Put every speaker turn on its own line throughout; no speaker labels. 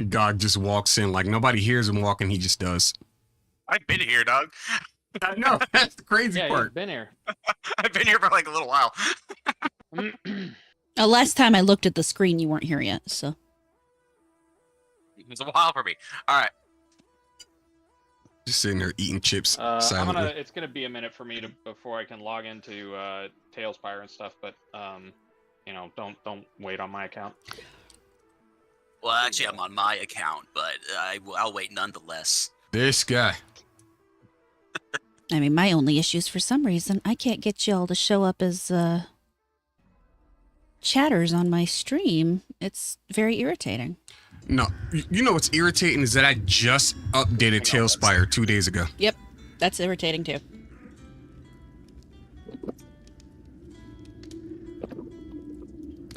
God just walks in like nobody hears him walking. He just does.
I've been here, dog.
I know. That's the crazy
Yeah,
part.
you've been here.
I've been here for like a little while.
Last time I looked at the screen, you weren't here yet, so.
It's a while for me. All right.
Just sitting there eating chips silently.
It's gonna be a minute for me before I can log into Tailspire and stuff, but you know, don't wait on my account.
Well, actually, I'm on my account, but I'll wait nonetheless.
This guy.
I mean, my only issue is for some reason I can't get y'all to show up as chatters on my stream. It's very irritating.
No, you know what's irritating is that I just updated Tailspire 2 days ago.
Yep, that's irritating too.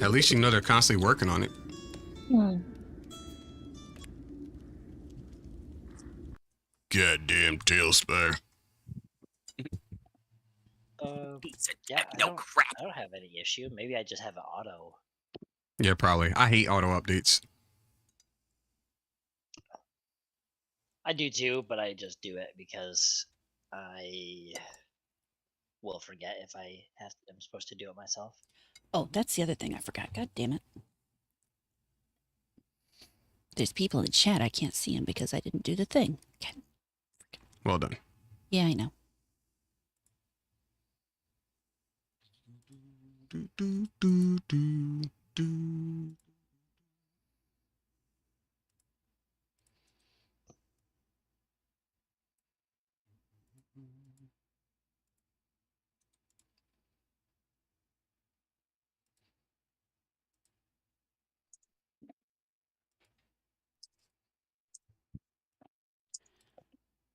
At least you know they're constantly working on it. Goddamn Tailspire.
Yeah,
no crap.
I don't have any issue. Maybe I just have an auto.
Yeah, probably. I hate auto updates.
I do too, but I just do it because I will forget if I'm supposed to do it myself.
Oh, that's the other thing I forgot. God damn it. There's people in the chat. I can't see them because I didn't do the thing. Okay.
Well done.
Yeah, I know.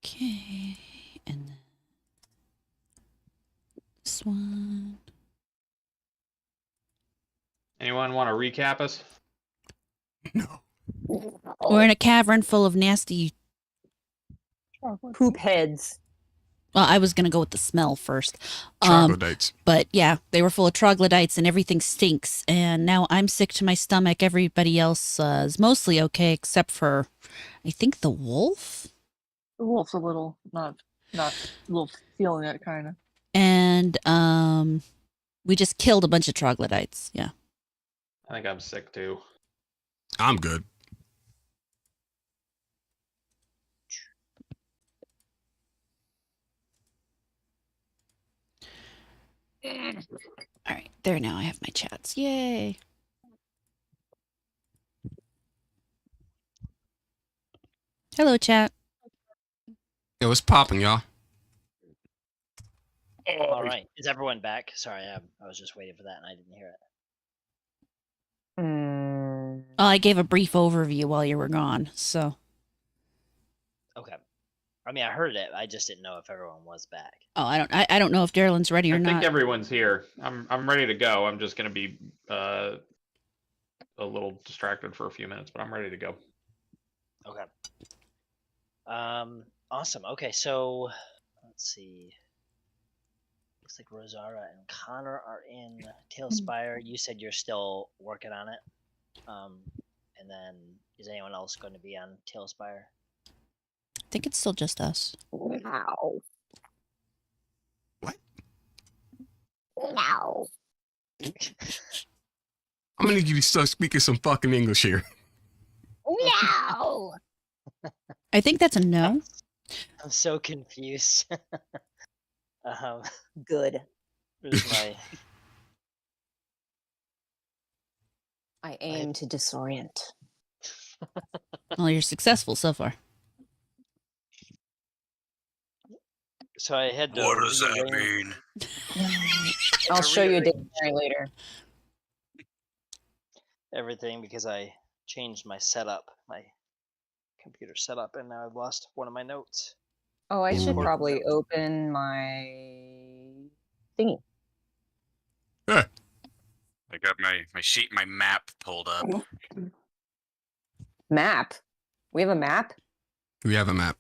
Okay, and then this one.
Anyone want to recap us?
No.
We're in a cavern full of nasty.
Poop heads.
Well, I was going to go with the smell first.
Troglodytes.
But yeah, they were full of troglodytes and everything stinks. And now I'm sick to my stomach. Everybody else is mostly okay except for, I think, the wolf.
The wolf's a little not a little feeling it kind of.
And we just killed a bunch of troglodytes. Yeah.
I think I'm sick too.
I'm good.
All right, there now I have my chats. Yay. Hello, chat.
Yo, what's popping, y'all?
All right, is everyone back? Sorry, I was just waiting for that and I didn't hear it.
Oh, I gave a brief overview while you were gone, so.
Okay. I mean, I heard it. I just didn't know if everyone was back.
Oh, I don't know if Darylyn's ready or
I
not.
think everyone's here. I'm ready to go. I'm just gonna be a little distracted for a few minutes, but I'm ready to go.
Okay. Awesome. Okay, so let's see. Looks like Rosara and Connor are in Tailspire. You said you're still working on it. And then is anyone else going to be on Tailspire?
I think it's still just us.
Wow.
What?
Wow.
I'm gonna need you to start speaking some fucking English here.
No.
I think that's a no.
I'm so confused.
Good.
Where's my...
I aim to disorient.
Well, you're successful so far.
So I had to...
What does that mean?
I'll show you a dictionary later.
Everything because I changed my setup, my computer setup, and now I've lost one of my notes.
Oh, I should probably open my thingy.
Yeah.
I got my sheet, my map pulled up.
Map. We have a map.
We have a map.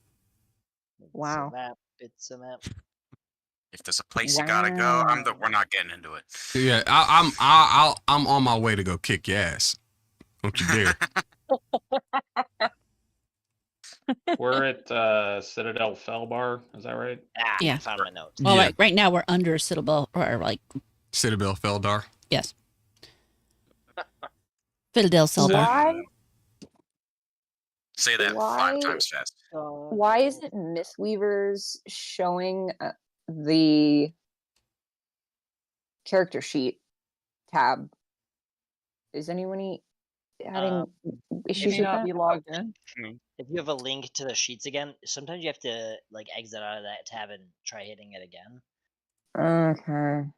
Wow.
It's a map.
If there's a place you gotta go, we're not getting into it.
Yeah, I'm on my way to go kick your ass. Don't you dare.
We're at Citadel Felbar. Is that right?
Ah,
Yeah.
I found my notes.
Well,
Yeah.
right now we're under Citadel, or like,
Citadel Feldar.
yes. Citadel Selbar.
Why?
Say that
Why-
5 times fast.
Why isn't Mythweavers showing the character sheet tab? Is anyone having issues
may
with
not
that?
be logged in.
If you have a link to the sheets again, sometimes you have to like exit out of that tab and try hitting it again.
Okay.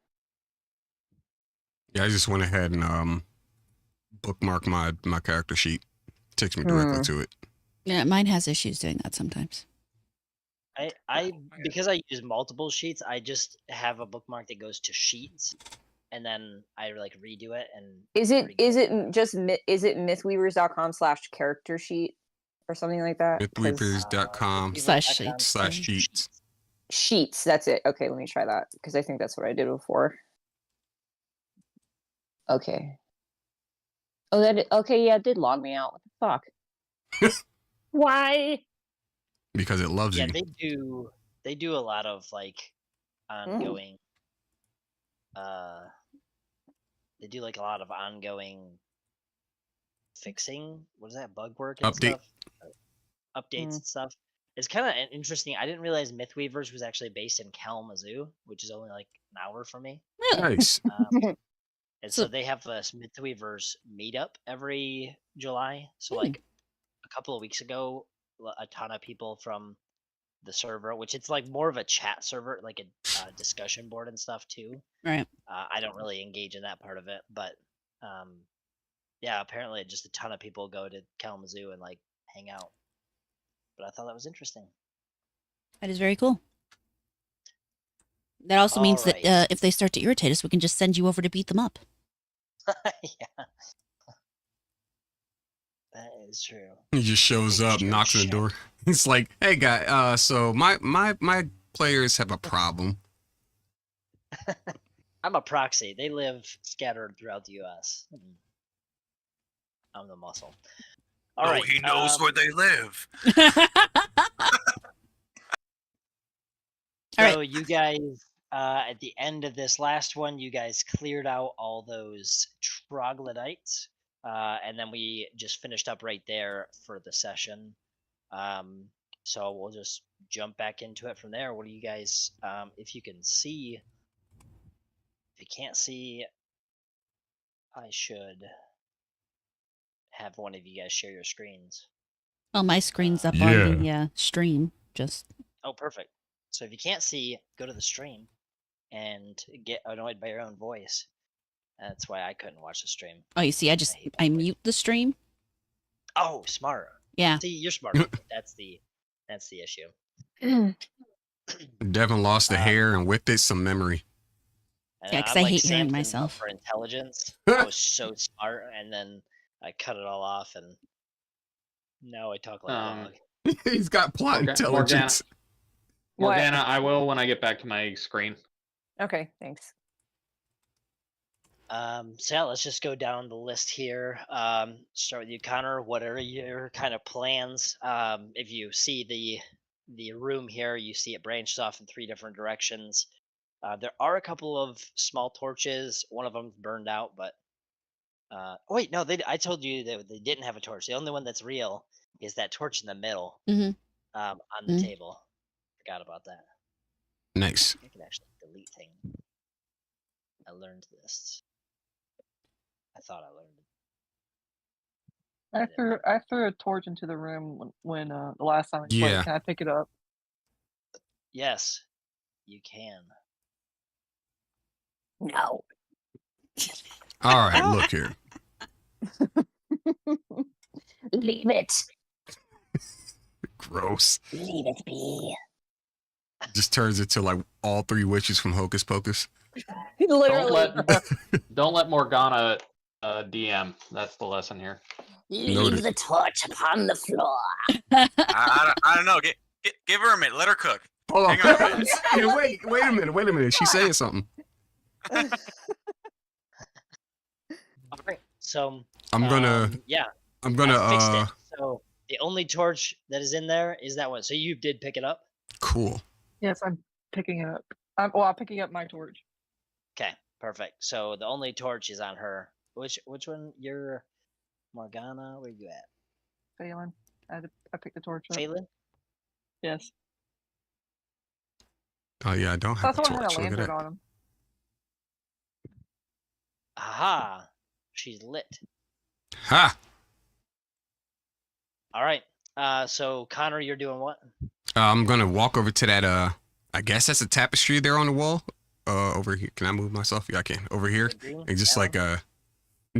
Yeah, I just went ahead and bookmark my character sheet. Takes me directly to it.
Yeah, mine has issues doing that sometimes.
I because I use multiple sheets, I just have a bookmark that goes to sheets, and then I like redo it. And
Is it
pretty
is it mythweavers.com/character sheet or something like that? 'Cause
Mythweavers.com
/sheets.
/sheets.
sheets, that's it. Okay, let me try that because I think that's what I did before. Okay. Oh, okay, yeah, it did log me out. What the fuck? Why?
Because it loves
Yeah,
you.
they do a lot of like ongoing they do like a lot of ongoing fixing. What is that? Bug work and
Update.
stuff. Updates and stuff. It's kind of interesting. I didn't realize Mythweavers was actually based in Kalamazoo, which is only like an hour from me.
Nice.
And
So-
so they have a Mythweavers meetup every July. So like a couple of weeks ago, a ton of people from the server, which it's like more of a chat server, like a discussion board and stuff too.
Right.
I don't really engage in that part of it, but yeah, apparently just a ton of people go to Kalamazoo and like hang out. But I thought that was interesting.
That is very cool. That also means
Alright.
that if they start to irritate us, we can just send you over to beat them up.
Yeah, that is true.
He just shows up, knocks on the door. It's like, hey guy, so my players have a problem.
I'm a proxy. They live scattered throughout the U.S. I'm the muscle. All right.
He knows where they live.
All
So you guys, at the end of this last one, you guys cleared out all those troglodytes, and then we just finished up right there for the session. So we'll just jump back into it from there. What do you guys, if you can see, if you can't see, I should have one of you guys share your screens.
Well, my screen's up
Yeah.
on the stream. Just
Oh, perfect. So if you can't see, go to the stream and get annoyed by your own voice. That's why I couldn't watch the stream.
oh, you see, I mute the stream.
Oh, smart.
Yeah.
See, you're smart. That's the issue.
Devin lost the hair and with it some memory.
And
Yeah, 'cause
I'm
I
like
hate hearing
Samson, but
myself.
for intelligence. I was so smart, and then I cut it all off, and now I talk like a dog.
He's got plot
Morgana-
intelligence.
What?
Morgana, I will when I get back to my screen.
Okay, thanks.
So yeah, let's just go down the list here. Start with you, Connor. What are your kind of plans? If you see the room here, you see it branches off in 3 different directions. There are a couple of small torches. One of them's burned out, but wait, no, I told you that they didn't have a torch. The only one that's real is that torch in the middle,
Mhm.
on the
Mhm.
table. Forgot about that.
Nice.
I can actually delete things. I learned this. I thought I learned it.
I threw a torch into the room when the last time we
Yeah.
played. Can I pick it up?
Yes, you can.
No.
All right, look here.
Leave it.
Gross.
Leave it be.
Just turns into like all 3 witches from Hocus Pocus.
Literally.
Don't let Morgana DM. That's the lesson here.
Leave
Noted.
the torch upon the floor.
I don't know. Give her a minute. Let her cook.
Hold on.
Hang on.
Yeah, wait a minute. She's saying something.
All right. So
I'm gonna
yeah,
I'm
I
gonna
fixed it. So the only torch that is in there is that one. So you did pick it up.
cool.
Yes, I'm picking it up. I'm picking up my torch.
Okay, perfect. So the only torch is on her. Which one? You're Morgana. Where you at?
Phelan. I picked the torch up.
Phelan?
Yes.
Oh yeah, I don't have
That's
a
the one that had
torch.
a
Look at
lantern
that.
on him.
Aha! She's lit.
Ha!
All right. So Connor, you're doing what?
I'm gonna walk over to that. I guess that's a tapestry there on the wall. Over here. Can I move myself? Yeah, I can. Over here, and just like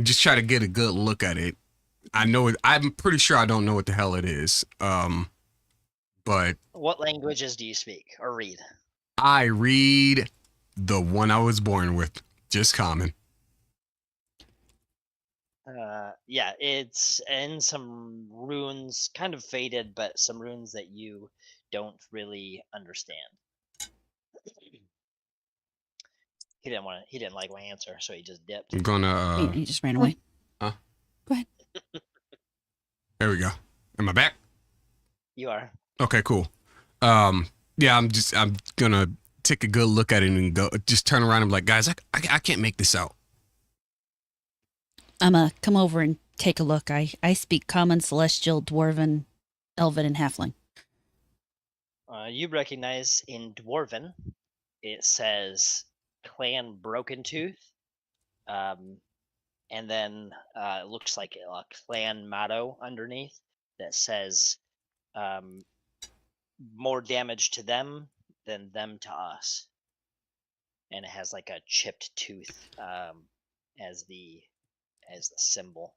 just try to get a good look at it. I know it. I'm pretty sure I don't know what the hell it is. But
What languages do you speak or read?
I read the one I was born with, just common.
Yeah, it's in some runes, kind of faded, but some runes that you don't really understand. He didn't like my answer, so he just dipped.
I'm gonna.
He just ran away.
Huh?
Go ahead.
There we go. Am I back?
You are.
Okay, cool. Yeah, I'm gonna take a good look at it and go. Just turn around and be like, guys, I can't make this out.
I'm gonna come over and take a look. I speak common, celestial, dwarven, elven, and halfling.
You recognize in Dwarven, it says Clan Broken Tooth, and then it looks like a clan motto underneath that says more damage to them than them to us, and it has like a chipped tooth as the symbol.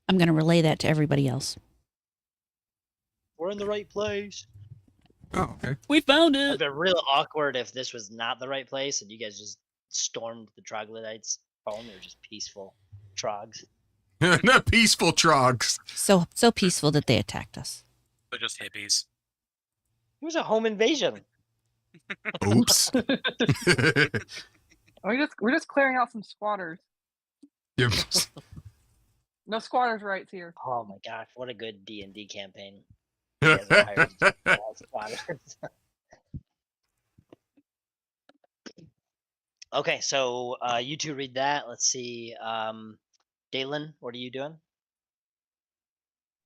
I'm gonna relay that to everybody else.
We're in the right place.
Oh, okay.
We found
It'd
it.
been real awkward if this was not the right place and you guys just stormed the troglodytes' home. They're just peaceful trogs.
Not peaceful trogs.
So peaceful that they attacked us.
They're just hippies.
It was a home invasion.
Oops.
We're just clearing out some squatters.
Yep.
No squatters' rights here.
Oh my gosh, what a good D&D campaign. You guys are hired to take all squatters. Okay, so you two read that. Let's see. Dalen, what are you doing?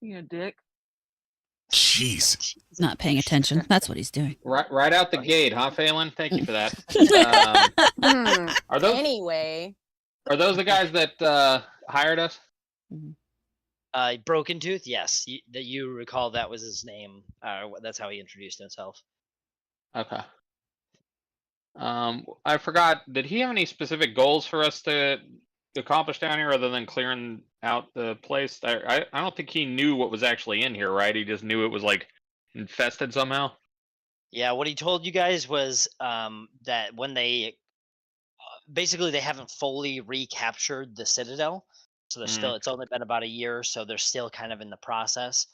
You know, dick.
Jeez.
Not paying attention. That's what he's doing.
Right out the gate, huh, Phelan? Thank you for that. Are those
Anyway.
are those the guys that hired us?
Broken Tooth, yes. That you recall that was his name. That's how he introduced himself.
Okay. I forgot. Did he have any specific goals for us to accomplish down here, other than clearing out the place? I don't think he knew what was actually in here, right? He just knew it was like infested somehow.
Yeah, what he told you guys was that when they basically they haven't fully recaptured the Citadel, so they're still. It's only been about a year, so they're still kind of in the process.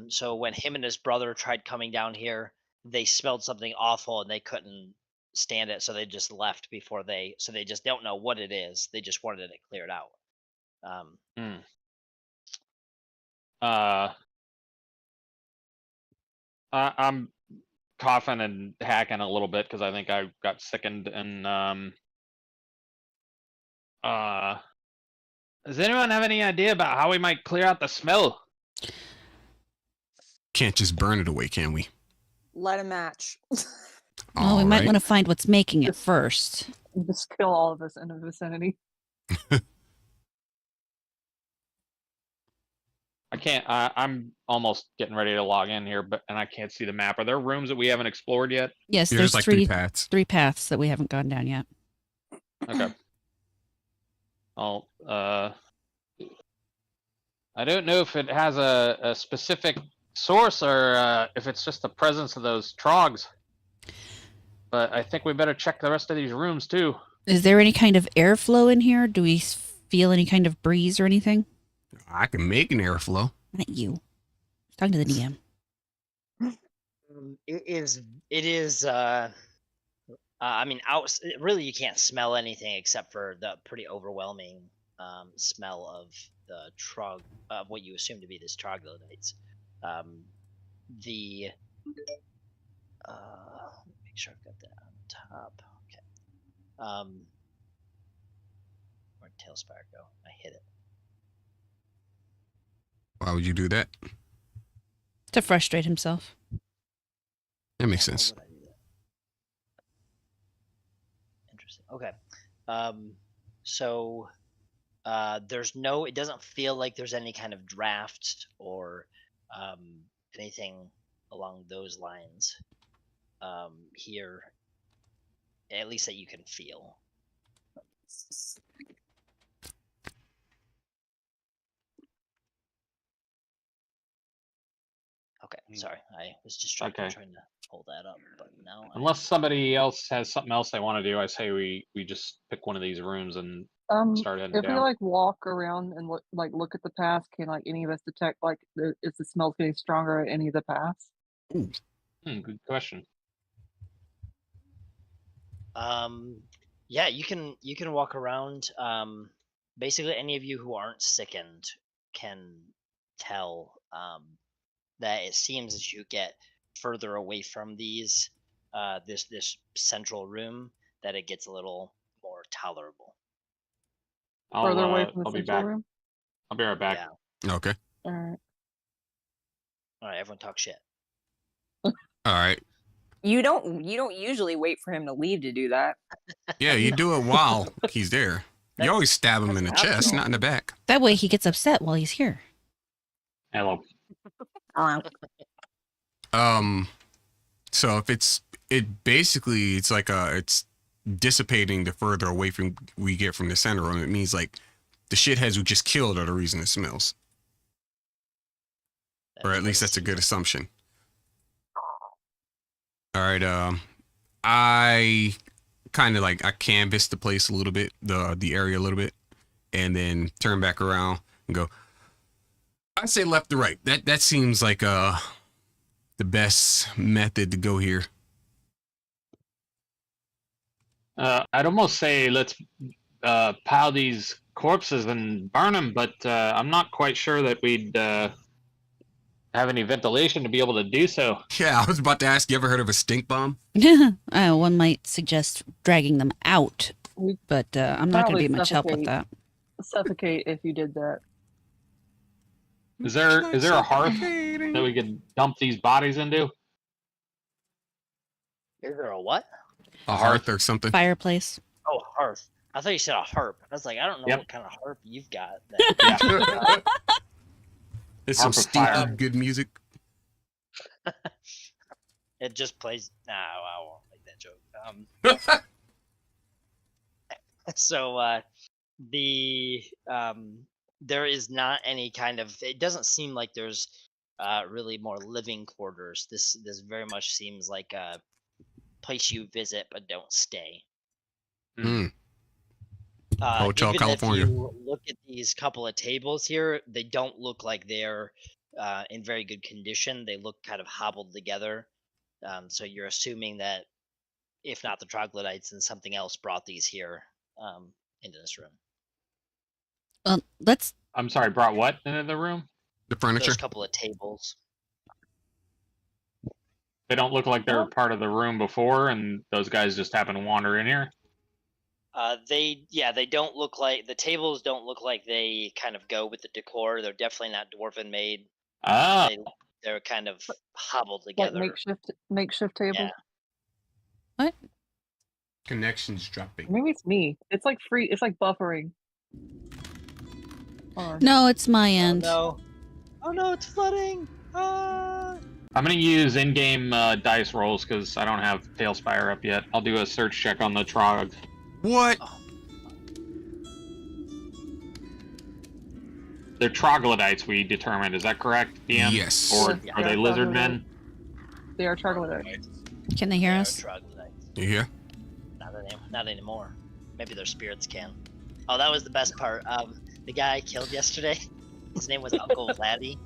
So when him and his brother tried coming down here, they smelled something awful and they couldn't stand it, so they just left before they. So they just don't know what it is. They just wanted it cleared out.
I'm coughing and hacking a little bit because I think I got sickened and does anyone have any idea about how we might clear out the smell?
Can't just burn it away, can we?
Light a match.
Well, we might want to find what's making it first.
Just kill all of us in the vicinity.
I can't. I'm almost getting ready to log in here, and I can't see the map. Are there rooms that we haven't explored yet?
Yes,
There's
there's
like
three
paths.
three paths that we haven't gone down yet.
Okay. I don't know if it has a specific source or if it's just the presence of those trogs. But I think we better check the rest of these rooms too.
Is there any kind of airflow in here? Do we feel any kind of breeze or anything?
I can make an airflow.
Not you. I was talking to the DM.
It is I mean, really, you can't smell anything except for the pretty overwhelming smell of the of what you assume to be this troglodytes. The make sure I've got that on top. Okay. Where'd Tailspire go? I hit it.
Why would you do that?
To frustrate himself.
That makes
Yeah, why
sense.
would I do that? Interesting. Okay. So there's no. It doesn't feel like there's any kind of draft or anything along those lines here, at least that you can feel. Okay, sorry, I was distracted
Okay.
trying to pull that up, but now
Unless somebody else has something else they want to do, I say we just pick one of these rooms and start heading
If we
down.
like walk around and look at the paths, can like any of us detect like is the smells getting stronger at any of the paths?
Good question.
yeah, you can walk around. Basically, any of you who aren't sickened can tell that it seems as you get further away from these this central room that it gets a little more tolerable.
Further away from the
I'll be
central
back.
room?
I'll be right back.
Yeah.
Okay.
Alright.
All right, everyone talk shit.
All right.
You don't usually wait for him to leave to do that.
Yeah, you do it while he's there. You always stab him in the
that's
chest,
optional.
not in the back.
That way he gets upset while he's here.
Hello.
So if it's like it's dissipating the further away from we get from the center room. It means like the shitheads we just killed are the reason it smells, or at least that's a good assumption. All right. I kind of like I canvass the place a little bit, the area a little bit, and then turn back around and go. I say left to right. That seems like the best method to go here.
I'd almost say let's pile these corpses and burn them, but I'm not quite sure that we'd have any ventilation to be able to do so.
Yeah, I was about to ask. You ever heard of a stink bomb?
One might suggest dragging them out, but I'm not going to
Probably
be much help with
suffocate.
that.
Suffocate if you did that.
Is there a hearth that we could dump these bodies into?
Is there a what?
A hearth or something?
Fireplace.
Oh, hearth. I thought you said a harp. I was like, I don't know
Yep.
what kind of harp you've got. That
It's some
Harp of
stinky
fire.
good music.
it just plays. Nah, I won't make that joke. So there is not any kind of. It doesn't seem like there's really more living quarters. This very much seems like a place you visit but don't stay.
Hmm. Hotel
Even
California.
If you look at these couple of tables here, they don't look like they're in very good condition. They look kind of hobbled together. So you're assuming that if not the troglodytes, then something else brought these here into this room.
Let's.
I'm sorry, brought what into the room?
The furniture.
Those couple of tables.
They don't look like they were part of the room before, and those guys just happen to wander in here.
They don't look like the tables. Don't look like they kind of go with the decor. They're definitely not dwarven made.
Ah,
They're kind of hobbled
Like
together.
makeshift table.
Yeah.
What?
Connections dropping.
Maybe it's me. It's like free. It's like buffering. Hold on.
No, it's my end.
Oh no, it's flooding. Ah.
I'm gonna use in-game dice rolls because I don't have Tailspire up yet. I'll do a search check on the trog.
What?
They're troglodytes, we determined. Is that correct, DM?
Yes.
Or
Yeah.
are they lizard men?
They are troglodytes.
Can they hear
Yeah,
us?
troglodytes.
You hear?
Not anymore. Maybe their spirits can. Oh, that was the best part. The guy I killed yesterday, his name was Uncle Vladdy,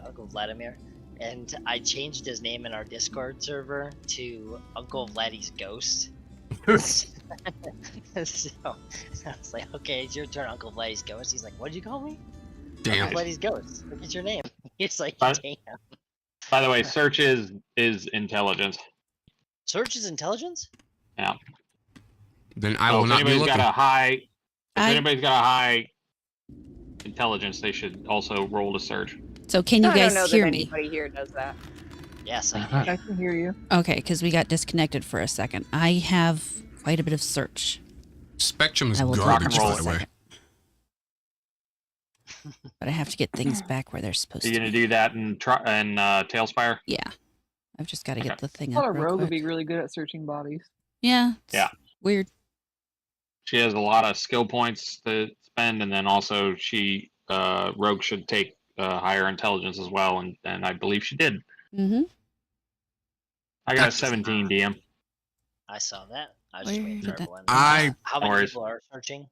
Uncle Vladimir, and I changed his name in our Discord server to Uncle Vladdy's Ghost So I was like, okay, it's your turn, Uncle Vladdy's Ghost. He's like, what did you call me?
Damn.
Uncle Vladdy's Ghost. Look at your name. He's like,
But-
damn.
By the way, search is intelligence.
Search is intelligence?
Yeah.
Then I
So
will
if
not be
anybody's
looking.
got a high, if
I-
anybody's got a high intelligence, they should also roll to search.
So can you
I don't
guys
know
hear
that
me?
anybody here does that.
Yes, I
Uh-huh.
hear
I
you.
can hear you.
Okay, because we got disconnected for a second. I have quite a bit of search.
Spectrum is
I will
rock
garbage,
and roll
by
it.
the way.
But I have to get things back where they're supposed
Are you
to
gonna
be.
do that in Tailspire?
Yeah. I've just got to get
Okay.
the thing
I thought
up
a
real
rogue would
quick.
be really good at searching bodies.
Yeah. it's
Yeah.
Weird.
She has a lot of skill points to spend, and then also she Rogue should take higher intelligence as well, and I believe she did.
Mm-hmm.
I got a 17 DM.
I saw that. I was just
Where
waiting for
did that-
everyone.
I-
How
No
many
worries.
people are searching?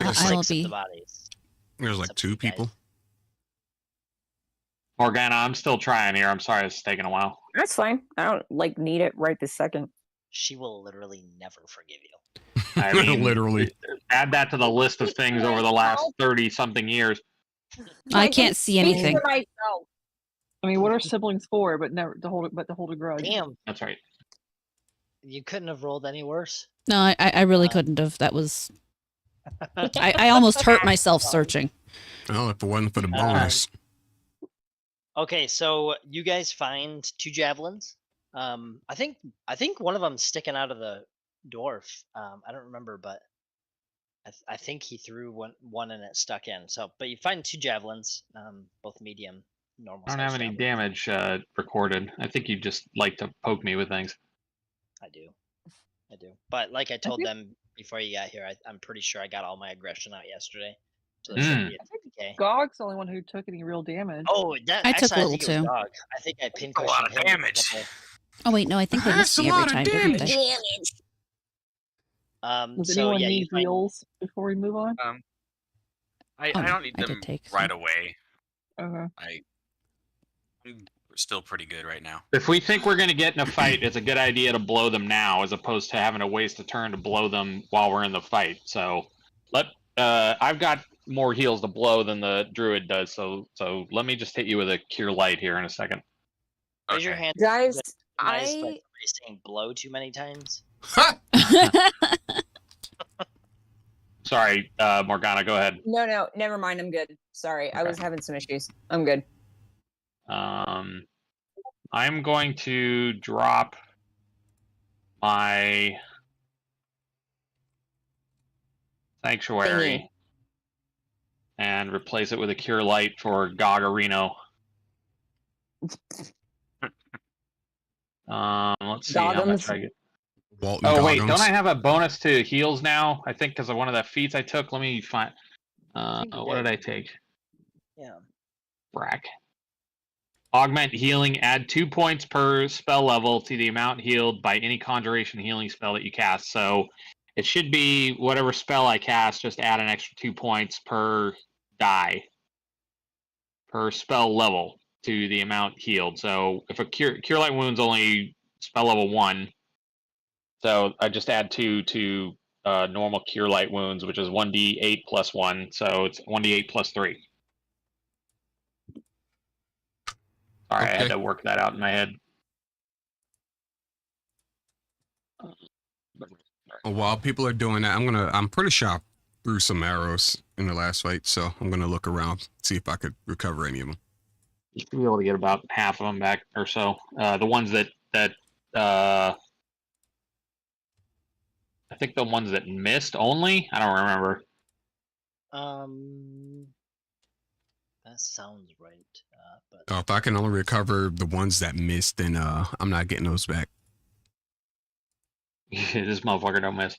There's
I'll
like,
Six of
be-
the bodies.
there's like
Except
2
you guys.
people.
Morgana, I'm still trying here. I'm sorry it's taking a while.
That's fine. I don't like need it right this second.
She will literally never forgive you.
I mean,
Literally.
add that to the list of things over the last 30-something years.
I
can
can't see
speak
anything.
for myself.
I mean, what are siblings for? But never to hold it, but to hold a grudge.
Damn,
That's right.
you couldn't have rolled any worse.
No, I really
Uh,
couldn't have. That was. I almost hurt myself searching.
Well, if it wasn't for the
Um,
bonus.
Okay, so you guys find 2 javelins. I think one of them's sticking out of the dwarf. I don't remember, but I think he threw one and it stuck in. So, but you find 2 javelins, both medium, normal.
I don't have
size
any
javelins.
damage recorded. I think you just like to poke me with things.
I do. But like I told
think-
them before you got here, I'm pretty sure I got all my aggression out yesterday. So there should be a 50k.
Gog's the only one who took any real damage.
Oh, that
I took
actually,
a
I think
little
it was
too.
Dog. I think I
a lot of
pincushioned him.
damage.
Oh wait, no, I think they
That's
missed
a
me every
lot of
time, didn't they?
Damage.
Does
So
anyone
yeah, you
need
find,
heals before we move on?
I
Oh,
don't need
I did
them
take
right
some.
away.
Okay.
We're still pretty good right now.
If we think we're going to get in a fight, it's a good idea to blow them now, as opposed to having to waste a turn to blow them while we're in the fight. So, I've got more heals to blow than the druid does. So let me just hit you with a cure light here in a second.
raise your
Okay.
hand.
Guys,
Recognize,
I
like, saying blow too many times.
Sorry, Morgana, go ahead.
no, never mind. I'm good. Sorry, I
Okay.
was having some issues. I'm good.
I'm going to drop my sanctuary and replace it with a cure light for Gagarino. Let's see how much
Goggums.
I get.
Walton
Oh wait,
Goggins.
don't I have a bonus to heals now? I think because of one of the feats I took. Let me find.
think you
What
did.
did I take?
Yeah.
Brack. Augment healing. Add 2 points per spell level to the amount healed by any conjuration healing spell that you cast. So it should be whatever spell I cast. Just add an extra 2 points per die per spell level to the amount healed. So if a cure light wound's only spell level 1, so I just add 2 to normal cure light wounds, which is 1d8 plus 1. So it's 1d8 plus 3. Sorry, I had
Okay.
to work that out in my head.
While people are doing that, I'm pretty sure I threw some arrows in the last fight, so I'm gonna look around, see if I could recover any of them.
You should be able to get about half of them back or so. The ones that I think the ones that missed only. I don't remember.
That sounds right. But
If I can only recover the ones that missed, then I'm not getting those back.
This motherfucker don't miss.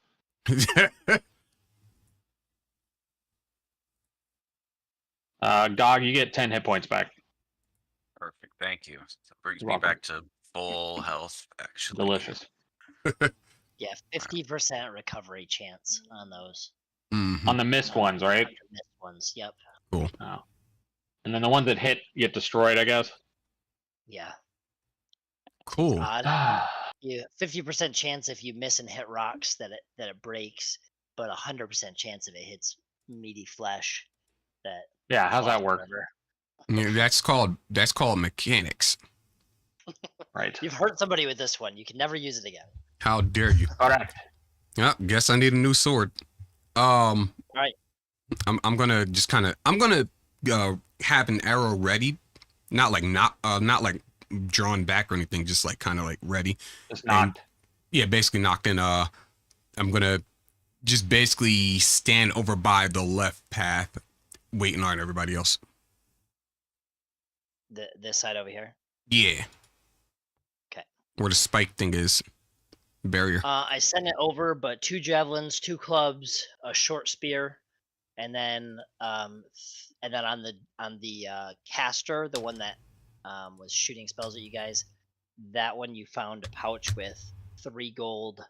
Gog, you get 10 hit points back.
Perfect. Thank you. That brings
You're
me
welcome.
back to full health, actually.
Delicious.
yeah, 50% recovery chance on those.
Mhm.
On the missed ones, right?
On the missed ones. Yep.
Oh. And then the ones that hit get destroyed, I guess.
Yeah.
Cool.
Odd. Yeah, 50% chance if you miss and hit rocks that it breaks, but 100% chance if it hits meaty flesh that.
Yeah, how's that
flows
work?
forever.
Yeah, that's called mechanics.
Right.
You've hurt somebody with this one. You can never use it again.
How dare you?
Correct.
Yep, guess I need a new sword.
Right.
I'm gonna just kind of have an arrow ready, not like drawn back or anything, just like kind of like ready.
Just knocked.
Yeah, basically knocked in. I'm gonna just basically stand over by the left path, waiting on everybody else.
This side over here.
Yeah.
Okay.
Where the spike thing is, barrier.
I sent it over, but 2 javelins, 2 clubs, a short spear, and then on the caster, the one that was shooting spells at you guys, that one you found a pouch with 3 gold,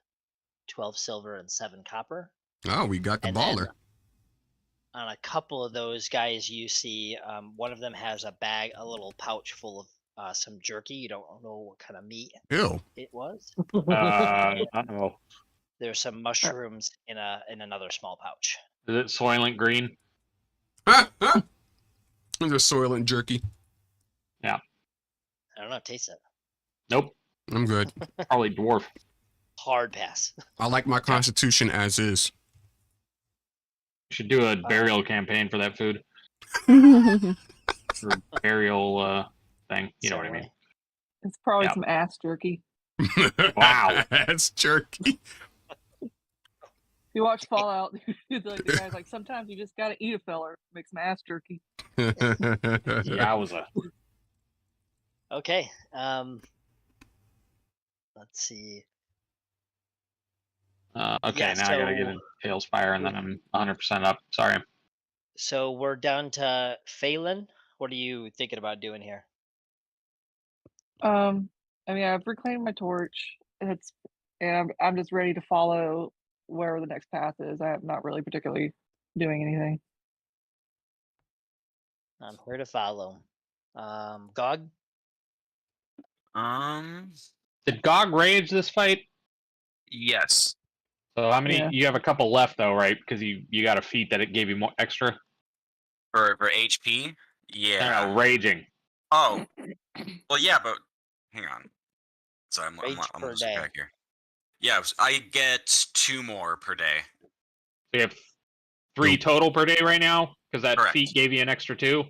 12 silver, and 7 copper.
Oh, we got the
And
baller.
then on a couple of those guys, you see one of them has a little pouch full of some jerky. You don't know what kind of meat
Ew.
it was.
Uh-oh.
There's some mushrooms in another small pouch.
Is it Soylent Green?
There's soil and jerky.
I don't know. Taste it.
Nope.
I'm good.
Probably dwarf.
Hard pass.
I like my constitution as is.
Should do a burial campaign for that food. Or burial thing. You know what I mean.
It's probably
Yeah.
some ass jerky.
Wow.
That's jerky.
If you watch Fallout, the guy's like, sometimes you just gotta eat a feller. Make some ass jerky.
Yowza.
Okay. Let's see.
Okay,
Yeah,
now I gotta get a Tailspire and then I'm 100% up. Sorry.
So we're down to Phelan. What are you thinking about doing here?
I mean, I've reclaimed my torch. And I'm just ready to follow wherever the next path is. I'm not really particularly doing anything.
I'm here to follow. Gog?
Did Gog rage this fight?
Yes.
So how many?
Yeah.
You have a couple left though, right? Because you got a feat that it gave you more extra.
For HP? Yeah.
No, raging.
Oh. Well, yeah, but hang on. So I'm
Rage per
losing
day.
track here. Yeah, I get 2 more per day.
We have 3 total per day right now because that
Correct.
feat gave you an extra 2.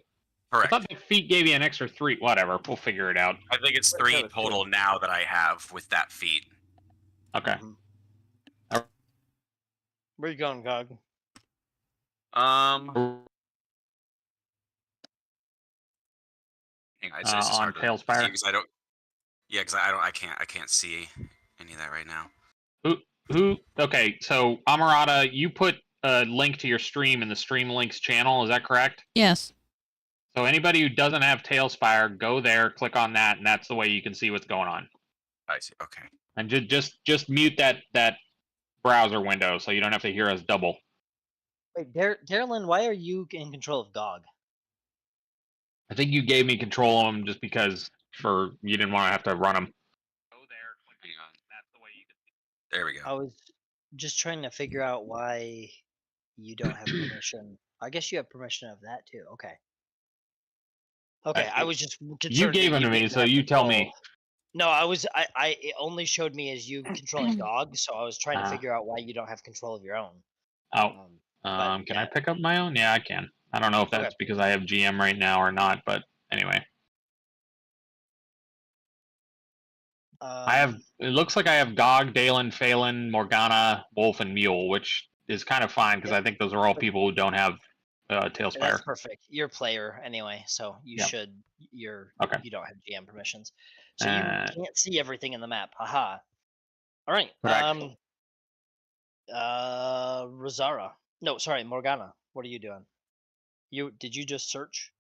I
Correct.
thought that feat gave you an extra 3. Whatever, we'll figure it out.
I think it's
Wait,
3
no,
total now that I have with that feat.
Okay.
Where you going, Gog?
Hang on, it's just
On
hard to
Tailspire?
see because I don't. Yeah, because I can't see any of that right now.
Who? Okay, so Amarada, you put a link to your stream in the Stream Links channel. Is that correct?
Yes.
So anybody who doesn't have Tailspire, go there, click on that, and that's the way you can see what's going on.
I see. Okay.
And just mute that browser window so you don't have to hear us double.
Wait, Darylyn, why are you in control of Gog?
I think you gave me control of them just because you didn't want to have to run them. Go there, click on. That's the way you can see.
There we go.
I was just trying to figure out why you don't have permission. I guess you have permission of that too. Okay. Okay, I was just concerned
You
that
gave them to me,
didn't
so
have
you tell me.
control. No, it only showed me as you controlling Gog, so I was trying to figure out why you don't have control of your own.
Oh,
but,
can
yeah.
I pick up my own? Yeah, I can. I don't know if that's
Okay.
because I have GM right now or not, but anyway. It looks like I have Gog, Dalen, Phelan, Morgana, Wolf, and Mule, which is kind of fine because I think those are all people who don't have Tailspire.
That's perfect. You're a player anyway, so you
Yep.
should.
Okay.
You don't have GM permissions, so you
Uh,
can't see everything in the map. Haha. All right.
Correct.
Rosara. No, sorry, Morgana. What are you doing? Did you just search?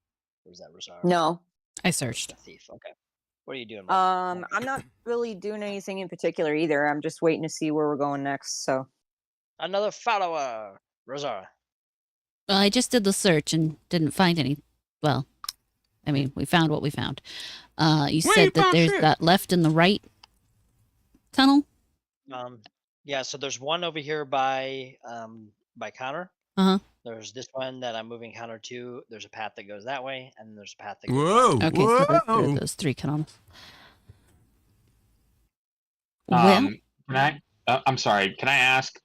Or was that Rosara?
No.
I searched.
The thief. Okay. What are you doing?
I'm not really doing anything in particular either. I'm just waiting to see where we're going next. So
Another follower, Rosara.
Well, I just did the search and didn't find any. Well, I mean, we found what we found. You said that
found
there's
shit.
that left and the right. tunnel?
Yeah. So there's one over here by Connor.
Uh-huh.
There's this one that I'm moving Connor to. There's a path that goes that way, and there's a path that goes.
Whoa!
That way.
Okay, so there are
Whoa!
those 3 tunnels.
Can I? I'm sorry. Can I ask?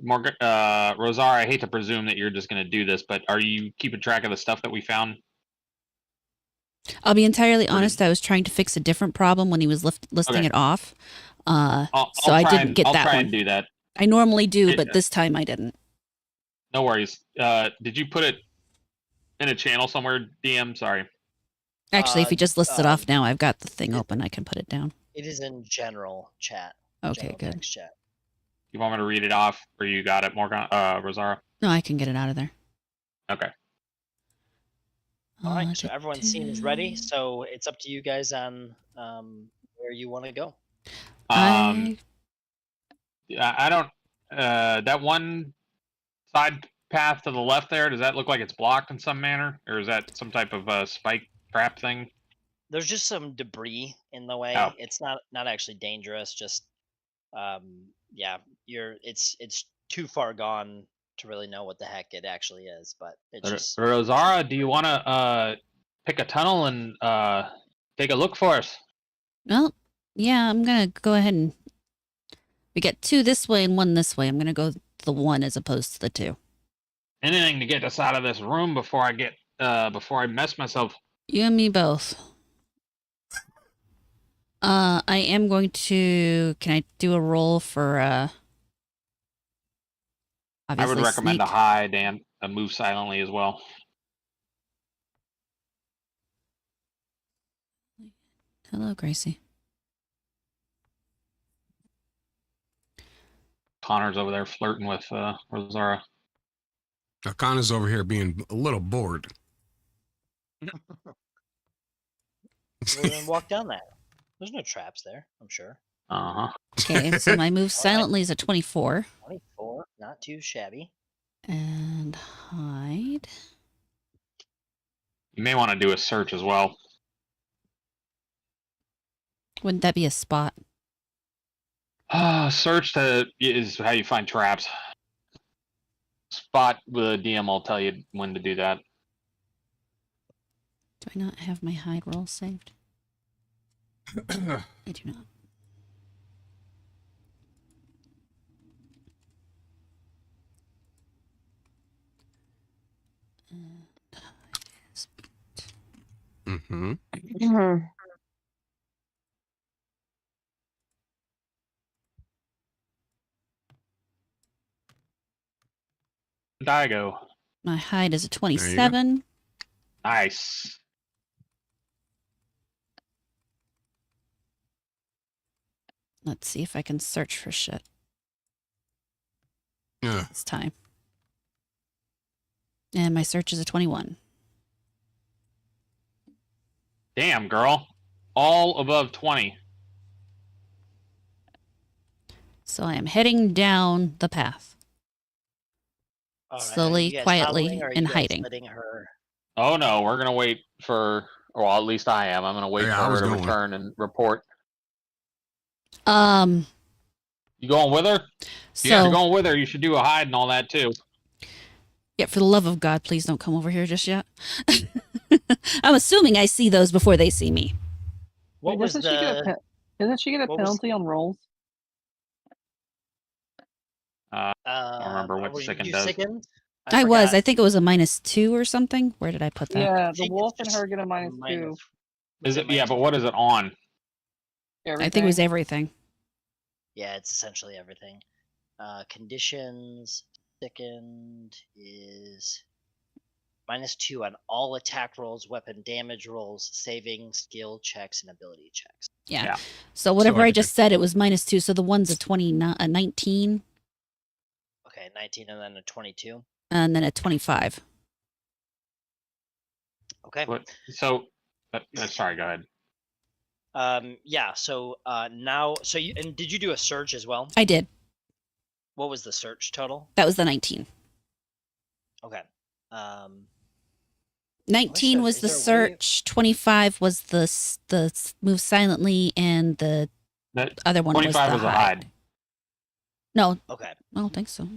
Morgan, Rosara? I hate to presume that you're just going to do this, but are you keeping track of the stuff that we found?
I'll be entirely honest. I was trying to fix a different problem when he was listing
Okay.
it off.
I'll
I
try
didn't
and-
get
I'll
that
try
one.
and do that.
I normally do,
Yeah.
but this time I didn't.
No worries. Did you put it in a channel somewhere, DM? Sorry.
Actually, if he just lists it off now, I've got the thing open. I can put it down.
It is in general chat.
Okay,
general
good.
text chat.
You want me to read it off, or you got it, Morgan? Rosara?
No, I can get it out of there.
Okay.
All right. So everyone seems ready. So it's up to you guys on where you want to go.
I don't. That one side path to the left there, does that look like it's blocked in some manner, or is that some type of spike trap thing?
There's just some debris in the way.
Oh.
It's not actually dangerous. Just yeah, it's too far gone to really know what the heck it actually is. But it's just
Rosara, do you want to pick a tunnel and take a look for us?
Well, yeah, I'm going to go ahead and... We got 2 this way and 1 this way. I'm going to go the 1 as opposed to the 2.
Anything to get us out of this room before I mess myself.
You and me both. I am going to... Can I do a roll for...
I
obviously
would recommend
sneak?
a hide and a move silently as well.
Hello, Gracie.
Connor's over there flirting with Rosara.
Connor's over here being a little bored.
Well, then walk down that. There's no traps there, I'm sure.
Uh-huh.
Okay, so my move silently is a 24.
24, not too shabby.
And hide.
You may want to do a search as well.
Wouldn't that be a spot?
Search is how you find traps. Spot, the DM will tell you when to do that.
Do I not have my hide roll saved? I do not. And hide is beat.
Mm-hmm.
Mhm.
Diago.
My hide is a 27.
Nice.
Let's see if I can search for shit
Yeah.
this time. And my search is a 21.
Damn, girl. All above 20.
So I am heading down the path.
All right, are
Slowly,
you guys
quietly,
following, or are you
and
guys
hiding.
letting her...
Oh no, we're gonna wait for, well, at least I am. I'm gonna wait
Yeah, I
for
was
her to
going.
return and report.
So
You going with her? Yeah, if you're going with her, you should do a hide and all that too.
yeah, for the love of God, please don't come over here just yet. I'm assuming I see those before they see me.
What
Wait,
was
doesn't she get a
what was-
penalty on rolls?
I don't remember what
were
Sickened
you
does.
sickened?
I was.
forgot.
I think it was a -2 or something. Where did I put that?
Yeah,
I
the
think it's
wolf and
just
her get a
a
-2.
Is it? Yeah, but what is it on?
I think it was everything.
Yeah, it's essentially everything. Conditions sickened is -2 on all attack rolls, weapon damage rolls, saving, skill checks, and ability checks.
Yeah.
Yeah.
So whatever
I
I
could
just said, it was -2. So the one's a 19,
Okay, 19 and then a 22.
and then a 25.
Okay.
What? So, sorry. Go ahead.
Yeah. So now, did you do a search as well?
I did.
What was the search total?
That was the 19.
Okay.
19 was
is
the
there a way-
search. 25 was the move silently, and the
That
other one was the
25 was a hide.
hide. No,
Okay.
I don't think so.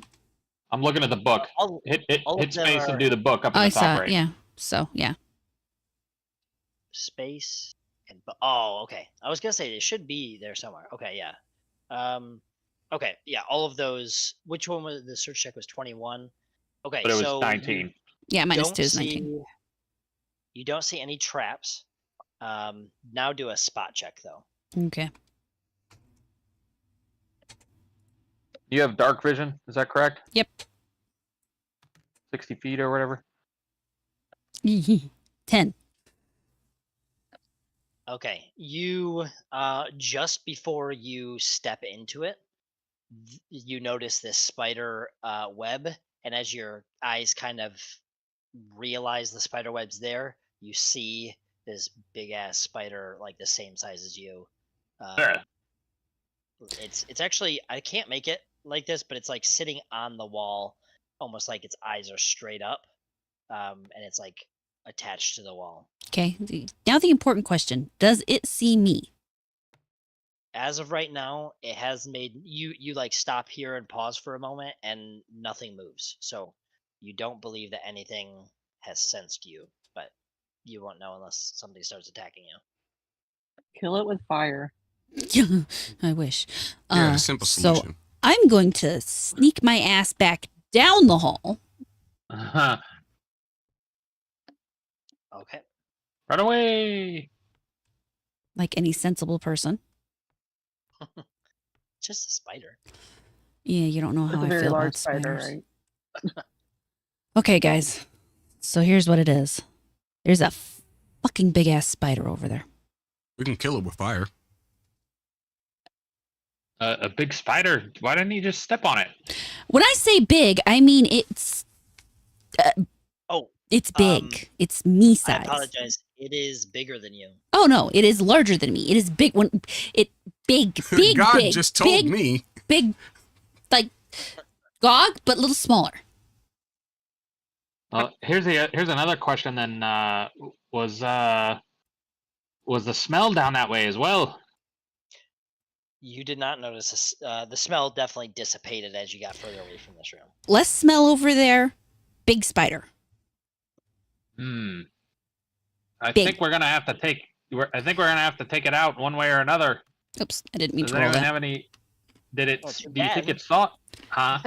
I'm looking at the book.
All
Hit
of them
space and
are-
do the book up
Oh,
in
I
the top
saw
right.
it. Yeah. So yeah.
space and oh, okay. I was gonna say it should be there somewhere. Okay, yeah. Okay, yeah. All of those. Which one was the search check? Was 21. Okay,
But it was
so
19.
Yeah, minus
don't
2 is
see
19.
you don't see any traps. Now do a spot check though.
Okay.
You have dark vision, is that correct?
Yep.
60 feet or whatever.
10.
Okay, you just before you step into it, you notice this spider web, and as your eyes kind of realize the spider web's there, you see this big ass spider like the same size as you.
Sure.
It's actually, I can't make it like this, but it's like sitting on the wall, almost like its eyes are straight up, and it's like attached to the wall.
Okay. Now the important question: does it see me?
As of right now, it has made you like stop here and pause for a moment, and nothing moves. So you don't believe that anything has sensed you, but you won't know unless somebody starts attacking you.
Kill it with fire.
I wish.
Yeah, a simple
So
solution.
I'm going to sneak my ass back down the hall.
Uh-huh.
Okay.
Run away!
Like any sensible person.
Just a spider.
Yeah, you don't know
It's
how
a
I
very
feel
large
about
spider,
spiders.
right?
Okay, guys. So here's what it is. There's a fucking big ass spider over there.
We can kill it with fire.
A big spider. Why didn't he just step on it?
When I say big, I mean it's
Oh,
it's big. It's me
I
size.
apologize. It is bigger than you.
Oh no, it is larger than me. It is big. Big,
God
big,
just told
big,
me.
big, like Gog, but a little smaller.
Here's another question. Then was the smell down that way as well?
You did not notice this, the smell definitely dissipated as you got further away from this room.
Less smell over there. Big spider.
I
Big.
think we're gonna have to take. I think we're gonna have to take it out one way or another.
Oops, I didn't mean
Does
to roll
anyone
that.
have any? Did it?
Well, too
do you think
bad.
it saw? Huh?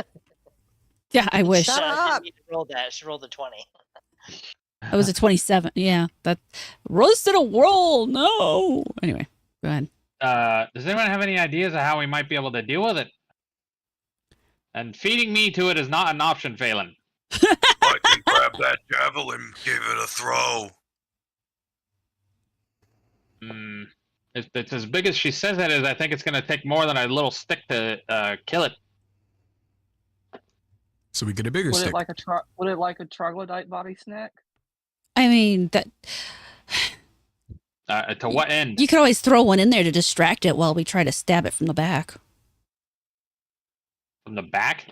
Yeah, I wish.
Shut
Didn't
up.
need to roll that. She rolled a 20.
I was a 27. Yeah, that roasted a roll. No. Anyway, go ahead.
Does anyone have any ideas of how we might be able to deal with it? And feeding me to it is not an option, Phelan.
I can grab that javelin, give it a throw.
If it's as big as she says it is, I think it's going to take more than a little stick to kill it.
So we get a bigger
Would
stick.
it like a troglodyte body snack?
I mean, that
To what end?
you could always throw one in there to distract it while we try to stab it from the back.
From the back?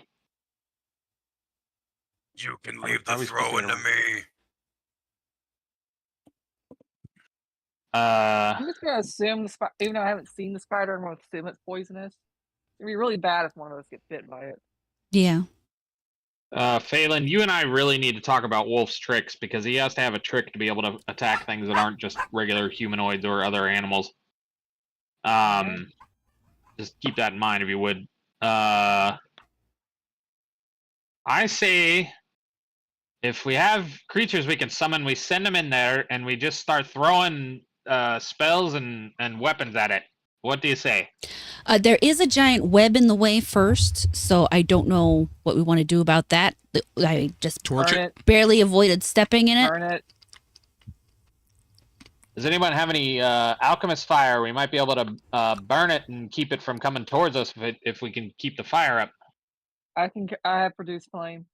You can leave
Are
the
we supposed to
throwing to
get
me.
I'm just gonna assume the spider. Even though I haven't seen the spider, I'm gonna assume it's poisonous. It'd be really bad if one of us get bit by it.
Yeah.
Phelan, you and I really need to talk about Wolf's tricks because he has to have a trick to be able to attack things that aren't just regular humanoids or other animals. Just keep that in mind if you would. I say if we have creatures we can summon, we send them in there and we just start throwing spells and weapons at it. What do you say?
There is a giant web in the way first, so I don't know what we want to do about that. I just
Torch
Burn
it.
it.
barely avoided stepping in it.
Burn it.
Does anyone have any alchemist fire? We might be able to burn it and keep it from coming towards us if we can keep the fire up.
I have produced flame.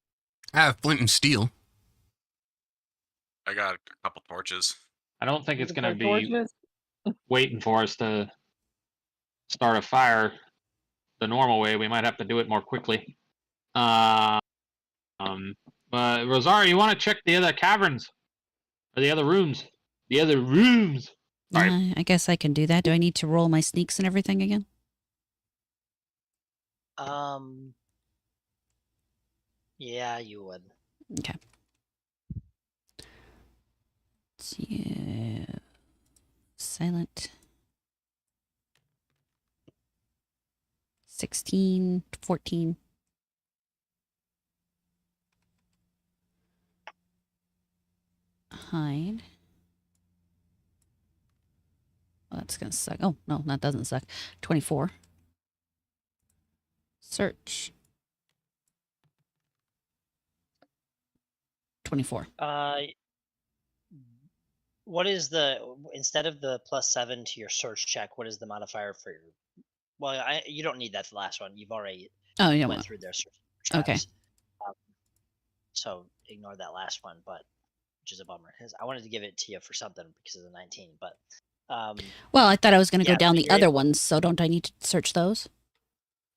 I have flint and steel.
I got a couple torches.
I don't think
You
it's
can
going to
throw
be
torches.
waiting for us to start a fire the normal way. We might have to do it more quickly. Rosario, you want to check the other caverns or the other rooms? The other rooms. Sorry.
I guess I can do that. Do I need to roll my sneaks and everything again?
Yeah, you would.
Okay. Yeah. Silent. 16, 14. Hide. Oh, that's gonna suck. Oh, no, that doesn't suck. 24. Search. 24.
What is the, instead of the +7 to your search check, what is the modifier for your, well, you don't need that for the last one. You've already
Oh, yeah.
went through their search
Okay.
traps. So ignore that last one, but which is a bummer because I wanted to give it to you for something because of the 19, but
Well, I thought I was going to
yeah,
go down
so
the
you're
other
able-
ones, so don't I need to search those?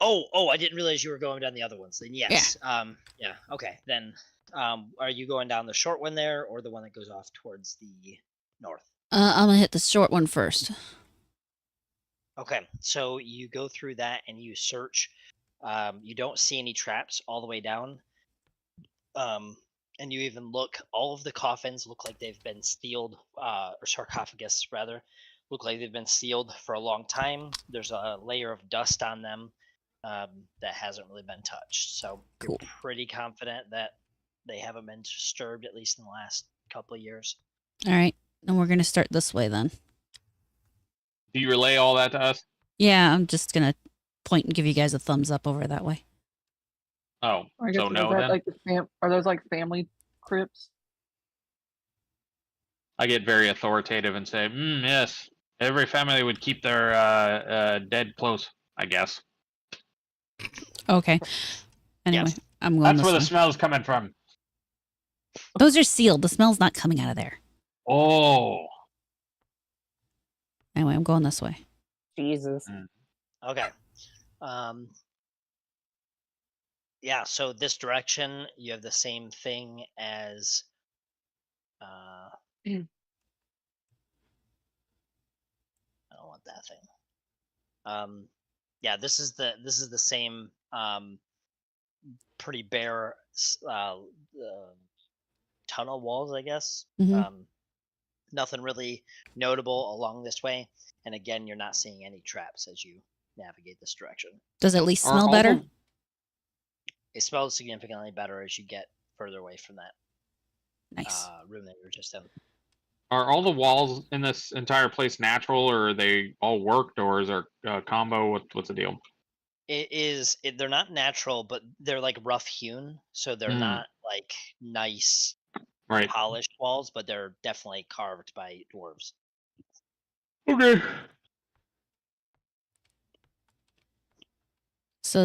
Oh, I didn't realize you were going down the other ones. Then yes. Yeah, okay. Then are you going down the short one there or the one that goes off towards the north?
I'm going to hit the short one first.
Okay, so you go through that and you search. You don't see any traps all the way down. And you even look, all of the coffins look like they've been sealed, or sarcophagus rather, look like they've been sealed for a long time. There's a layer of dust on them that hasn't really been touched. So
Cool.
you're pretty confident that they haven't been disturbed, at least in the last couple of years.
All right. And we're going to start this way then.
Do you relay all that to us?
Yeah, I'm just going to point and give you guys a thumbs up over that way.
Oh,
I guess
so
is
no
that
then?
like are those like family crypts?
I get very authoritative and say, yes, every family would keep their dead close, I guess.
Okay. Anyway,
Yes.
I'm going
That's
this
where the
way.
smell's coming from.
Those are sealed. The smell's not coming out of there.
Oh.
Anyway, I'm going this way.
Jesus.
Okay. Yeah, so this direction, you have the same thing as I don't want that thing. Yeah, this is the same pretty bare tunnel walls, I guess.
Mhm.
Nothing really notable along this way, and again, you're not seeing any traps as you navigate this direction.
Does it at least
Are
smell
all
better?
the-
It smells significantly better as you get further away from that
Nice.
room that you were just in.
Are all the walls in this entire place natural, or are they all worked, or is there a combo? What's the deal?
They're not natural, but they're like rough hewn, so they're not like nice
Right.
polished walls, but they're definitely carved by dwarves.
Okay.
So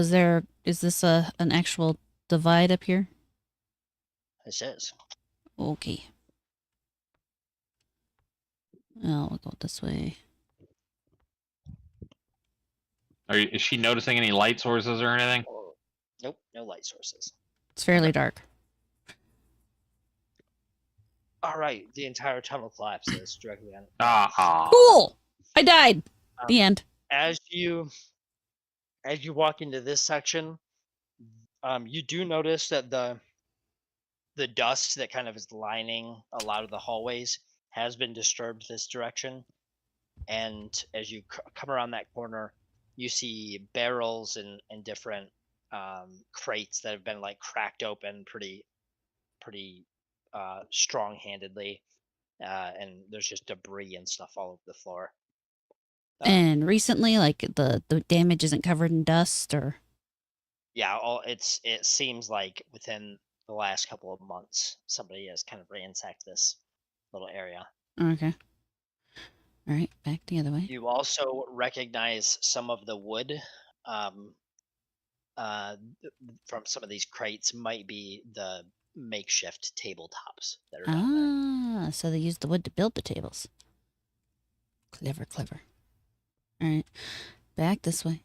is this an actual divide up here?
This is.
Okay. Oh, we'll go this way.
Is she noticing any light sources or anything?
Nope, no light sources.
It's fairly dark.
All right, the entire tunnel collapses directly on it.
Cool! I died.
Um,
The end.
As you walk into this section, you do notice that the dust that kind of is lining a lot of the hallways has been disturbed this direction. And as you come around that corner, you see barrels and different crates that have been like cracked open pretty strong-handedly, and there's just debris and stuff all over the floor.
And recently, like the damage isn't covered in dust, or
Yeah, it seems like within the last couple of months, somebody has kind of ransacked this little area.
okay. All right, back the other way.
You also recognize some of the wood from some of these crates might be the makeshift tabletops that are down there.
So they used the wood to build the tables. Clever, clever. All right, back this way.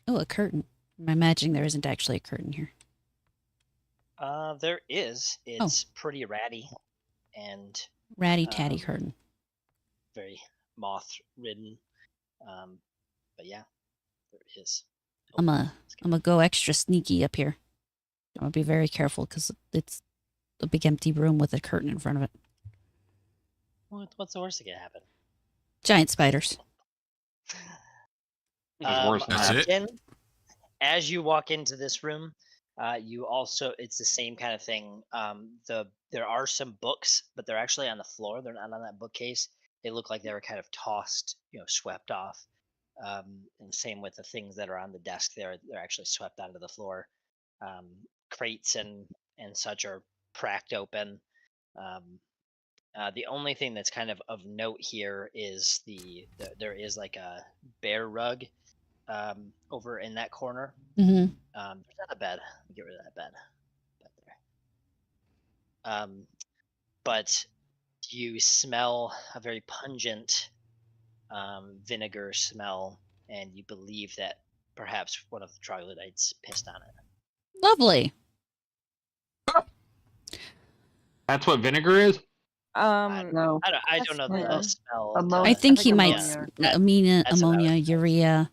Oh, a curtain. I'm imagining there isn't actually a curtain here.
There is. It's pretty ratty and
Ratty tatty curtain.
very moth-ridden. But yeah, there is.
I'm gonna go extra sneaky up here. I'm gonna be very careful because it's a big empty room with a curtain in front of it.
What's the worst that can happen?
Giant spiders.
It's worse than
That's
that.
it?
Again, as you walk into this room, you also, it's the same kind of thing. There are some books, but they're actually on the floor. They're not on that bookcase. They look like they were kind of tossed, swept off. And same with the things that are on the desk there. They're actually swept onto the floor. Crates and such are cracked open. The only thing that's kind of note here is there is like a bear rug over in that corner.
Mm-hmm.
There's not a bed. Let me get rid of that bed. There. But you smell a very pungent vinegar smell, and you believe that perhaps one of the troglodytes pissed on it.
Lovely.
That's what vinegar is?
No.
I don't know the
That's
smell.
ammonia.
I think
I
he
think
might
ammonia.
That's what I
ammonia,
was-
urea,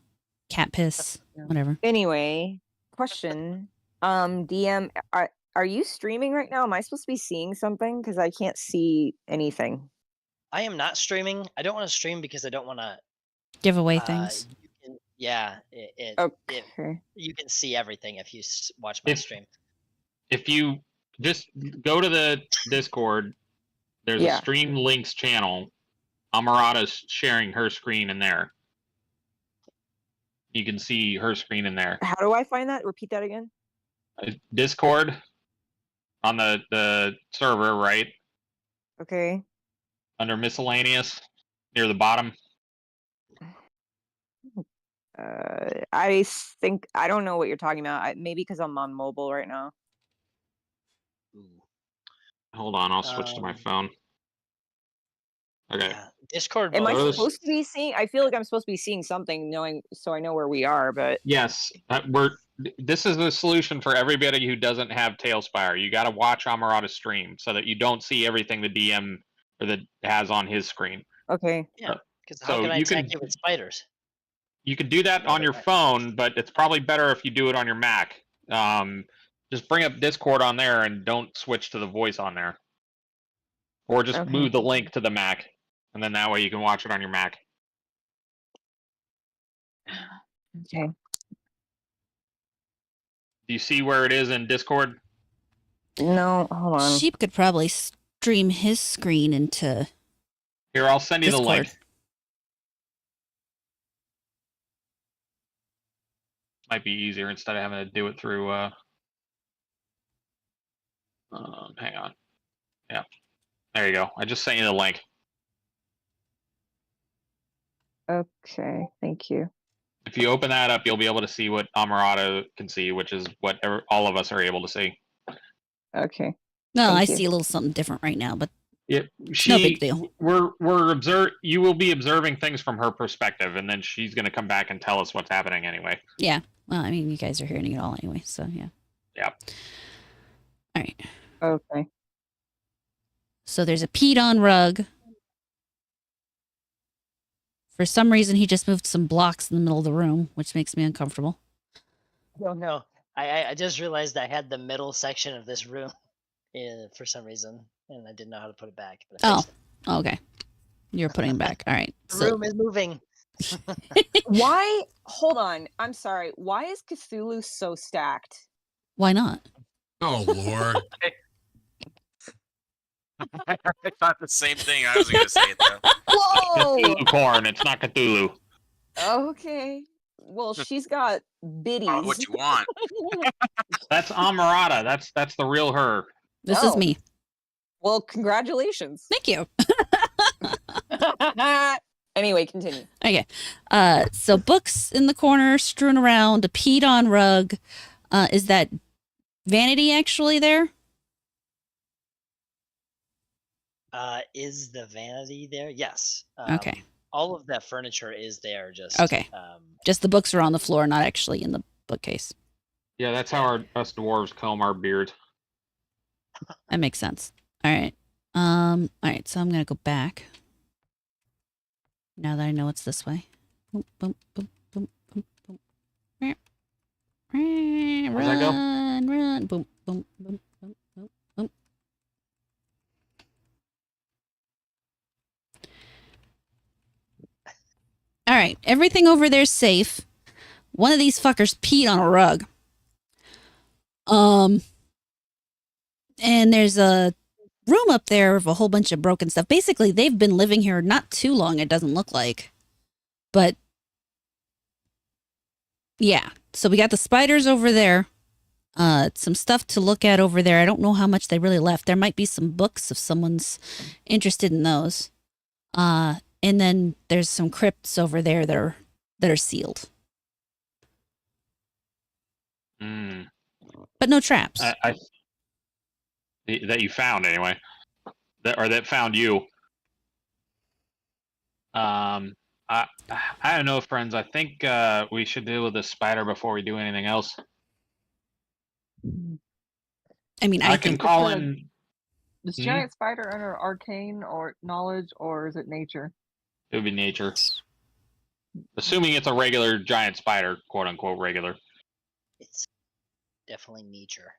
cat piss,
Yeah.
whatever.
Anyway, question. DM, are you streaming right now? Am I supposed to be seeing something? Because I can't see anything.
I am not streaming. I don't want to stream because I don't want to.
Give away things.
Okay.
You can see everything if you watch my
If-
stream.
If you just go to the Discord, there's
Yeah.
a stream links channel. Amarada's sharing her screen in there. You can see her screen in there.
How do I find that? Repeat that again.
Discord on the server, right?
Okay.
Under miscellaneous, near the bottom.
I think I don't know what you're talking about. Maybe because I'm on mobile right now.
Ooh.
Hold on, I'll switch to my phone. Okay.
Yeah. Discord.
Am I
Those-
supposed to be seeing? I feel like I'm supposed to be seeing something, so I know where we are. But
Yes, this is the solution for everybody who doesn't have Tailspire. You got to watch Amarada's stream so that you don't see everything the DM or that has on his screen.
okay.
Because how
So
can I
you
attack
can-
you with spiders?
You could do that on your phone, but it's probably better if you do it on your Mac. Just bring up Discord on there and don't switch to the voice on there. Or just
Okay.
move the link to the Mac, and then that way you can watch it on your Mac.
Okay.
Do you see where it is in Discord?
No, hold on.
Sheep could probably stream his screen into
Here, I'll send you the
Discord.
link. Might be easier instead of having to do it through. Hang on. Yeah, there you go. I just sent you the link.
Okay, thank you.
If you open that up, you'll be able to see what Amarada can see, which is what all of us are able to see.
Okay.
No,
Thank
I
you.
see a little something different right now, but
Yeah,
no big deal.
You will be observing things from her perspective, and then she's going to come back and tell us what's happening anyway.
Yeah. Well, I mean, you guys are hearing it all anyway, so yeah.
Yeah.
All right.
Okay.
So there's a peed on rug. For some reason, he just moved some blocks in the middle of the room, which makes me uncomfortable.
Oh no! I just realized I had the middle section of this room for some reason, and I didn't know how to put it back. But I
Oh.
fixed it.
Okay. You're putting it back. All right.
The
So
room is moving.
Why? Hold on. I'm sorry. Why is Cthulhu so stacked?
why not?
Oh Lord.
I thought the same thing. I was going to say it though.
Whoa.
Cthulhucorn, it's not Cthulhu.
Okay. Well, she's got biddies.
Oh, what you want?
That's Amarada. That's the real her.
This is
Oh.
me.
Well, congratulations.
Thank you.
Anyway, continue.
Okay. So books in the corner strewn around, a peed on rug. Is that vanity actually there?
Is the vanity there? Yes.
Okay.
All of that furniture is there. Just
Okay. Just the books are on the floor, not actually in the bookcase.
Yeah, that's how us dwarves comb our beards.
That makes sense. All right. All right. So I'm gonna go back. Now that I know it's this way. Boom, boom, boom, boom, boom, boom.
Where's that go?
Run. Boom, boom, boom, boom, boom, boom. All right. Everything over there's safe. One of these fuckers peed on a rug. And there's a room up there of a whole bunch of broken stuff. Basically, they've been living here not too long, it doesn't look like. But yeah, so we got the spiders over there. Some stuff to look at over there. I don't know how much they really left. There might be some books if someone's interested in those. And then there's some crypts over there that are sealed. But no traps.
That you found anyway, that found you. I don't know, friends. I think we should deal with this spider before we do anything else.
I mean,
I can
think
call in.
Is giant spider under arcane or knowledge, or is it nature?
It would be nature, assuming it's a regular giant spider, quote unquote regular.
It's definitely nature.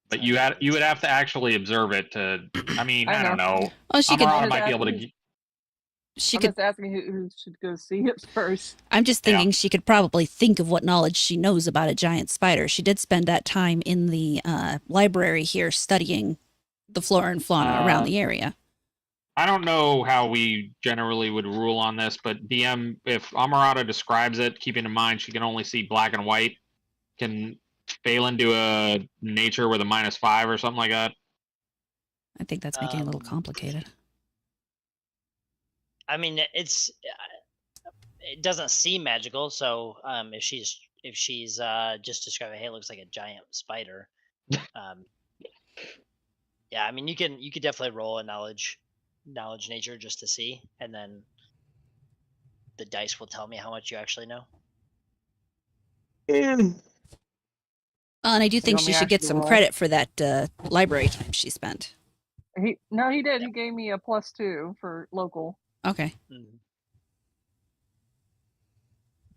But you would have to actually observe it to. I mean, I don't know.
Oh, she could.
Amarana might be able to.
I'm just asking who should go see it first.
I'm just thinking she could probably think of what knowledge she knows about a giant spider. She did spend that time in the library here studying the flora and fauna around the area.
I don't know how we generally would rule on this, but DM, if Amarada describes it, keeping in mind she can only see black and white, can Phelan do a nature with a -5 or something like that?
I think that's making it a little complicated.
I mean, it doesn't seem magical. So if she's just describing, hey, it looks like a giant spider. Yeah, I mean, you could definitely roll a knowledge nature just to see, and then the dice will tell me how much you actually know.
And I do think she should get some credit for that library time she spent.
He did. He gave me a +2 for local.
Okay.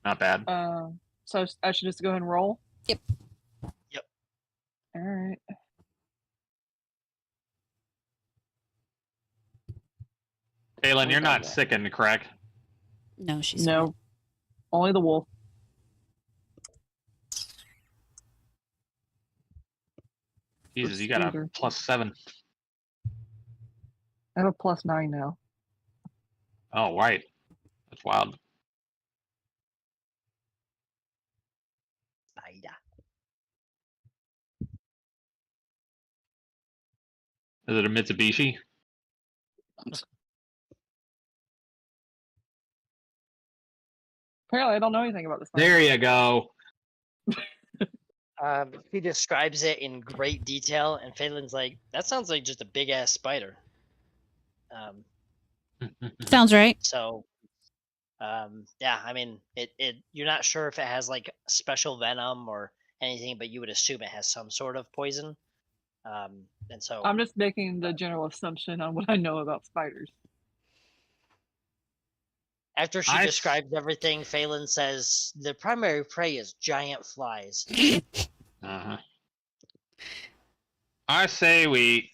Not bad.
So I should just go ahead and roll?
Yep.
All right.
Phelan, you're not sickened, correct?
No, she's
no. Only the wolf.
Jesus, you got a +7.
I have a +9 now.
Oh, right. That's wild. Is it a Mitsubishi?
Apparently, I don't know anything about this.
There you go.
He describes it in great detail, and Phelan's like, "That sounds like just a big ass spider."
Sounds right.
So, yeah, I mean, you're not sure if it has like special venom or anything, but you would assume it has some sort of poison. And so
I'm just making the general assumption on what I know about spiders.
After she describes everything, Phelan says the primary prey is giant flies.
I say we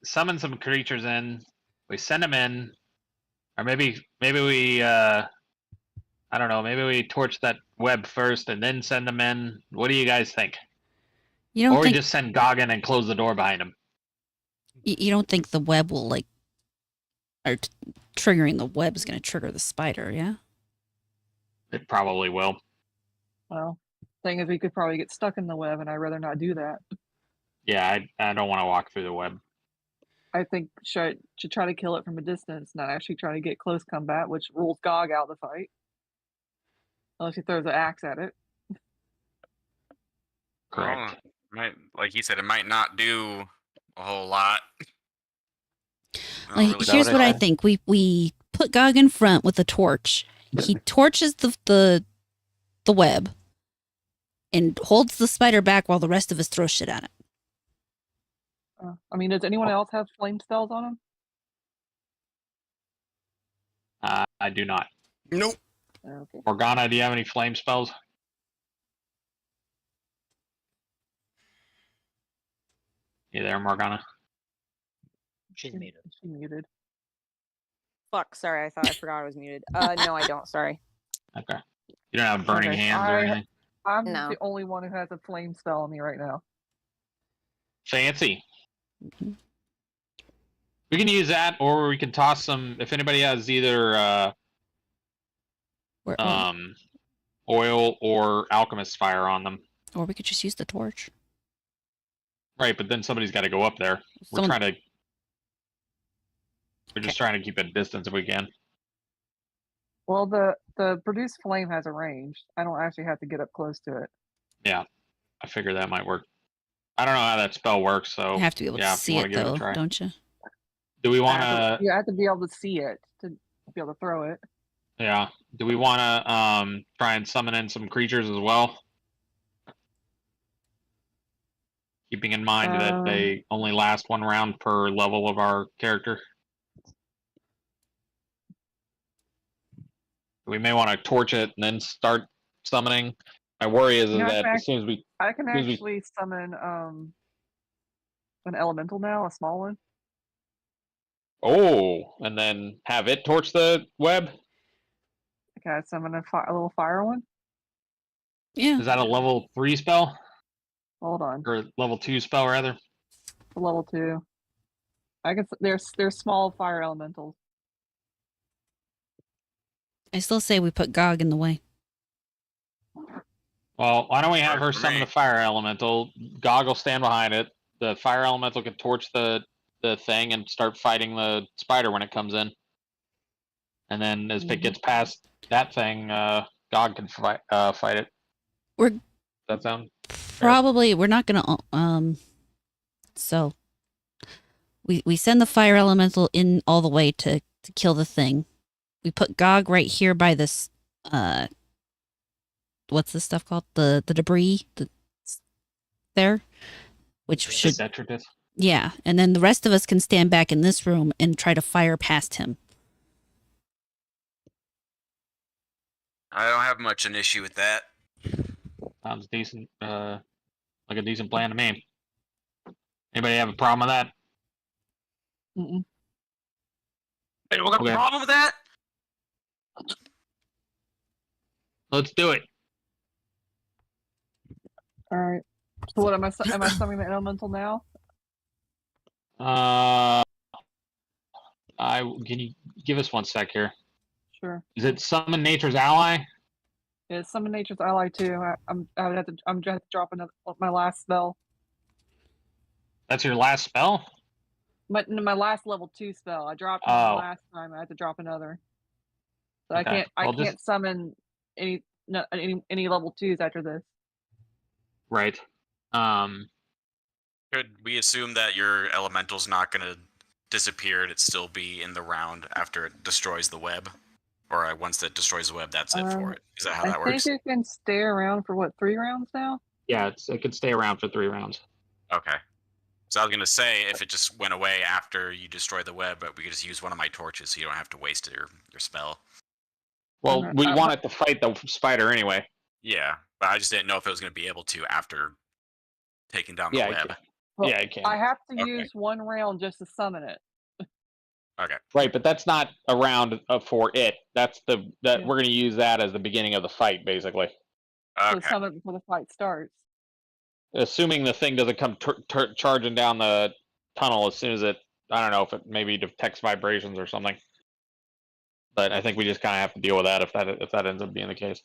summon some creatures in, we send them in, or maybe we I don't know, maybe we torch that web first and then send them in. What do you guys think? Or we just send Goggin and close the door behind him.
You don't think the web will or triggering the web is going to trigger the spider, yeah?
It probably will.
Well, thing is, we could probably get stuck in the web, and I'd rather not do that.
Yeah, I don't want to walk through the web.
I think should try to kill it from a distance, not actually try to get close combat, which rules Gog out of the fight. Unless he throws an axe at it.
Correct.
Like he said, it might not do a whole lot.
Here's what I think. We put Gog in front with a torch. He torches the web and holds the spider back while the rest of us throw shit at it.
I mean, does anyone else have flame spells on them?
I do not.
Nope.
Okay.
Morgana, do you have any flame spells? You there, Morgana?
She's muted.
She muted.
Fuck, sorry, I forgot I was muted. No, I don't, sorry.
Okay. You don't have burning
Okay,
hands or anything?
I'm
No.
the only one who has a flame spell on me right now.
Fancy.
Mm-hmm.
We can use that, or we can toss some. If anybody has either oil or alchemist fire on them.
Or we could just use the torch.
Right, but then somebody's got to go up there. We're just trying to keep it a distance if we can.
Well, the produce flame has a range. I don't actually have to get up close to it.
Yeah, I figure that might work. I don't know how that spell works, so
You have to be able to see it, though, don't you?
Do we want to?
You have to be able to see it to be able to throw it.
Yeah. Do we want to try and summon in some creatures as well? Keeping in mind that they only last one round per level of our character. We may want to torch it and then start summoning. My worry is that as soon as we...
I can actually summon an elemental now, a small one.
Oh, and then have it torch the web?
Can I summon a little fire one?
Yeah.
Is that a level 3 spell?
Hold on.
Or level 2 spell, rather?
A level 2. I can. There's small fire elementals.
I still say we put Gog in the way.
Well, why don't we have her summon the fire elemental? Gog will stand behind it. The fire elemental can torch the thing and start fighting the spider when it comes in. And then as it gets past that thing, Gog can fight it. Does that sound
probably fair? We're not gonna so we send the fire elemental in all the way to kill the thing. We put Gog right here by this what's this stuff called? The debris there. Which should
detritus.
Yeah, and then the rest of us can stand back in this room and try to fire past him.
I don't have much an issue with that.
Sounds decent. Like a decent plan to me. Anybody have a problem with that?
Mm-mm.
Anyone got a problem with that?
Let's do it.
All right. So what am I summoning the elemental now?
Can you give us 1 sec here?
Sure.
Is it summon nature's ally?
Yeah, summon nature's ally too. I'm gonna have to drop my last spell.
That's your last spell?
My last level 2 spell. I dropped one last time. I had to drop another. So
Okay.
I can't summon any level 2s after this.
Right.
Could we assume that your elemental's not going to disappear and it still be in the round after it destroys the web? Or once it destroys the web, that's it for it? Is that how that works?
I think it can stay around for, what, 3 rounds now?
Yeah, it can stay around for 3 rounds.
Okay. So I was going to say, if it just went away after you destroy the web, but we could just use one of my torches so you don't have to waste your spell.
Well, we want it to fight the spider anyway.
Yeah, but I just didn't know if it was going to be able to after taking down the web.
Well,
yeah, it can.
I have to use 1 round just to summon it.
Okay.
Right, but that's not a round for it. We're going to use that as the beginning of the fight, basically.
Okay. So summon it before the fight starts.
Assuming the thing doesn't come charging down the tunnel as soon as it, I don't know if it maybe detects vibrations or something. But I think we just kind of have to deal with that if that ends up being the case.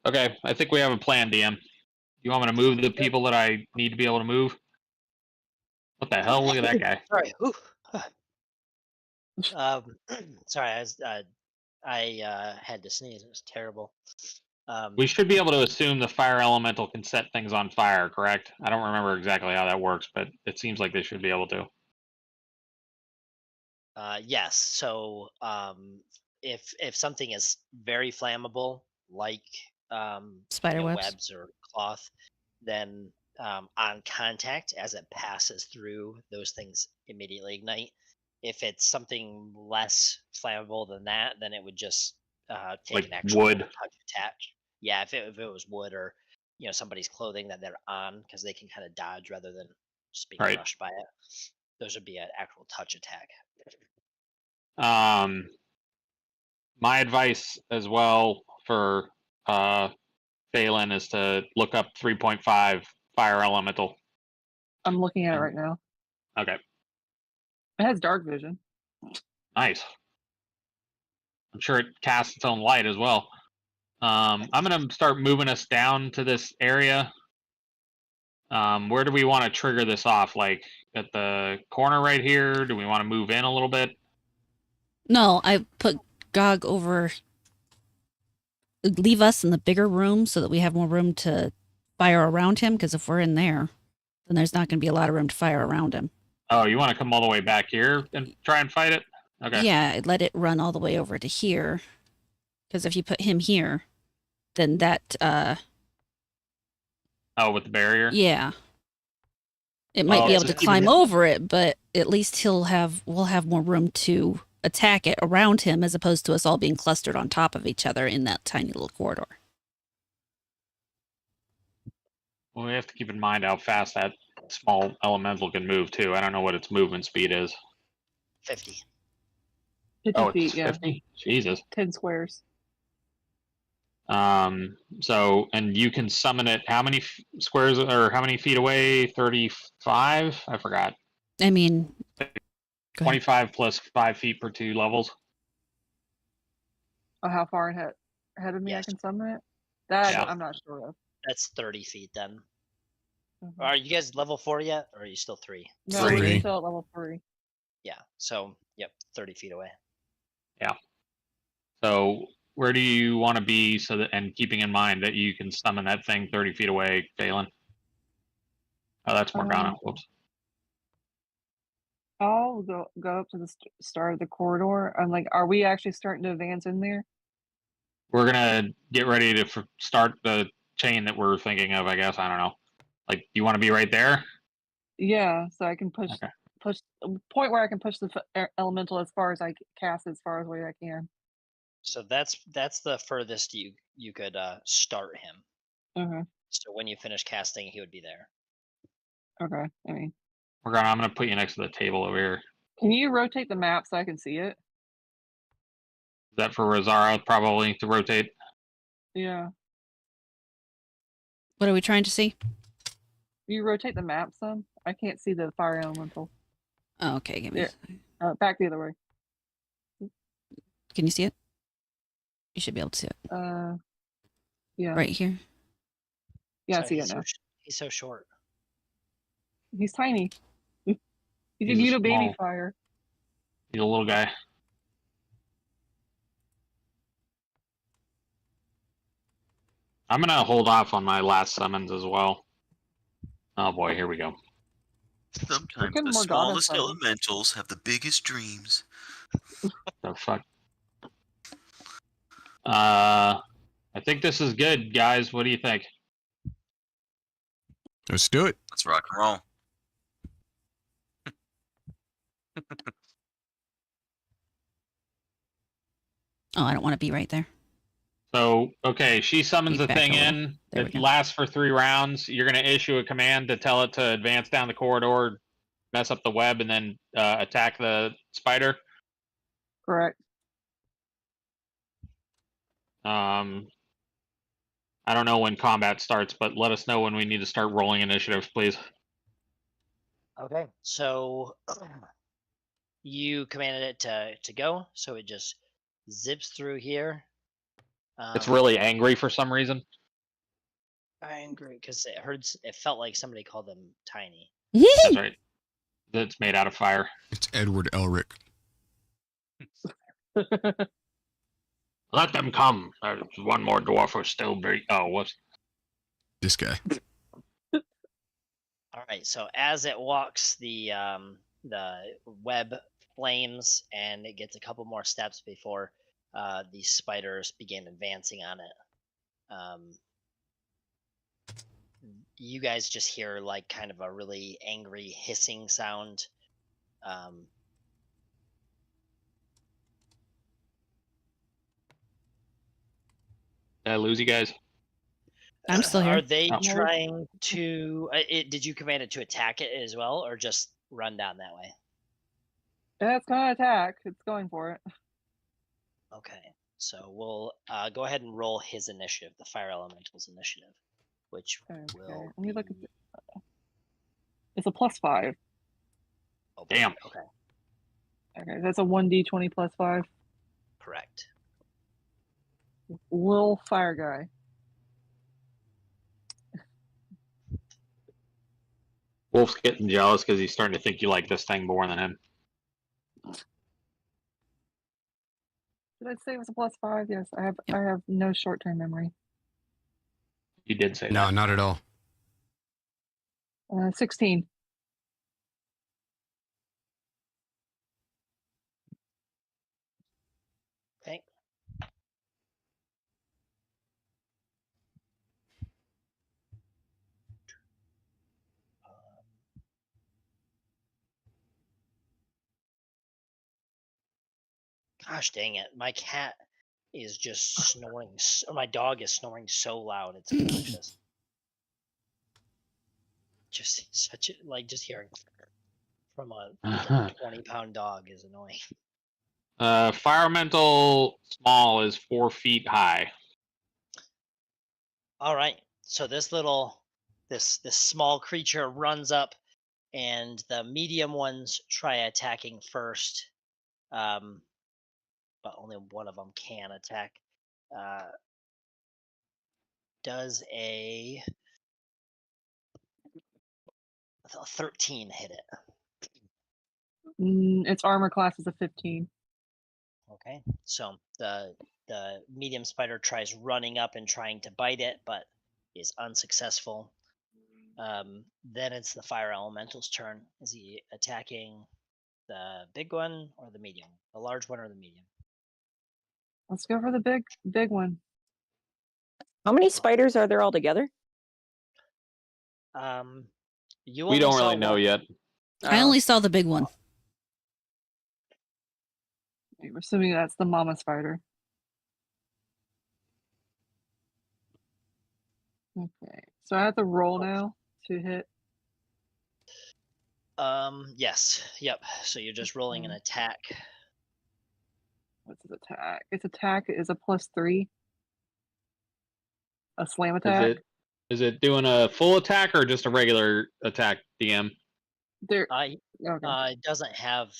Okay, I think we have a plan, DM. You want me to move the people that I need to be able to move? What the hell? Look at that guy.
Sorry. Sorry, I had to sneeze. It was terrible.
We should be able to assume the fire elemental can set things on fire, correct? I don't remember exactly how that works, but it seems like they should be able to.
Yes. So if something is very flammable, like
spider webs
or cloth, then on contact, as it passes through, those things immediately ignite. If it's something less flammable than that, then it would just take
Like
an actual
wood.
touch attack. Yeah, if it was wood or somebody's clothing that they're on, because they can kind of dodge rather than just being
Right.
crushed by it. Those would be an actual touch attack.
My advice as well for Phelan is to look up 3.5 fire elemental.
I'm looking at it right now.
Okay,
It has dark vision.
nice. I'm sure it casts its own light as well. I'm gonna start moving us down to this area. Where do we want to trigger this off? Like at the corner right here? Do we want to move in a little bit?
No, I put Gog over. Leave us in the bigger room so that we have more room to fire around him. Because if we're in there, then there's not going to be a lot of room to fire around him.
Oh, you want to come all the way back here and try and fight it? Okay.
Yeah, I'd let it run all the way over to here. Because if you put him here, then that,
Oh, with the barrier?
yeah. It might
Oh,
be able
so
to
even
climb
if-
over it, but at least we'll have more room to attack it around him as opposed to us all being clustered on top of each other in that tiny little corridor.
Well, we have to keep in mind how fast that small elemental can move too. I don't know what its movement speed is.
50.
50
Oh,
feet,
it's
yeah.
50? Jesus.
10 squares.
So, and you can summon it how many squares or how many feet away? 35? I forgot.
I mean, go ahead.
25 plus 5 feet per 2 levels.
Oh, how far ahead of me
Yes.
I can summon it? That
Yeah.
I'm not sure of.
That's 30 feet then.
Mhm.
Are you guys level 4 yet, or are you still 3?
No, we're
Three.
still at level 3.
Yeah. So, yep, 30 feet away.
So, where do you want to be so that, and keeping in mind that you can summon that thing 30 feet away, Phelan? Oh, that's Morgana. Whoops.
I'll go up to the start of the corridor. I'm like, are we actually starting to advance in there?
We're gonna get ready to start the chain that we're thinking of. I guess I don't know. Like, you want to be right there?
Yeah, so I can push
Okay.
a point where I can push the elemental as far as I cast it as far away I can.
So that's the furthest you could start him.
Okay.
So when you finish casting, he would be there.
Okay. I mean,
Morgana, I'm gonna put you next to the table over here.
can you rotate the map so I can see it?
Is that for Rosara probably to rotate?
Yeah.
What are we trying to see?
You rotate the map some? I can't see the fire elemental.
Oh, okay, give me.
There. Back the other way.
Can you see it? You should be able to see it.
Yeah.
Right here.
Yeah, I
So
see
he's
it now.
He's so short.
He's tiny. He's
He's
a
a
Unit baby
small-
fire.
He's a little guy. I'm gonna hold off on my last summons as well. Oh boy, here we go.
Sometimes
Look at
the
Morgana's
smallest
summon.
elementals have the biggest dreams.
The fuck. I think this is good, guys. What do you think?
Let's do it.
Let's rock and roll.
Oh, I don't want to be right there.
So, okay, she summons
Feed
the
back
thing
a little.
in.
There we
It
go.
lasts for 3 rounds. You're going to issue a command to tell it to advance down the corridor, mess up the web, and then attack the spider.
Correct.
I don't know when combat starts, but let us know when we need to start rolling initiative, please.
Okay. So you commanded it to go, so it just zips through here.
It's really angry for some reason.
angry because it felt like somebody called them tiny.
That's right. That's made out of fire.
It's Edward Elric.
Let them come. There's one more dwarf who's still very. Oh, whoops.
This guy.
All right. So as it walks, the web flames, and it gets a couple more steps before the spiders begin advancing on it. you guys just hear like kind of a really angry hissing sound.
Did I lose you guys?
I'm still here.
Are they
Oh.
trying to? Did you command it to attack it as well, or just run down that way?
Yeah, it's gonna attack. It's going for it.
Okay, so we'll go ahead and roll his initiative, the fire elemental's initiative, which will
Let me look at
be.
It's a +5.
Oh,
Damn.
Okay,
Okay, that's a 1d20 +5.
correct.
Little fire guy.
Wolf's getting jealous because he's starting to think you like this thing more than him.
Did I say it was a +5? Yes, I have no short-term memory.
You did say
No,
that.
not at all.
16.
Okay. Gosh dang it! My cat is just snoring. My dog is snoring so loud, it's obnoxious. Just such a just hearing from a 20-pound dog is annoying.
Fire elemental small is 4 feet high.
All right, so this small creature runs up, and the medium ones try attacking first, but only one of them can attack. Does a 13 hit it?
Its armor class is a 15.
Okay, so the medium spider tries running up and trying to bite it, but is unsuccessful. Then it's the fire elemental's turn. Is he attacking the big one or the medium? The large one or the medium?
Let's go for the big one.
How many spiders are there altogether?
You
We
only
don't
saw
really know
one.
yet.
I only saw the big one.
We're assuming that's the mama spider. Okay, so I have to roll now to hit.
Yes. Yep. So you're just rolling an attack.
What's his attack? Its attack is a +3. A slam attack.
Is it doing a full attack or just a regular attack, DM?
There.
Okay.
Okay.
It doesn't have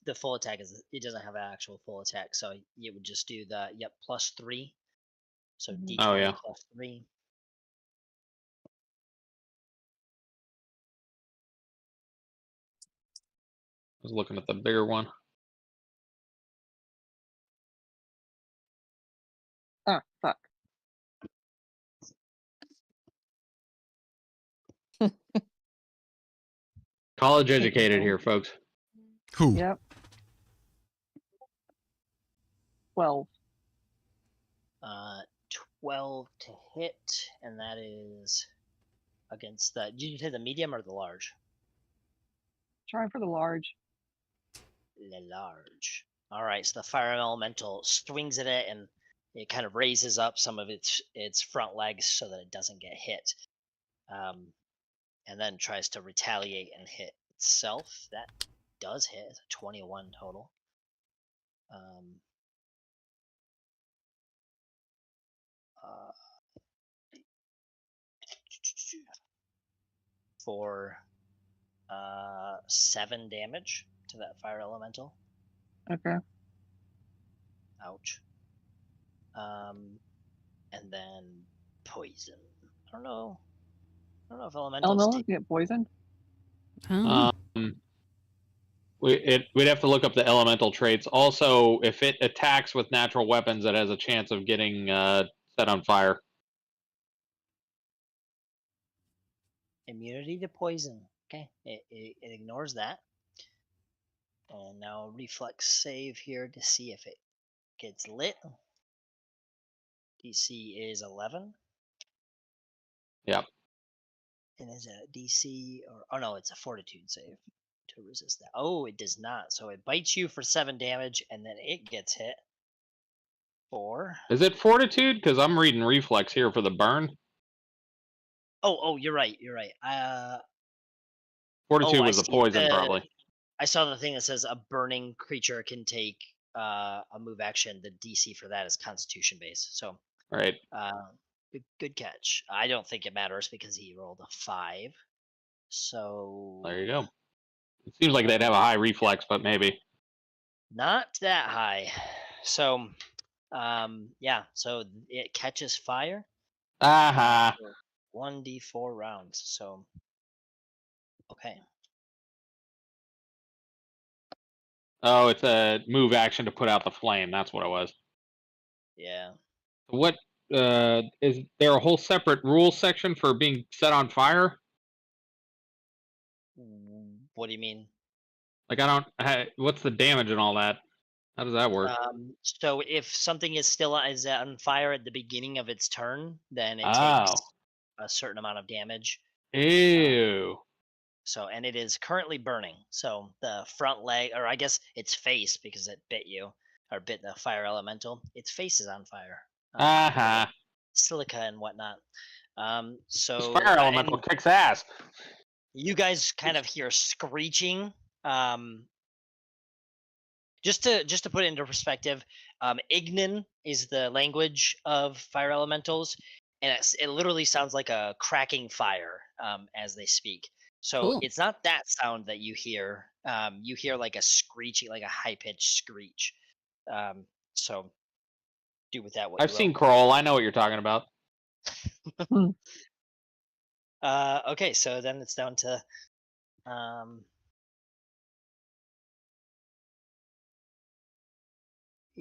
the full attack. It doesn't have an actual full attack, so it would just do the +3. So D20
Oh, yeah.
+3.
I was looking at the bigger one.
Ah, fuck.
College educated here, folks.
Who?
Yep. 12.
12 to hit, and that is against the. Did you say the medium or the large?
Trying for the large.
The large. All right, so the fire elemental swings at it, and it kind of raises up some of its front legs so that it doesn't get hit, and then tries to retaliate and hit itself. That does hit. It's a 21 total. For 7 damage to that fire elemental.
Okay.
Ouch. And then poison. I don't know if elementals
Elementals get poisoned.
Oh.
We'd have to look up the elemental traits. Also, if it attacks with natural weapons, it has a chance of getting set on fire.
Immunity to poison. Okay, it ignores that. And now reflex save here to see if it gets lit. DC is 11.
Yep.
And is it a DC or oh no, it's a Fortitude save to resist that. Oh, it does not. So it bites you for 7 damage, and then it gets hit for.
Is it Fortitude? Because I'm reading Reflex here for the burn.
Oh, you're right. You're right.
Fortitude
I
was the
see.
poison, probably.
I saw the thing that says a burning creature can take a move action. The DC for that is Constitution based. So
Right.
good catch. I don't think it matters because he rolled a 5. So
There you go. It seems like they'd have a high reflex, but maybe.
not that high. So yeah, so it catches fire.
Aha.
1d4 rounds. So okay.
Oh, it's a move action to put out the flame. That's what it was.
Yeah.
What is there a whole separate rules section for being set on fire?
What do you mean?
Like what's the damage and all that? How does that work?
So if something is still on fire at the beginning of its turn, then it
Oh.
takes a certain amount of damage.
Ew.
So, and it is currently burning. So the front leg, or I guess its face, because it bit you, or bit the fire elemental, its face is on fire.
Aha.
Silica and whatnot. So
This fire elemental
and
kicks ass.
you guys kind of hear screeching. Just to put it into perspective, Ignan is the language of fire elementals, and it literally sounds like a cracking fire as they speak. So
Cool.
it's not that sound that you hear. You hear like a screeching, like a high pitched screech. So do with that what
I've
you
seen Kroll. I know what you're talking about.
will. Okay, so then it's down to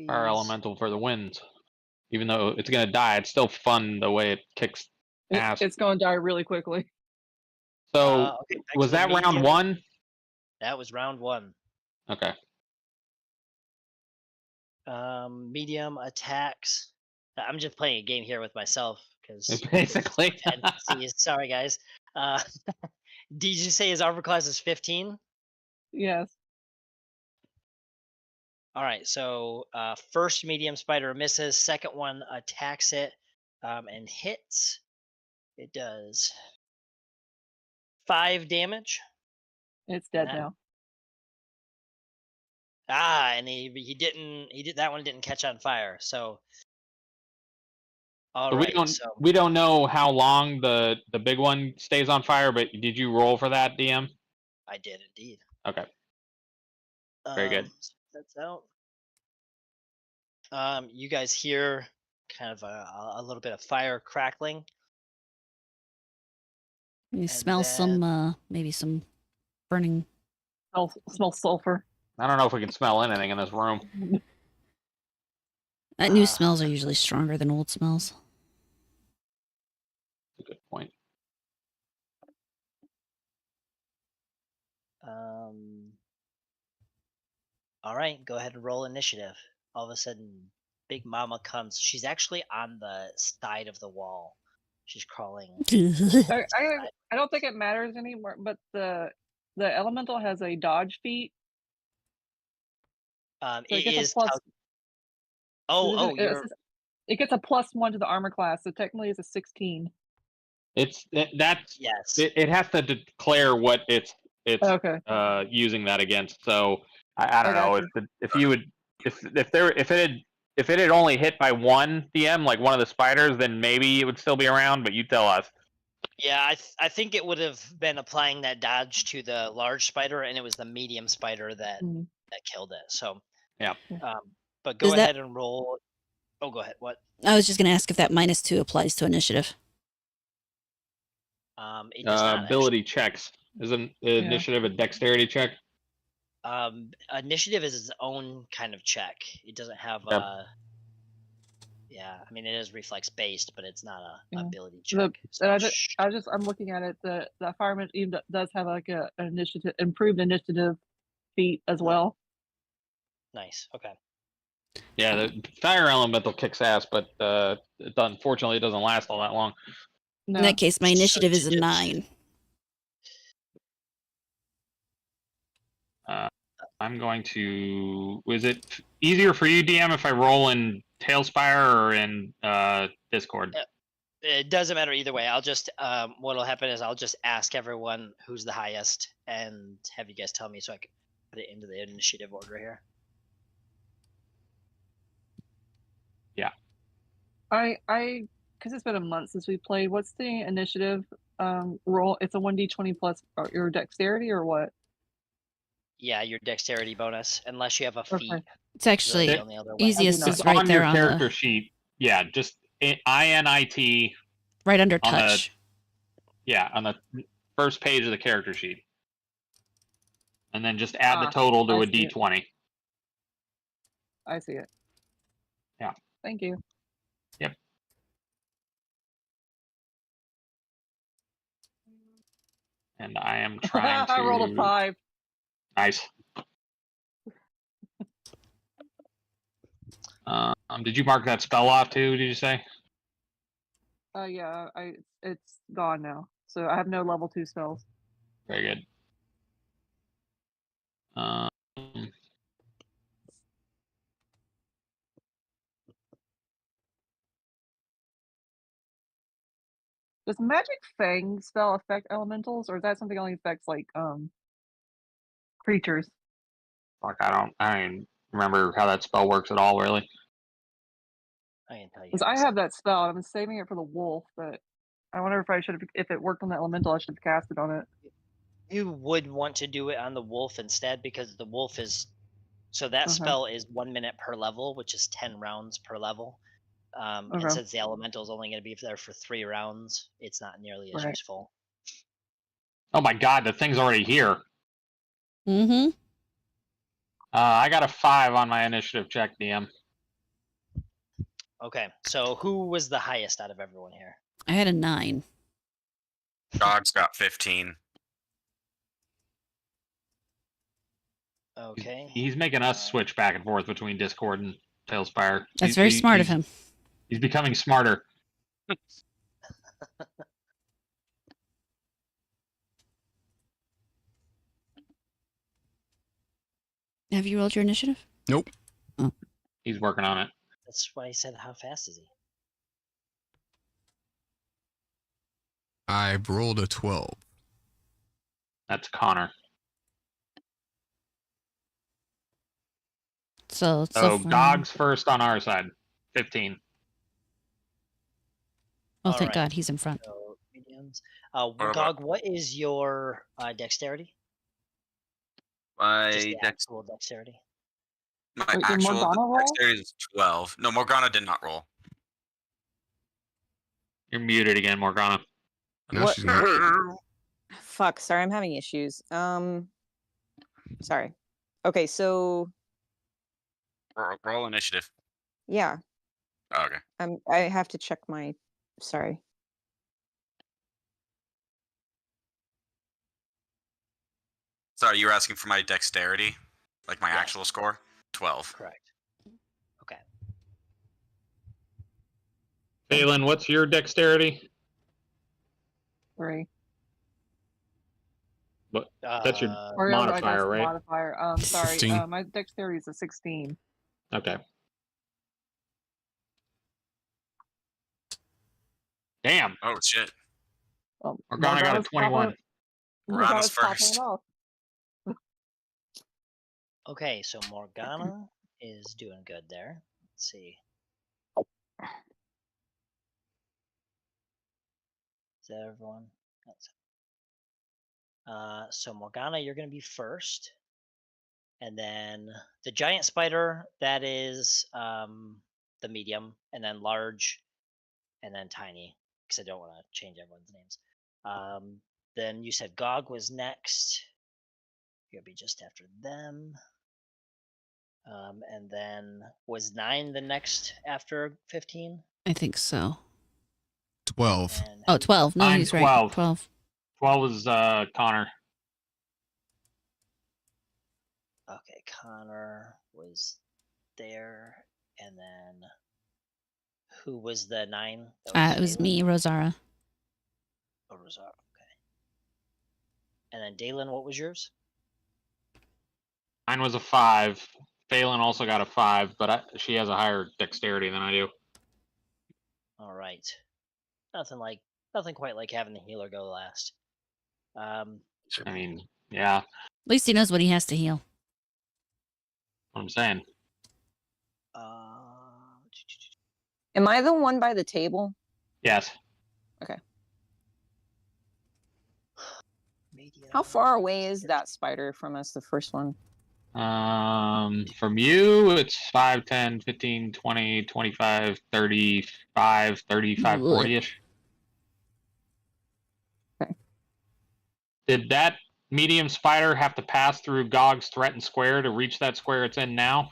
Fire elemental for the wins. Even though it's gonna die, it's still fun the way it kicks ass.
It's going to die really quickly.
So
okay, back
was
to the
that round
medium.
1?
That was round 1.
Okay.
Medium attacks. I'm just playing a game here with myself because
Basically.
sorry guys. Did you say his armor class is 15?
Yes.
All right, so first medium spider misses, second one attacks it and hits. It does 5 damage.
It's dead
That-
now.
And that one didn't catch on fire. So all
So
right,
we don't know how long the big one stays on fire, but did you roll for that, DM?
I did indeed.
Okay. Very good.
So that's out. You guys hear kind of a little bit of fire crackling.
You smell some, maybe some burning.
Smell sulfur.
I don't know if we can smell anything in this room.
New smells are usually stronger than old smells.
That's a good point.
All right, go ahead and roll initiative. All of a sudden, Big Mama comes. She's actually on the side of the wall. She's crawling.
I don't think it matters anymore, but the elemental has a dodge feat.
It
gets a
is.
plus-
You're
It gets a +1 to the armor class, so technically it's a 16.
That's
yes.
it has to declare what it's
Okay.
using that against. So I don't know
gotcha.
if it had only hit by 1 DM, like one of the spiders, then maybe it would still be around. But you tell us.
Yeah, I think it would have been applying that dodge to the large spider, and it was the medium spider that killed it. So
yeah.
But go ahead and roll. Oh, go ahead. What?
I was just going to ask if that -2 applies to initiative.
It does not
Ability checks. Isn't initiative a dexterity check?
Initiative is its own kind of check. It doesn't have yeah, I mean it is reflex based, but it's not a ability check.
I'm looking at it. The fireman even does have like an initiative, improved initiative feat as well.
Nice. Okay.
Yeah, the fire elemental kicks ass, but unfortunately it doesn't last all that long.
No.
In that case, my initiative is a 9.
I'm going to. Was it easier for you, DM, if I roll in Tailspire or in Discord?
It doesn't matter either way. I'll just what'll happen is I'll just ask everyone who's the highest and have you guys tell me so I can put it into the initiative order here.
Yeah.
I because it's been a month since we played. What's the initiative roll? It's a 1d20 plus your dexterity or what?
Yeah, your dexterity bonus, unless you have a feat.
Okay.
It's actually
the only other way.
easiest
not.
is
It's
right
on
there
your
on
character
the
sheet. Yeah, just INIT.
right under
on the-
touch.
Yeah, on the first page of the character sheet. And then just add the
Ah,
total to
I
a
see it.
D20.
I see it.
Yeah.
Thank you.
And I am trying to.
I rolled a 5.
Nice. Did you mark that spell off too? Did you say?
Yeah, it's gone now. So I have no level 2 spells.
Very good.
Does Magic Fang spell affect elementals, or is that something only affects like creatures?
Fuck, I don't remember how that spell works at all, really.
I can tell you.
Because I have that spell, and I'm saving it for the wolf, but I wonder if I should have, if it worked on the elemental, I should have cast it on it.
You would want to do it on the wolf instead because the wolf is so that spell is 1 minute per level, which is 10 rounds per level. And
Okay.
since the elemental is only going to be there for 3 rounds, it's not nearly as
Right.
useful.
Oh my god, the thing's already here.
Mm-hmm.
I got a 5 on my initiative check, DM.
Okay, so who was the highest out of everyone here?
I had a 9.
Dog's got 15.
Okay.
He's making us switch back and forth between Discord and Tailspire.
That's very smart of him.
He's becoming smarter.
Have you rolled your initiative?
Nope.
He's working on it.
That's why I said, how fast is he?
I rolled a 12.
That's Connor.
So
So
far-
Gog's first on our side. 15.
Oh,
All
thank
right.
God, he's in front.
So, mediums.
about-
Gog, what is your dexterity? Just
My
the actual dexterity.
Wait, did
actual
Morgana roll?
dexterity is 12. No, Morgana did not roll.
You're muted again, Morgana.
No,
What-
she's not.
Fuck, sorry, I'm having issues. Sorry. Okay, so
Roll initiative.
yeah,
Oh, okay.
I have to check my. Sorry.
Sorry, you were asking for my dexterity? Like my
Yeah.
actual score? 12.
Correct. Okay.
Phelan, what's your dexterity?
3.
That's your
Or yeah, I guess
modifier, right?
Modifier. Sorry.
15.
My dexterity is a 16.
Okay. Damn.
Oh, shit.
Well,
Morgana got a
Morgana's popping-
21.
Morgana's
popping
first.
it off.
Okay, so Morgana is doing good there. Let's see. Is that everyone? That's so Morgana, you're going to be first. And then the giant spider, that is the medium, and then large, and then tiny, because I don't want to change everyone's names. Then you said Gog was next. You'll be just after them. And then was 9 the next after 15?
I think so.
12.
And
Oh, 12. No,
I'm
he's
12.
right. 12.
12 is Connor.
okay, Connor was there, and then who was the 9?
It was me, Rosara.
Oh, Rosario. Okay. And then Dalen, what was yours?
Mine was a 5. Phelan also got a 5, but she has a higher dexterity than I do.
All right. Nothing quite like having the healer go last.
I mean, yeah,
At least he knows what he has to heal.
what I'm saying.
Am I the one by the table?
Yes.
How far away is that spider from us, the first one?
From you, it's 5, 10, 15, 20, 25, 35, 35, 40-ish.
Okay.
Did that medium spider have to pass through Gog's threatened square to reach that square it's in now?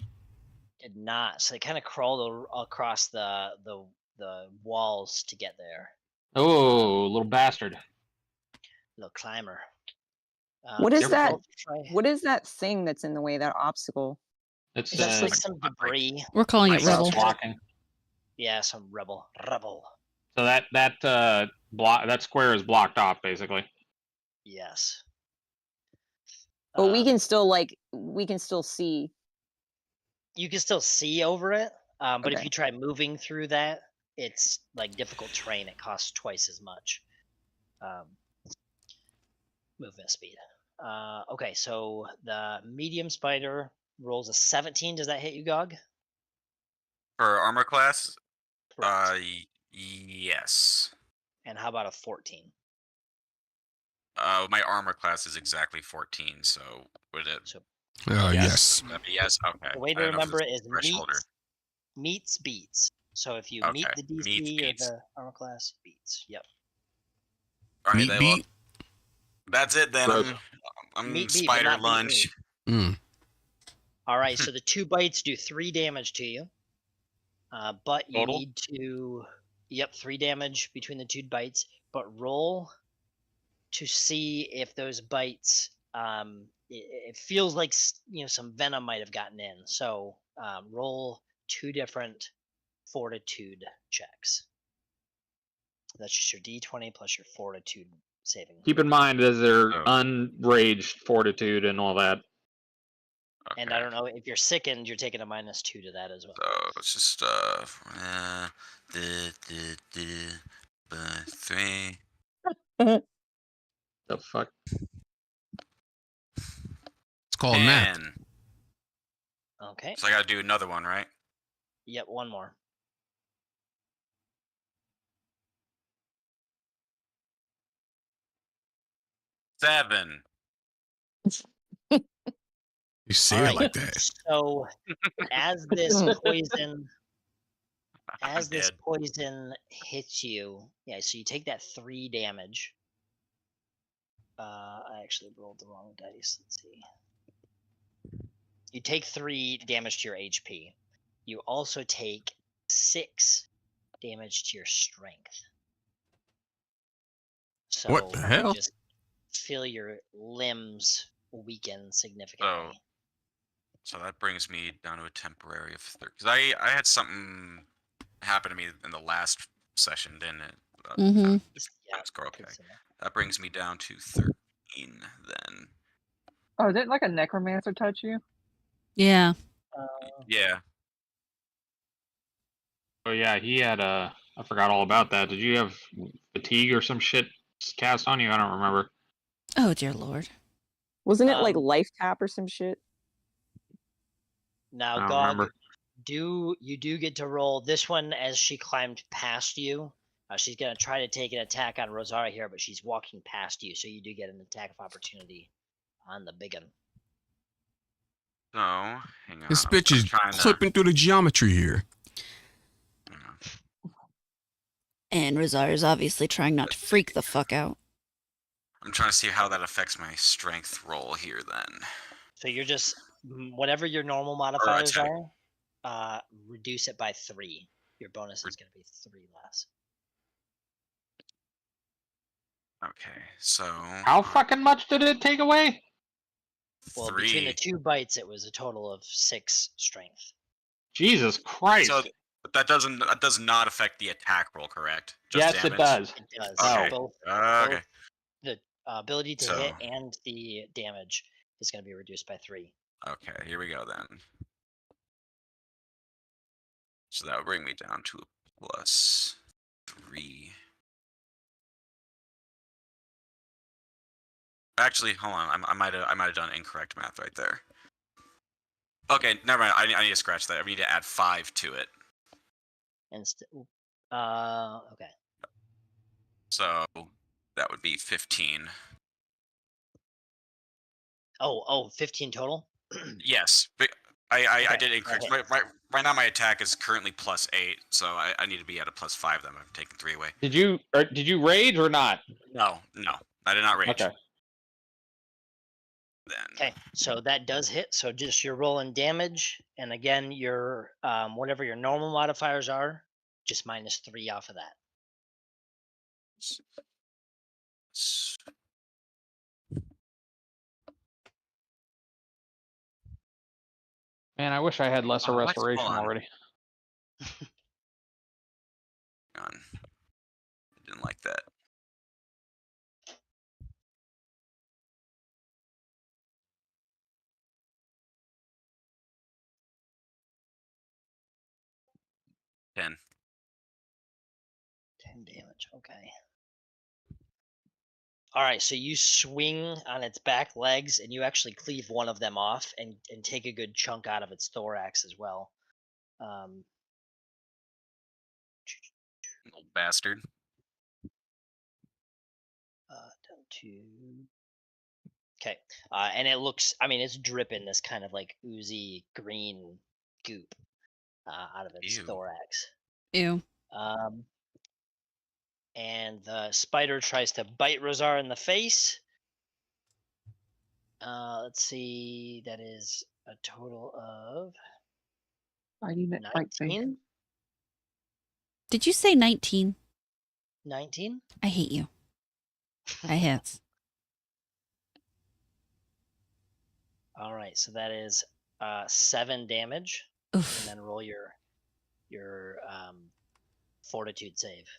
Did not. So they kind of crawled across the walls to get there.
Oh, little bastard.
Little climber.
What is
so
that?
roll to try-
What is that thing that's in the way? That obstacle?
It's
Is that like some debris?
We're calling it
Ice
rebel.
blocking.
Yeah, some rebel.
So that square is blocked off basically.
Yes.
But we can still see.
You can still see over it, but if
Okay.
you try moving through that, it's like difficult terrain. It costs twice as much movement speed. Okay, so the medium spider rolls a 17. Does that hit you, Gog?
For armor class,
Correct.
yes.
And how about a 14?
My armor class is exactly 14, so would it?
So
Yes.
That'd be yes. Okay.
the way
I
to
don't know if
remember it
it's
is
threshold or-
meets beats. So if you meet
Okay,
the DC
meets
or
beats.
the armor class, beats. Yep.
All right,
Meat
then,
beat.
that's it then.
Gross.
I'm
Meat beat, but
spider
not beat
lunch.
Mm.
All right, so the 2 bites do 3 damage to you. But you
Total?
need to, 3 damage between the 2 bites. But roll to see if those bites, it feels like some venom might have gotten in. So roll 2 different fortitude checks. That's just your D20 plus your fortitude saving.
Keep in mind as they're
Oh.
unraged fortitude and all that.
Okay.
And I don't know if you're sickened, you're taking a -2 to that as well.
So it's just 3.
The fuck?
It's called nap.
10.
Okay.
So I gotta do another one, right?
Yep, one more.
Seven.
You say
All
it
right,
like that.
So as this poison
I'm dead.
hits you, so you take that 3 damage. I actually rolled the wrong dice. Let's see. You take 3 damage to your HP. You also take 6 damage to your strength. So
What the hell?
you just feel your limbs weaken significantly.
So that brings me down to a temporary of 30. Because I had something happen to me in the last session, didn't it?
Mhm.
Yeah,
Okay.
it's in there.
That brings me down to 13 then.
Oh, didn't like a necromancer touch you?
Yeah.
Yeah.
Oh yeah, he had I forgot all about that. Did you have fatigue or some shit cast on you? I don't remember.
Oh dear lord.
Wasn't it like
Um,
life tap or some shit?
I
Now,
don't
Gog,
remember.
you do get to roll this one as she climbed past you. She's gonna try to take an attack on Rosaria here, but she's walking past you, so you do get an attack of opportunity on the big one.
So, hang on.
This
I'm
bitch is
trying to-
clipping through the geometry here.
And Rosario's obviously trying not to freak the fuck out.
I'm trying to see how that affects my strength roll here then.
So you're just whatever your normal modifiers
attack.
are, reduce it by 3. Your bonus is gonna be 3 less.
Okay, so
How fucking much did it take away?
Well,
3.
between the 2 bites, it was a total of 6 strength.
Jesus Christ!
So but that does not affect the attack roll, correct?
Yes,
damage?
it does.
It does.
Okay.
Both
Okay.
the ability to
So-
hit and the damage is going to be reduced by 3.
Okay, here we go then. So that would bring me down to a +3. Actually, hold on. I might have done incorrect math right there. Okay, never mind. I need to scratch that. I need to add 5 to it.
And okay.
So that would be 15.
Oh, 15 total.
Yes, but I
Okay,
did incorrect.
that
Right now my attack is currently +8, so I need to be at a +5. Then I'm taking 3 away.
Did you rage or not?
No, I did not rage.
Okay.
Then
Okay, so that does hit. So just you're rolling damage, and again, your whatever your normal modifiers are, just -3 off of that.
Man, I wish I had lesser
Oh, what?
restoration
Hold on.
already.
I didn't like that. Ten.
10 damage. Okay. All right, so you swing on its back legs, and you actually cleave one of them off, and take a good chunk out of its thorax as well.
Little bastard.
Down to. Okay, and it looks. I mean, it's dripping this kind of like oozy green goop out of its
Ew.
thorax.
Ew.
And the spider tries to bite Rosar in the face. Let's see. That is a total of
Biting it like face.
19.
Did you say 19?
19.
I hate you. I hits.
All right, so that is 7 damage,
Oof.
and then roll your fortitude save.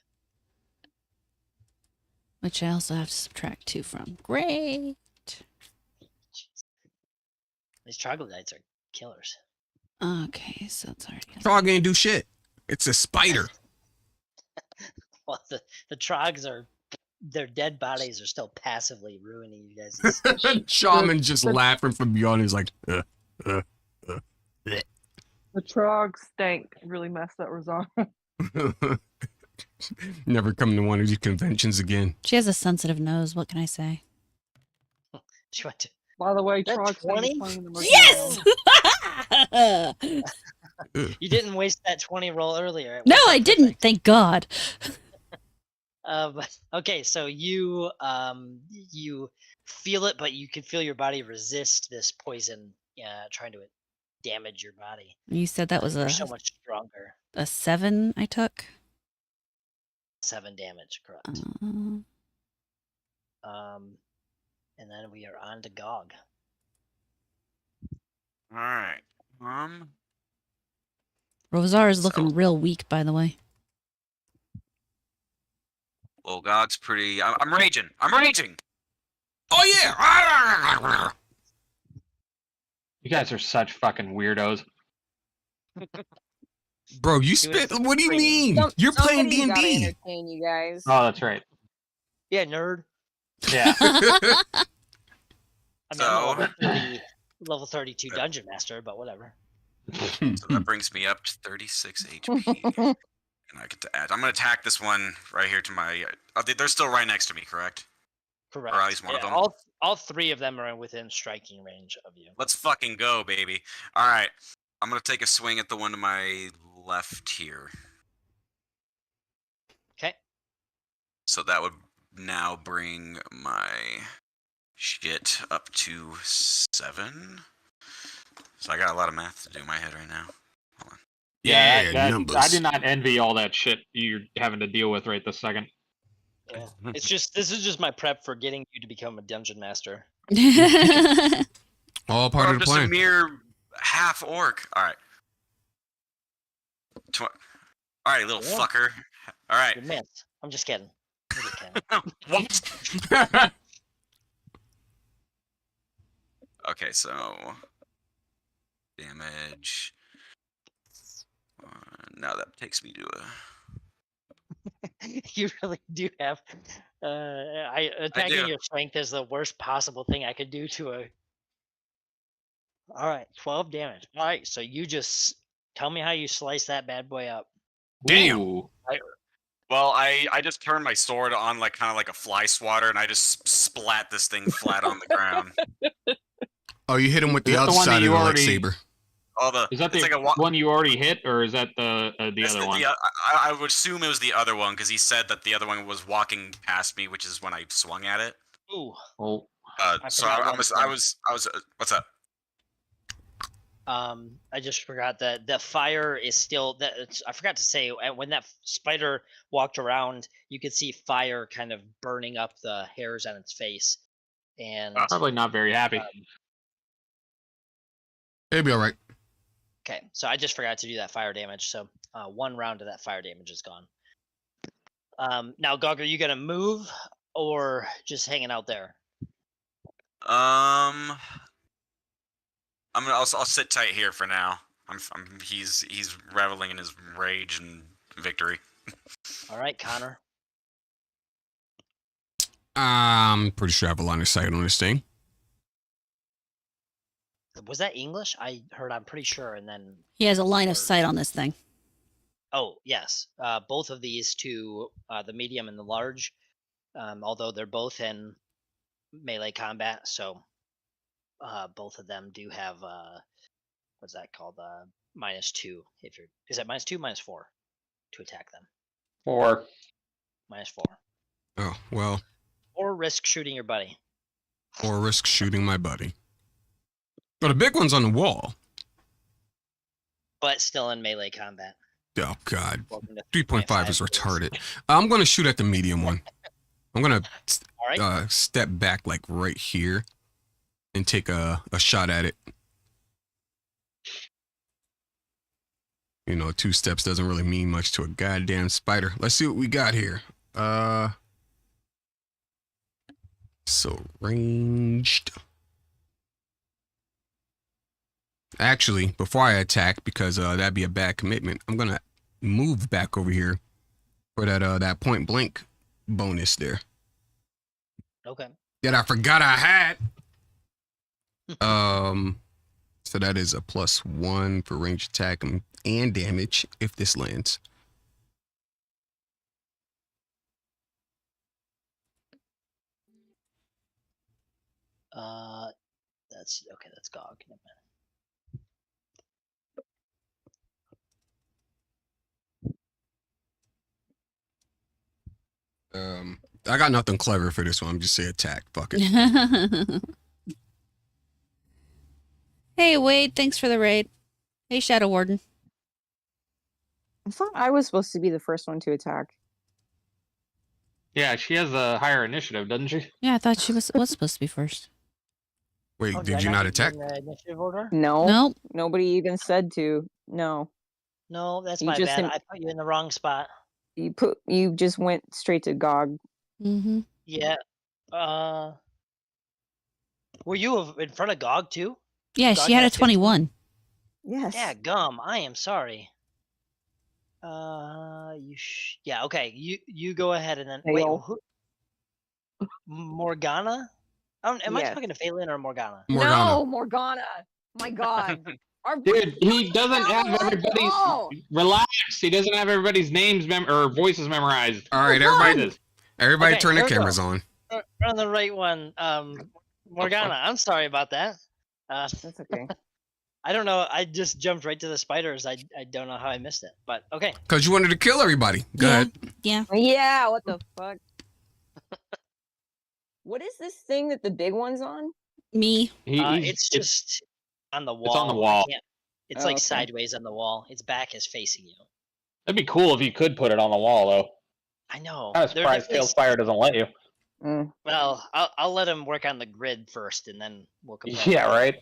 Which I also have to subtract 2 from. Great.
These troglodytes are killers.
Okay, so it's already.
Frog ain't do shit. It's a spider.
Well, the trogs are. Their dead bodies are still passively ruining you guys.
Shaman just laughing from beyond. He's like,
The trog stank really messed up Rosar.
Never come to one of these conventions again.
She has a sensitive nose. What can I say?
She went to.
By the way,
That
trog stank
20?
is playing the most
Yes!
You didn't waste that 20 roll earlier. It
No,
worked out
I didn't.
perfect.
Thank God.
Okay, so you feel it, but you can feel your body resist this poison, trying to damage your body.
You said that was
You're so much stronger.
a 7 I took.
7 damage, correct. And then we are on to Gog.
All right.
Rosar is looking real weak, by the way.
Well, Gog's pretty. I'm raging. I'm raging.
Oh yeah.
You guys are such fucking weirdos.
Bro, you spit. What do you mean? You're playing
Somebody's gotta
D&D.
entertain you guys.
Oh, that's right.
Yeah, nerd.
Yeah.
I mean,
So-
I'm a level 32 dungeon master, but whatever.
So that brings me up to 36 HP. And I get to add. I'm gonna attack this one right here to my. They're still right next to me, correct?
Correct.
Or at least one of them.
All 3 of them are within striking range of you.
Let's fucking go, baby. All right. I'm gonna take a swing at the one to my left here.
Okay.
So that would now bring my shit up to 7. So I got a lot of math to do in my head right now. Hold on.
Yeah, numbers.
I do not envy all that shit you're having to deal with right this second.
Yeah. This is just my prep for getting you to become a dungeon master.
All part
Bro,
of
I'm
the
just
plan.
a mere half orc. All right. All right, little
Yeah.
fucker. All right.
You missed. I'm just kidding. I'm just kidding.
What? Okay, so damage. Now that takes me to a.
You really do have. Attacking
do.
your strength is the worst possible thing I could do to a. All right, 12 damage. All right, so you just tell me how you slice that bad boy up.
Damn.
Ooh.
Well, I just turned my sword on like kind of like a fly swatter, and I just splat this thing flat on the ground.
Oh, you hit him with
Is
the
that the
other
one that
side of
you
the
already-
lightsaber.
All the
Is that the
it's like a
one you already hit, or is that the other one?
I would assume it was the other one because he said that the other one was walking past me, which is when I swung at it.
Ooh.
Oh,
So
forgot
I
one
was what's up?
I just forgot that the fire is still I forgot to say when that spider walked around, you could see fire kind of burning up the hairs on its face, and
probably not very happy.
It'll be all right.
okay, so I just forgot to do that fire damage. So 1 round of that fire damage is gone. Now, Gog, are you gonna move or just hanging out there?
I'll sit tight here for now. He's reveling in his rage and victory.
All right, Connor.
I'm pretty sure I have a line of sight on this thing.
Was that English? I heard. I'm pretty sure, and then.
He has a line of sight on this thing.
Oh yes, both of these two, the medium and the large, although they're both in melee combat, so both of them do have what's that called? -2. If you're is that -2, -4 to attack them?
4.
-4.
Oh, well,
Or risk shooting your buddy.
or risk shooting my buddy. Well, the big one's on the wall.
But still in melee combat.
Oh, God.
Welcome to
3.5 is
3.5, please.
retarded. I'm going to shoot at the medium one. I'm going
All right.
to step back like right here and take a shot at it. You know, 2 steps doesn't really mean much to a goddamn spider. Let's see what we got here. So ranged. Actually, before I attack, because that'd be a bad commitment, I'm gonna move back over here for that point blank bonus there
Okay.
that I forgot I had. So that is a +1 for range attack and damage if this lands.
That's okay. That's Gog. Never mind.
I got nothing clever for this one. I'm just say attack. Fuck it.
Hey, Wade, thanks for the raid. Hey, Shadow Warden.
I thought I was supposed to be the first one to attack.
Yeah, she has a higher initiative, doesn't she?
Yeah, I thought she was supposed to be first.
Wait,
Oh,
did
I
you not
get you
attack?
in the initiative order?
No,
Nope.
nobody even said to. No,
No, that's
You
my
just
bad.
didn't-
I put you in the wrong spot.
you just went straight to Gog.
Mm-hmm.
Yeah. Were you in front of Gog too?
Yeah,
Gog
she had a
had 15.
21.
Yes.
Yeah, gum. I am sorry. Yeah. Okay. You go ahead and then wait.
Fail.
Who? Morgana? Am I
Yes.
talking to Phelan or Morgana?
Morgana.
No, Morgana. My God. Our
Dude, he doesn't have
Like,
everybody's.
oh.
Relax. He doesn't have everybody's names or voices memorized.
All right,
God.
everybody
Okay,
turn their
here we go.
cameras on.
We're on the right one. Morgana. I'm sorry about that.
That's okay.
I don't know. I just jumped right to the spiders. I don't know how I missed it, but okay.
Because you wanted to kill everybody. Go ahead.
Yeah.
Yeah, what the fuck? What is this thing that the big one's on?
Me.
It's just on the wall.
on the
I
wall.
can't- It's
Oh,
like
okay.
sideways on the wall. Its back is facing you.
That'd be cool if you could put it on the wall, though.
I know.
I'm surprised
There is-
Tailspire doesn't let you.
Mm.
Well, I'll let him work on the grid first, and then we'll compare.
Yeah, right.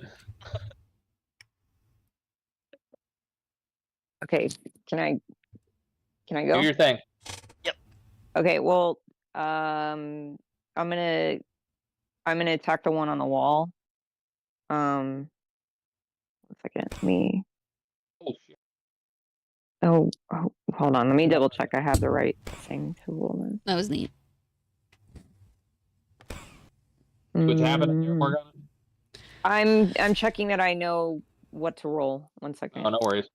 Okay, can I
Do
go?
your thing.
Okay, well, I'm gonna attack the one on the wall. What the second. Me.
Oh, shit.
Oh, hold on. Let me double check. I have the right thing to roll in.
That was neat.
What's happening there, Morgana?
I'm checking that I know what to roll. 1 second.
Oh, no worries.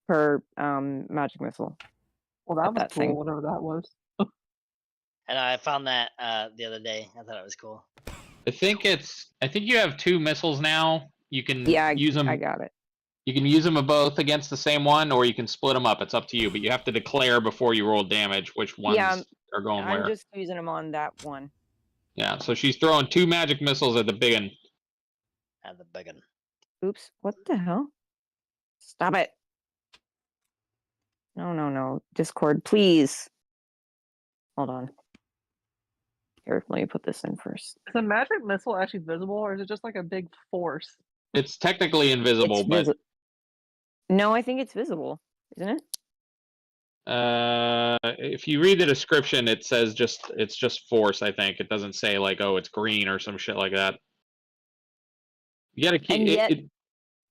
For magic missile.
Well, that was
that
cool,
thing.
whatever that was.
And I found that the other day. I thought it was cool.
I think you have 2 missiles now. You can use them.
I got it.
You can use them both against the same one, or you can split them up. It's up to you, but you have to declare before you roll damage which ones are going where.
I'm just using them on that one.
Yeah, so she's throwing 2 magic missiles at the big one.
At the big one.
Oops, what the hell? Stop it. No. Discord, please. Hold on. Here, let me put this in first.
Is a magic missile actually visible, or is it just like a big force?
It's technically invisible, but
no, I think it's visible, isn't it?
if you read the description, it says it's just force. I think it doesn't say like, oh, it's green or some shit like that. You gotta keep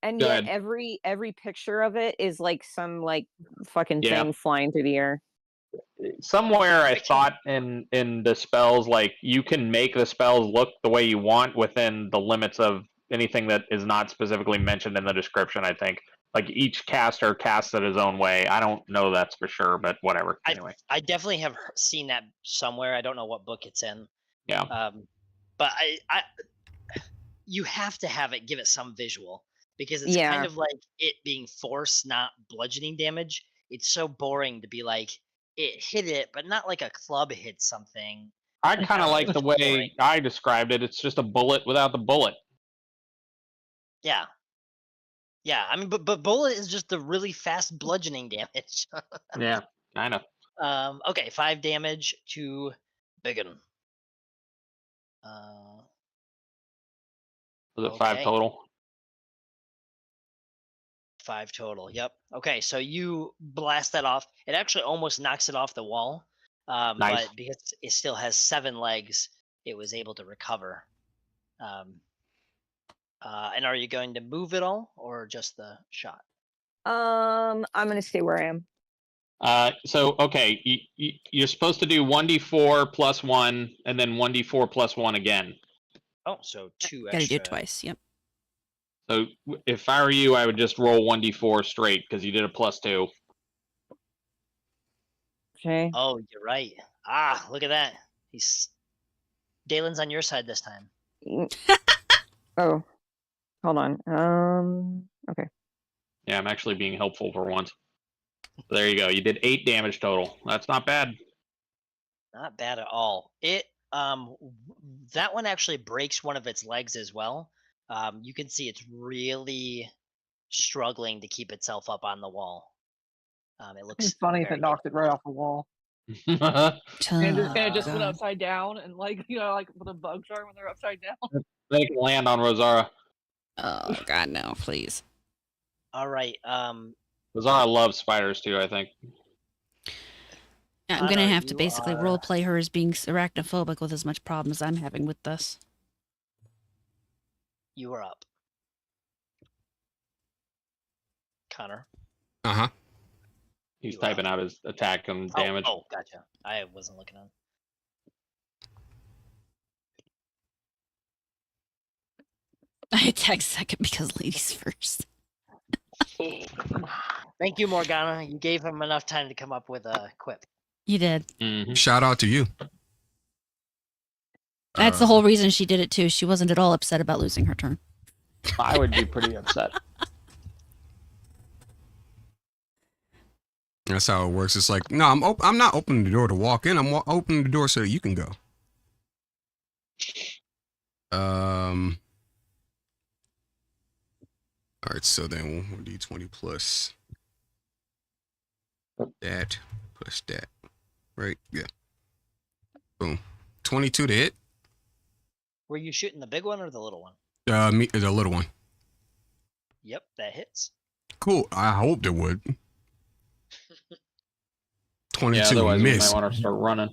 And
Go
yet
ahead.
every picture of it is like some like fucking thing flying through the air.
Somewhere I thought in the spells, like you can make the spells look the way you want within the limits of anything that is not specifically mentioned in the description. I think like each caster casts it his own way. I don't know that's for sure, but whatever. Anyway,
I definitely have seen that somewhere. I don't know what book it's in.
Yeah.
But I you have to have it, give it some visual, because it's kind of like it being force, not bludgeoning damage. It's so boring to be like, it hit it, but not like a club hit something.
I kind of like the way
boring.
I described it. It's just a bullet without the bullet.
Yeah. Yeah, I mean, but bullet is just the really fast bludgeoning damage.
Yeah, kind of.
Okay, 5 damage to Biggin.
Was it 5 total?
5 total. Yep. Okay, so you blast that off. It actually almost knocks it off the wall,
Nice.
but because it still has 7 legs, it was able to recover. And are you going to move it all, or just the shot?
I'm gonna stay where I am.
So okay, you're supposed to do 1d4 plus 1, and then 1d4 plus 1 again.
Oh, so 2
Gotta
extra.
do it twice. Yep.
So if I were you, I would just roll 1d4 straight because you did a plus 2.
Okay.
Oh, you're right. Ah, look at that. Dalen's on your side this time.
Oh, hold on. Okay.
Yeah, I'm actually being helpful for once. There you go. You did 8 damage total. That's not bad.
Not bad at all. It that one actually breaks one of its legs as well. You can see it's really struggling to keep itself up on the wall. It looks
It's funny if
very
it knocked it right off the wall. And it just went
God.
upside down, and like like what the bugs are when they're upside down.
They can land on Rosara.
Oh God, no! Please.
all right.
Rosara loves spiders too, I think.
Yeah, I'm gonna
Connor,
have to
you
basically
are-
role play her as being arachnophobic with as much problem as I'm having with this.
You are up. Connor.
Uh-huh.
He's
You
typing out his attack and damage.
Oh, gotcha. I wasn't looking on.
I attack second because ladies first.
Thank you, Morgana. You gave him enough time to come up with a quip.
You did.
Mhm.
Shout out to you.
That's the whole reason she did it too. She wasn't at all upset about losing her turn.
I would be pretty upset.
That's how it works. It's like, no, I'm not opening the door to walk in. I'm opening the door so that you can go. All right, so then 1d20 plus that plus that, right? Yeah. Boom. 22 to hit.
Were you shooting the big one or the little one?
The little one.
Yep, that hits.
Cool. I hoped it would. 22
Yeah, otherwise we
miss.
might want to start running.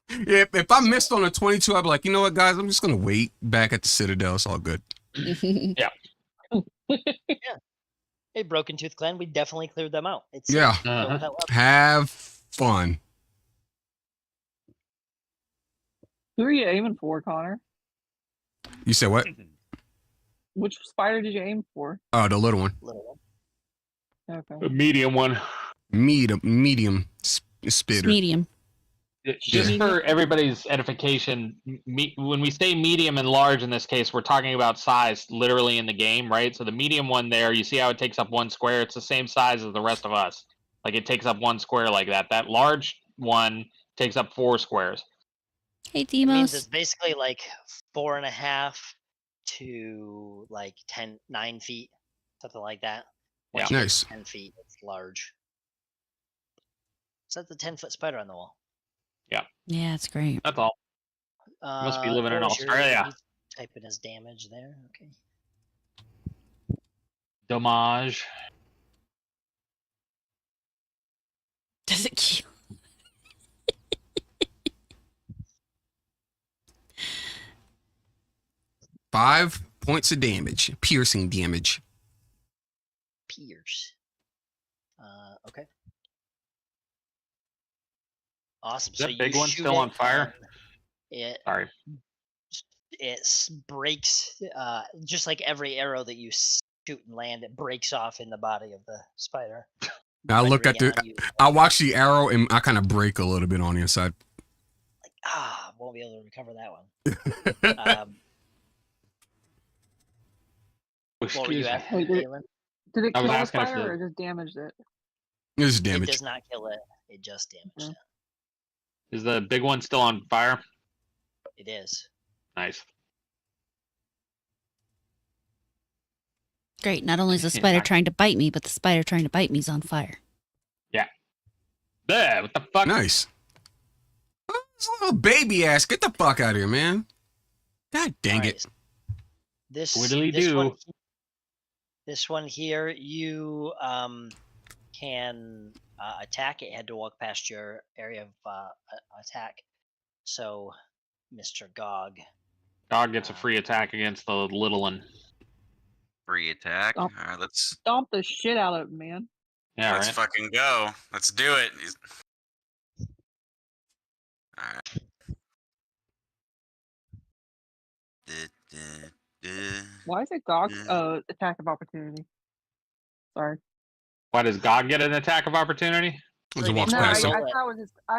Yeah, if I missed on a 22, I'd be like, you know what, guys? I'm just gonna wait back at the Citadel. It's all good.
Hey, Broken Tooth Clan, we definitely cleared them out. It's
Yeah.
safe. Go with that level.
Have fun.
Who are you aiming for, Connor?
You said what?
Which spider did you aim for?
Oh, the little one.
Little one.
Okay.
The medium one.
Medium spitter.
Medium.
Just for everybody's edification, when we say medium and large in this case, we're talking about size literally in the game, right? So the medium one there, you see how it takes up 1 square? It's the same size as the rest of us. Like it takes up 1 square like that. That large one takes up 4 squares.
Hey,
It means it's
Demos.
basically like 4.5 to like 9 feet, something like that. Once you get
Nice.
to 10 feet, it's large. So that's a 10-foot spider on the wall.
Yeah, it's great.
That's all. Must be living in
what was your-
Australia.
he's typing his damage there. Okay.
Damage.
Does it kill?
5 points of damage. Piercing damage.
Pierce. Okay. Awesome.
Is
So
that big
you
one
shoot
still on
it,
fire?
and
Sorry.
it breaks, just like every arrow that you shoot and land, it breaks off in the body of the spider.
I look at
rendering
the.
on you,
I watch the arrow and I kind of break a little bit on the inside.
won't be able to recover that one. What were you
Excuse me.
asking,
Wait, did
Galen?
Did it
I
kill
was
the
asking if
spider
the-
or just damaged it?
This is
It
damage.
does not kill it. It just damaged
Is the big one still on fire?
it. It is.
Nice.
Great. Not only is the spider
Nice.
trying to bite me, but the spider trying to bite me is on fire.
Bleh, what the fuck?
Nice. Oh, this little baby ass. Get the fuck out of here, man. God dang
Alright,
it.
This
Widdly
this one,
do.
this one here, you can attack. It had to walk past your area of attack. So, Mr. Gog.
Dog gets a free attack against the little one.
Free attack.
Oh.
All right, let's
Stomp the shit out of it, man.
Yeah,
let's
right.
fucking go. Let's do it. All right.
Why is it Gog's
Yeah.
attack of opportunity? Sorry.
Why does God get an attack of opportunity?
As it walks
No,
past
I
him.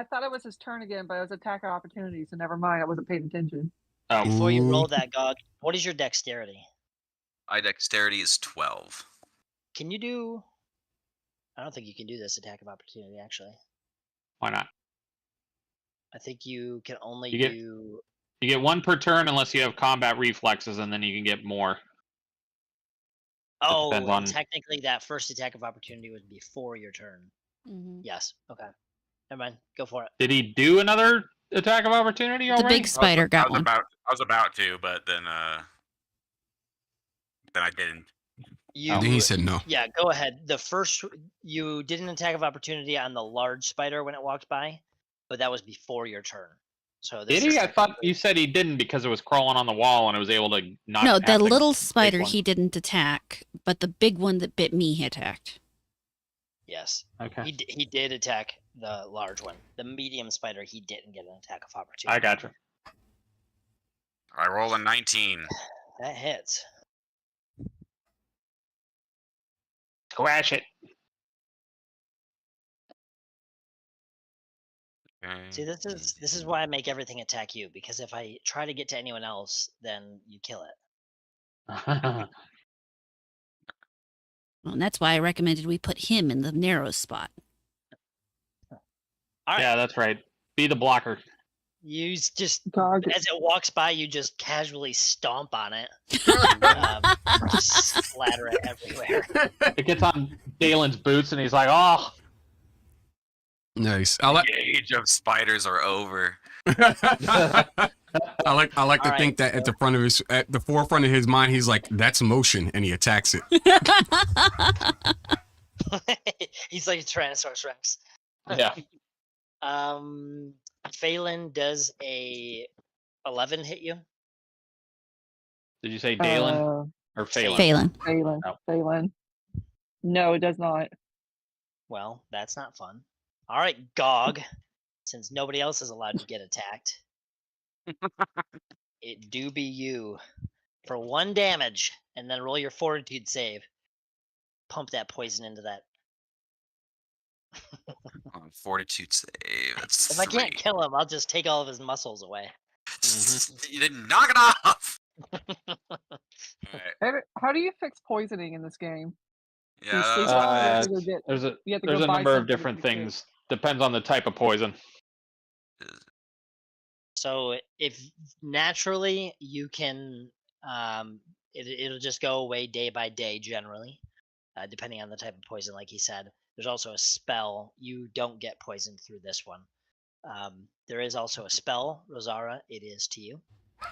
thought it was his turn again, but it was attack of opportunity, so never mind. I wasn't paying attention.
Oh,
Before you
Ooh.
roll that, Gog, what is your dexterity?
My dexterity is 12.
Can you do? I don't think you can do this attack of opportunity. Actually,
why not?
I think you can only
You get-
do.
You get 1 per turn unless you have combat reflexes, and then you can get more.
Oh,
depends
and
on-
technically, that first attack of opportunity would be before your turn.
Mm-hmm.
Yes. Okay. Never mind. Go for it.
Did he do another attack of opportunity
The
already?
big spider got one.
I was about to, but then I didn't.
You.
Then he said no.
Yeah. Go ahead. The first you did an attack of opportunity on the large spider when it walked by, but that was before your turn. So this
Did
is
he? I thought
technically-
you said he didn't because it was crawling on the wall and it was able to not.
No,
have
the
the
little
big
spider
one.
he didn't attack, but the big one that bit me he attacked.
Yes.
Okay,
He did attack the large one. The medium spider, he didn't get an attack of opportunity.
I gotcha.
I roll a 19.
That hits.
Squash it.
Okay.
See, this is why I make everything attack you, because if I try to get to anyone else, then you kill it.
Well, and that's why I recommended we put him in the narrow spot.
All right.
Yeah, that's right. Be the blocker.
You just
Gog.
as it walks by, you just casually stomp on it, just splatter it everywhere.
It gets on Dalen's boots and he's like, "Oh,
Nice. I like.
The age of spiders are over.
I like to
Alright,
think that at the forefront of his mind, he's like, "That's motion," and he attacks it.
He's like a Tyrannosaurus Rex.
yeah."
Phelan, does a 11 hit you?
Did you say Dalen Or Phelan?
Phelan.
Phelan.
No.
Phelan. No, it does not.
Well, that's not fun. All right, Gog. Since nobody else is allowed to get attacked, it do be you for 1 damage, and then roll your fortitude save. Pump that poison into that.
On fortitude save. That's
If I
3.
can't kill him, I'll just take all of his muscles away.
You didn't knock it off. Alright.
How do you fix poisoning in this game?
Yeah.
sleep
that's-
well, you have to go get-
There's a
you have to
there's
go
a
buy
number of
something to
different
fix it.
things. Depends on the type of poison.
So if naturally you can, it'll just go away day by day generally, depending on the type of poison. Like he said, there's also a spell. You don't get poisoned through this one. There is also a spell, Rosara. It is to you.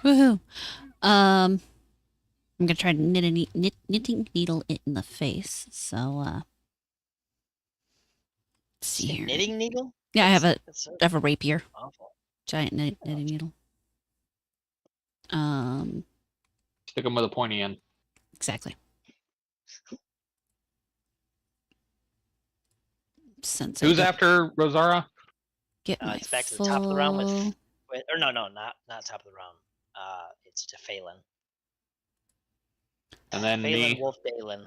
Woohoo. I'm gonna try to knitting needle it in the face. So let's see
Say
here.
knitting needle.
Yeah, I have a
That's so
rapier,
awful.
giant knitting needle.
Stick them with a pointy end.
Exactly. Since I
Who's
get-
after Rosara?
Get my
It's back to the top of the round
full-
or no, not top of the round. It's to Phelan.
And then
Phelan
me.
Wolf Dalen.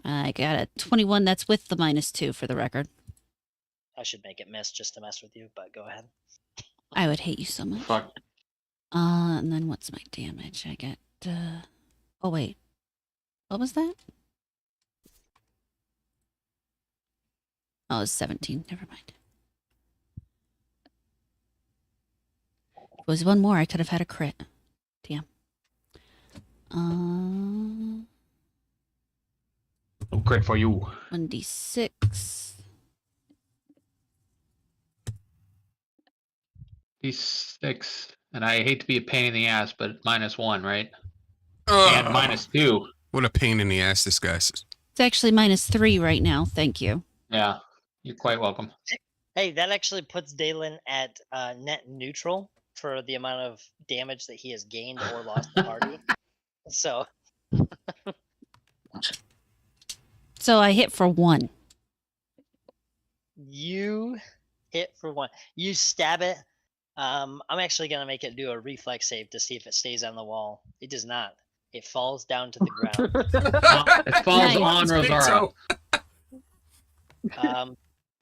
I got a 21. That's with the -2 for the record.
I should make it miss just to mess with you, but go ahead.
I would hate you so much.
Fuck.
And then what's my damage? I get. Oh wait, what was that? Oh, it was 17. Never mind. If it was one more, I could have had a crit. Damn.
No crit for you.
1d6.
D6. And I hate to be a pain in the ass, but -1, right?
Ugh.
And -2.
What a pain in the ass this guy is.
It's actually -3 right now. Thank you.
Yeah. You're quite welcome.
Hey, that actually puts Dalen at net neutral for the amount of damage that he has gained or lost the party. So
So I hit for 1.
you hit for 1. You stab it. I'm actually gonna make it do a reflex save to see if it stays on the wall. It does not. It falls down to the ground.
It falls
Nice.
on Rosara.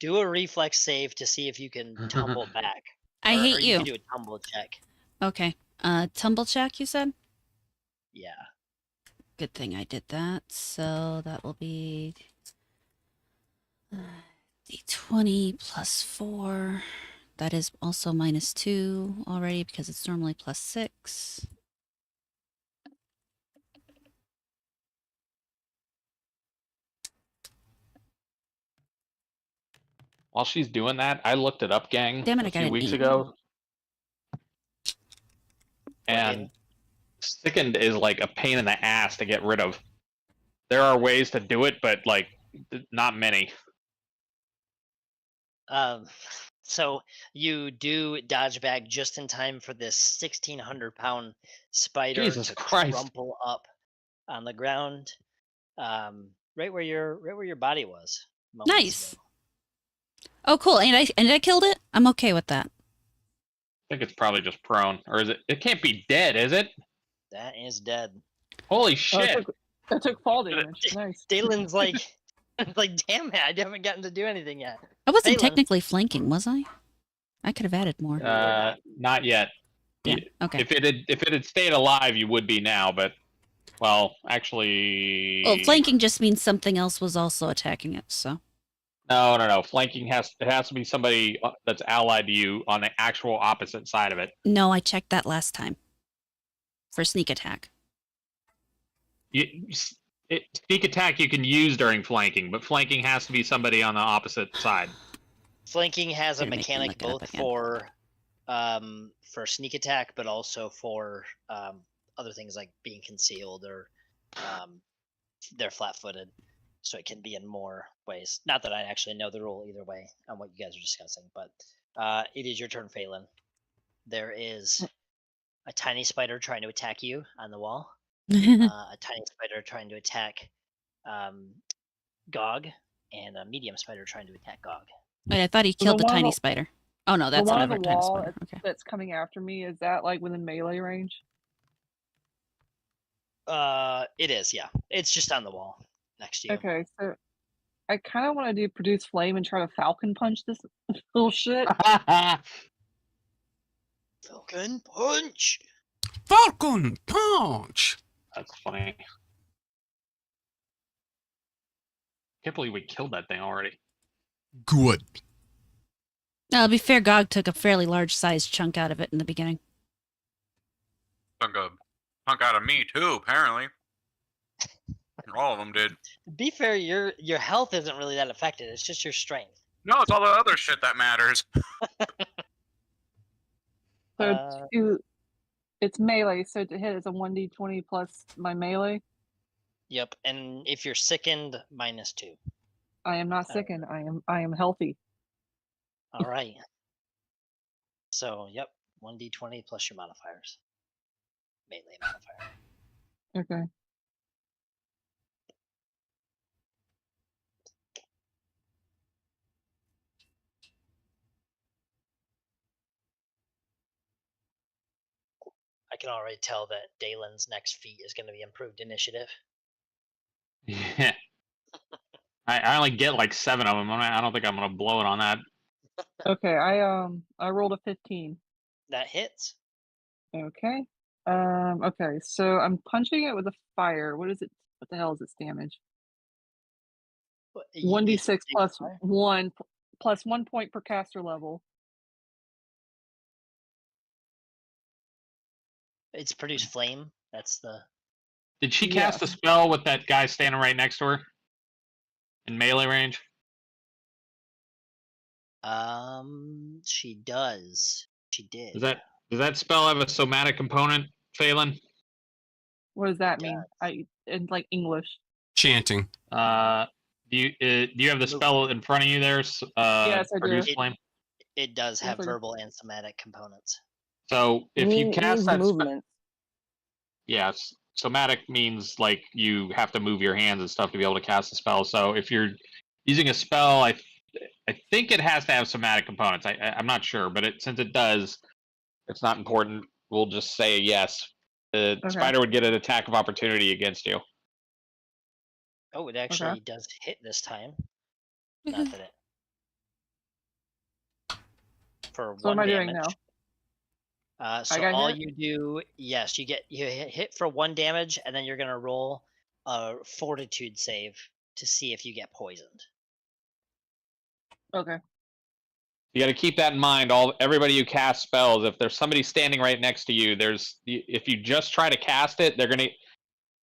Do a reflex save to see if you can tumble back.
I
Or
hate
you
you.
can do a tumble check.
Okay. Tumble check, you said?
Yeah.
Good thing I did that. So that will be d20 plus 4. That is also -2 already because it's normally +6.
While she's doing that, I looked it up, gang,
Damn it, I
a
got
few
an
weeks
8.
ago.
What
And
did?
sickened is like a pain in the ass to get rid of. There are ways to do it, but like not many.
So you do dodge back just in time for this 1,600-pound spider
Jesus
to
Christ.
crumple up on the ground, right where your body was. moments
Nice.
ago.
Oh, cool. And I killed it? I'm okay with that.
I think it's probably just prone. Or is it? It can't be dead, is it?
That is dead.
Holy
Oh,
shit.
it took fall damage. Nice.
Dalen's like, damn it, I haven't gotten to do anything yet.
I wasn't
Phelan.
technically flanking, was I? I could have added more.
Not yet.
Yeah,
You-
okay.
If it had stayed alive, you would be now, but well, actually
Well, flanking just means something else was also attacking it, so.
No. Flanking has to be somebody that's allied to you on the actual opposite side of it.
No, I checked that last time. For sneak attack.
Sneak attack you can use during flanking, but flanking has to be somebody on the opposite side.
Flanking has a
Gonna make me
mechanic
look it up
both
again.
for sneak attack, but also for other things like being concealed or they're flat-footed, so it can be in more ways. Not that I actually know the rule either way on what you guys are discussing, but it is your turn, Phelan. There is a tiny spider trying to attack you on the wall, a tiny spider trying to attack Gog, and a medium spider trying to attack Gog.
Wait, I thought he
So
killed the
one on
tiny
the-
spider. Oh no,
The
that's
one on
another
the
tiny
wall
spider. Okay.
that's coming after me, is that like within melee range?
It is, yeah. It's just on the wall next to you.
Okay, so I kind of want to do produce flame and try to falcon punch this little shit.
Falcon punch.
Falcon punch.
That's funny. Can't believe we killed that thing already.
Good.
Now, to be fair, Gog took a fairly large-sized chunk out of it in the beginning.
Took a chunk out of me too, apparently. All of them did.
To be fair, your health isn't really that affected. It's just your strength.
No, it's all the other shit that matters.
So it's melee, so to hit is a 1d20 plus my melee.
Yep, and if you're sickened, -2.
I am not sickened. I am healthy.
All right. So, yep, 1d20 plus your modifiers. Melee modifier.
Okay.
I can already tell that Dalen's next feat is going to be improved initiative.
Yeah. I only get like 7 of them. I don't think I'm gonna blow it on that.
Okay, I rolled a 15.
That hits.
Okay. Okay, so I'm punching it with a fire. What is it? What the hell is its damage? 1d6 plus 1 point per caster level.
It's produced flame. That's the.
Did she cast a spell with that guy standing right next to her? In melee range?
She does. She did.
Does that spell have a somatic component, Phelan?
What does that mean? In like English.
Chanting.
Do you have the spell in front of you there?
Yes, I do.
Produce flame?
It does have
Yes, I do.
verbal and somatic components.
So if you cast that
movement.
yes, somatic means like you have to move your hands and stuff to be able to cast a spell. So if you're using a spell, I think it has to have somatic components. I'm not sure, but since it does, it's not important. We'll just say yes. The spider would get an attack of opportunity against you.
Oh, it actually does hit this time. Not that it. For
So
1
what am I
damage.
doing now?
So all you do, yes, you hit for 1 damage, and then you're gonna roll a fortitude save to see if you get poisoned.
Okay.
You got to keep that in mind. Everybody who casts spells, if there's somebody standing right next to you, if you just try to cast it, they're gonna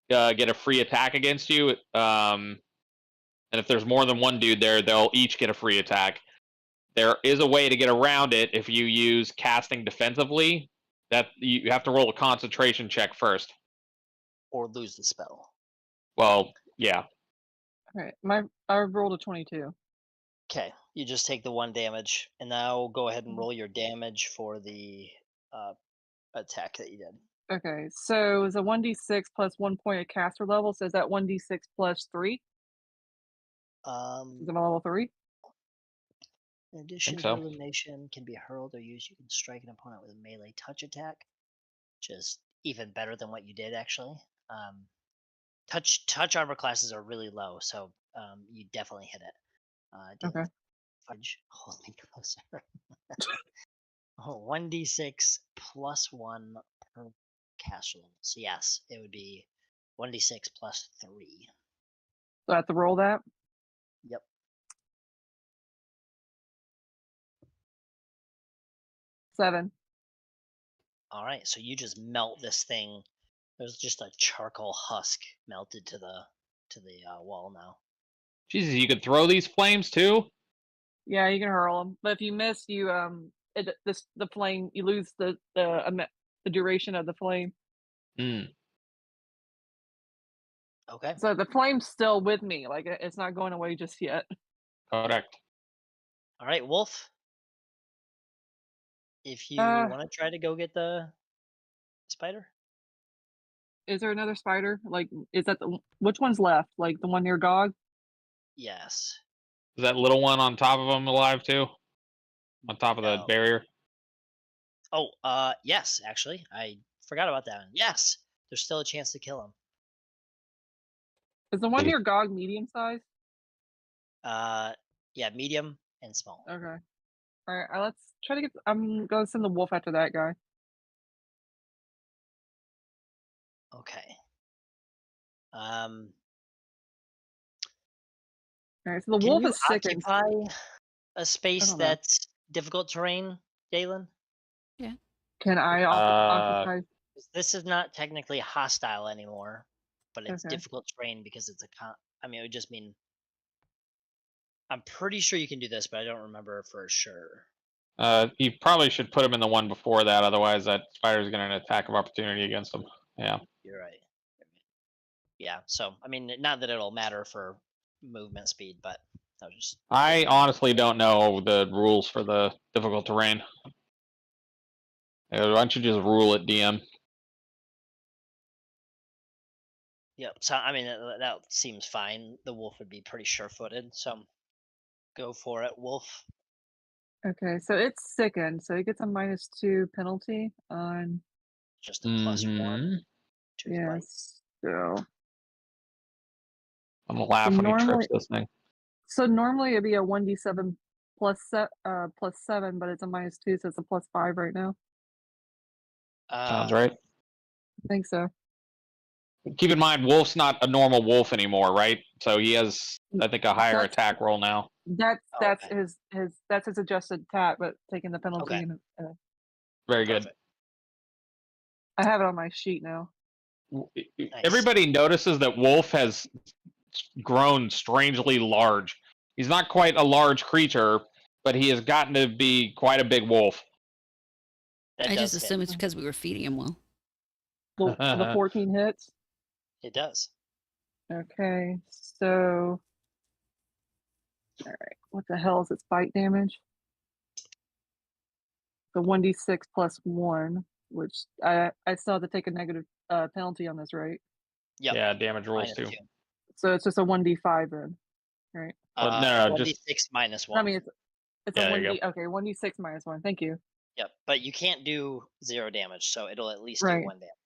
get a free attack against you. And if there's more than one dude there, they'll each get a free attack. There is a way to get around it if you use casting defensively. That you have to roll a concentration check first.
Or lose the spell.
Well, yeah.
All right. I rolled a 22.
Okay, you just take the 1 damage, and now go ahead and roll your damage for the attack that you did.
Okay, so it's a 1d6 plus 1 point of caster level. So is that 1d6 plus 3? Is it my level 3?
In addition to illumination can be hurled or used, you can strike an opponent with a melee touch attack, which is even better than what you did actually. Touch armor classes are really low, so you definitely hit it.
Okay.
Fudge, hold me closer. 1d6 plus 1 per caster level. So yes, it would be 1d6 plus 3.
So I have to roll that?
Yep.
Seven.
All right, so you just melt this thing. There's just a charcoal husk melted to the wall now.
Jesus, you could throw these flames too?
Yeah, you can hurl them, but if you miss, you the flame, you lose the duration of the flame.
Okay.
So the flame's still with me, like it's not going away just yet.
Correct.
All right, Wolf. If you want to try to go get the spider?
Is there another spider? Like, is that which one's left? Like the one near Gog?
Yes.
Is that little one on top of him alive too? On top of the
No.
barrier?
Oh, yes, actually. I forgot about that one. Yes. There's still a chance to kill him.
Is the one
Please.
near Gog medium size?
Yeah, medium and small.
Okay. All right. Let's try to get. I'm gonna send the wolf after that guy.
Okay.
All right. So the
Can
wolf
you
is sickened.
occupy a space
don't know.
that's difficult terrain, Galen?
Can I occupy?
This is not technically hostile anymore, but it's
Okay.
difficult terrain because it's I mean, it would just mean. I'm pretty sure you can do this, but I don't remember for sure.
You probably should put him in the one before that, otherwise that spider's going to attack of opportunity against him. Yeah.
You're right. Yeah, so, I mean, not that it'll matter for movement speed, but I was just...
I honestly don't know the rules for the difficult terrain. Why don't you just rule it, DM?
Yep, so, I mean, that seems fine. The wolf would be pretty sure-footed, so go for it, wolf.
Okay, so it's sickened, so it gets a -2 penalty on.
Just a +1 to its bite.
Yes. So.
I'm gonna laugh when he trips this thing.
So normally it'd be a 1d7 +7, but it's a -2, so it's a +5 right now.
Sounds right.
I think so.
Keep in mind, Wolf's not a normal wolf anymore, right? So he has, I think, a higher
That's-
attack roll now.
That's
okay.
his that's his adjusted attack, but taking the penalty.
Okay.
And,
Very good.
Perfect.
I have it on my sheet now.
Everybody notices that Wolf has grown strangely large. He's not quite a large creature, but he has gotten to be quite a big wolf.
That
I
does
just
hit.
assume it's because we were feeding him well.
The 14 hits.
It does.
Okay, so. All right, what the hell is its bite damage? The 1d6 +1, which I still have to take a negative penalty on this, right?
Yep.
Yeah, damage rolls too.
-2.
So it's just a 1d5 then, right?
No,
1d6 -1.
I mean, it's
Yeah,
a
there you
1d. Okay, 1d6 -1. Thank you.
Yep, but you can't do 0 damage, so it'll at least
Right.
do 1 damage.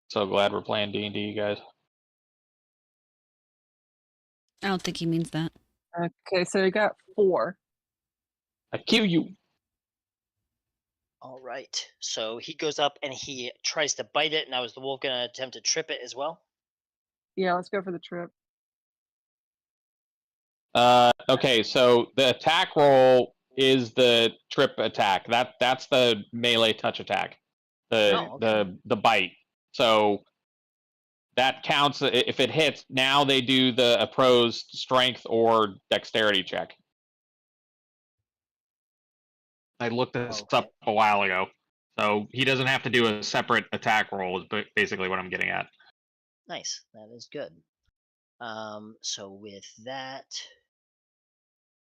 So glad we're playing D&D, you guys.
I don't think he means that.
Okay, so you got 4.
I kill you.
All right, so he goes up and he tries to bite it. Now is the wolf going to attempt to trip it as well?
Yeah, let's go for the trip.
Okay, so the attack roll is the trip attack. That's the melee touch attack. The bite. So that counts if it hits. Now they do the opposed strength or dexterity check. I looked this up a while ago, so he doesn't have to do a separate attack roll. Is basically what I'm getting at.
Nice, that is good. So with that,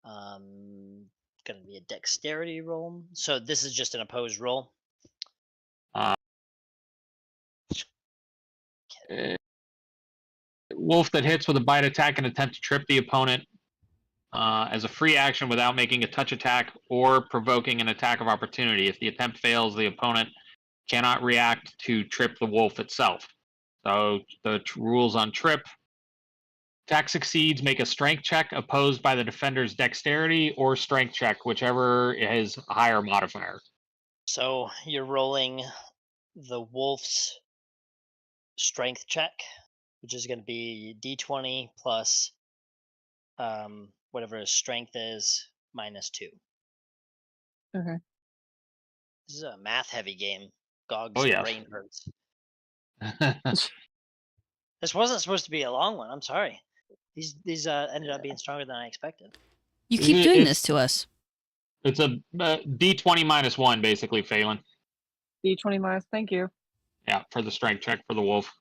gonna be a dexterity roll. So this is just an opposed roll.
Wolf that hits with a bite attack can attempt to trip the opponent as a free action without making a touch attack or provoking an attack of opportunity. If the attempt fails, the opponent cannot react to trip the wolf itself. So the rules on trip: attack succeeds, make a strength check opposed by the defender's dexterity or strength check, whichever is a higher modifier.
So you're rolling the wolf's strength check, which is going to be d20 plus whatever his strength is -2.
Okay.
This is a math-heavy game. Gog's
Oh, yes.
brain hurts. This wasn't supposed to be a long one. I'm sorry. These ended up being stronger than I expected.
You keep doing this to us.
It's a D20 -1, basically, Phelan.
D20 minus. Thank you.
Yeah, for the strength check for the wolf,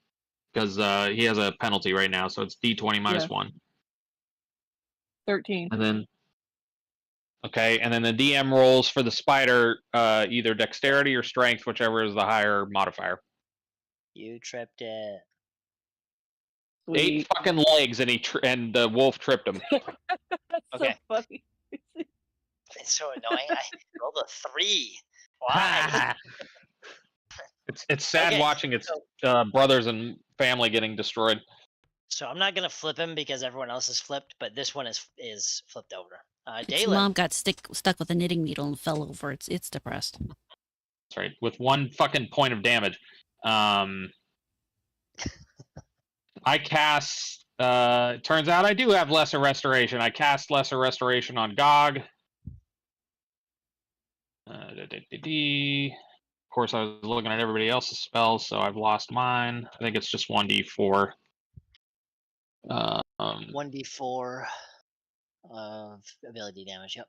because he has a penalty right now, so it's D20 -1.
13.
And then, okay, and then the DM rolls for the spider either dexterity or strength, whichever is the higher modifier.
You tripped it.
8
Sweet.
fucking legs, and and the wolf tripped him.
That's
Okay.
so funny.
It's so annoying. I rolled a 3. Why?
It's sad
Okay,
watching its
so-
brothers and family getting destroyed.
So I'm not gonna flip him because everyone else is flipped, but this one is flipped over.
Its
Dalen.
mom got stuck with a knitting needle and fell over. It's depressed.
That's right, with 1 fucking point of damage. I cast. It turns out I do have Lesser Restoration. I cast Lesser Restoration on Gog. Of course, I was looking at everybody else's spells, so I've lost mine. I think it's just 1d4.
1d4 of ability damage. Yep.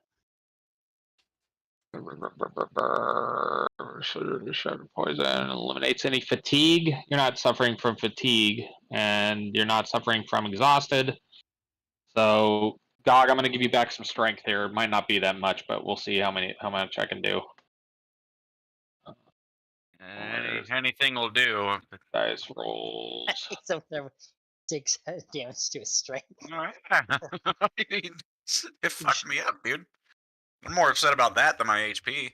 Poison eliminates any fatigue. You're not suffering from fatigue, and you're not suffering from exhausted. So, Gog, I'm going to give you back some strength here. It might not be that much, but we'll see how much I can do.
Anything will do.
Dice rolls.
So whatever takes damage to his strength.
It fucked me up, dude. I'm more upset about that than my HP.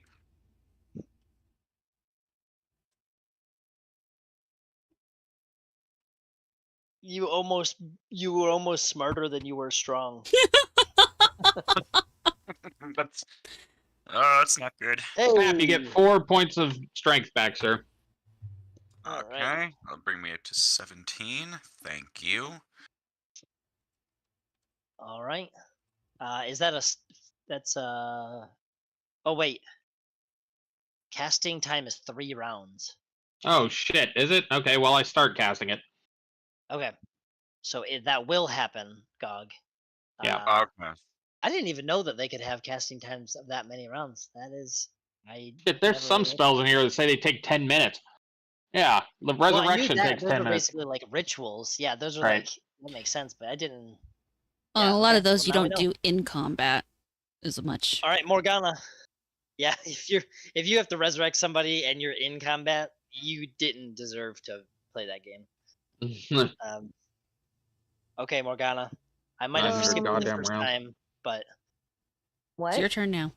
You were almost smarter than you were strong.
That's not good.
Snap, you get 4 points of strength back, sir.
Okay,
Alright.
that'll bring me up to 17. Thank you.
All right. Is that that's oh wait. Casting time is 3 rounds.
Oh, shit. Is it? Okay, well, I start casting it.
Okay. So that will happen, Gog.
Yeah.
Okay.
I didn't even know that they could have casting times of that many rounds. That is,
Shit, there's
never
some
really-
spells in here that say they take 10 minutes. Yeah, the
Well, I knew
resurrection
that.
takes
Those
10
are
minutes.
basically like rituals. Yeah, those are
Right.
like that makes sense, but I didn't.
A
Yeah,
lot
okay,
of those
well,
you
now we
don't
know.
do in combat as much.
All right, Morgana. Yeah, if you have to resurrect somebody and you're in combat, you didn't deserve to play that game. Okay, Morgana. I might have
900
skipped you the
goddamn
first
rounds.
time, but
What?
It's your turn now.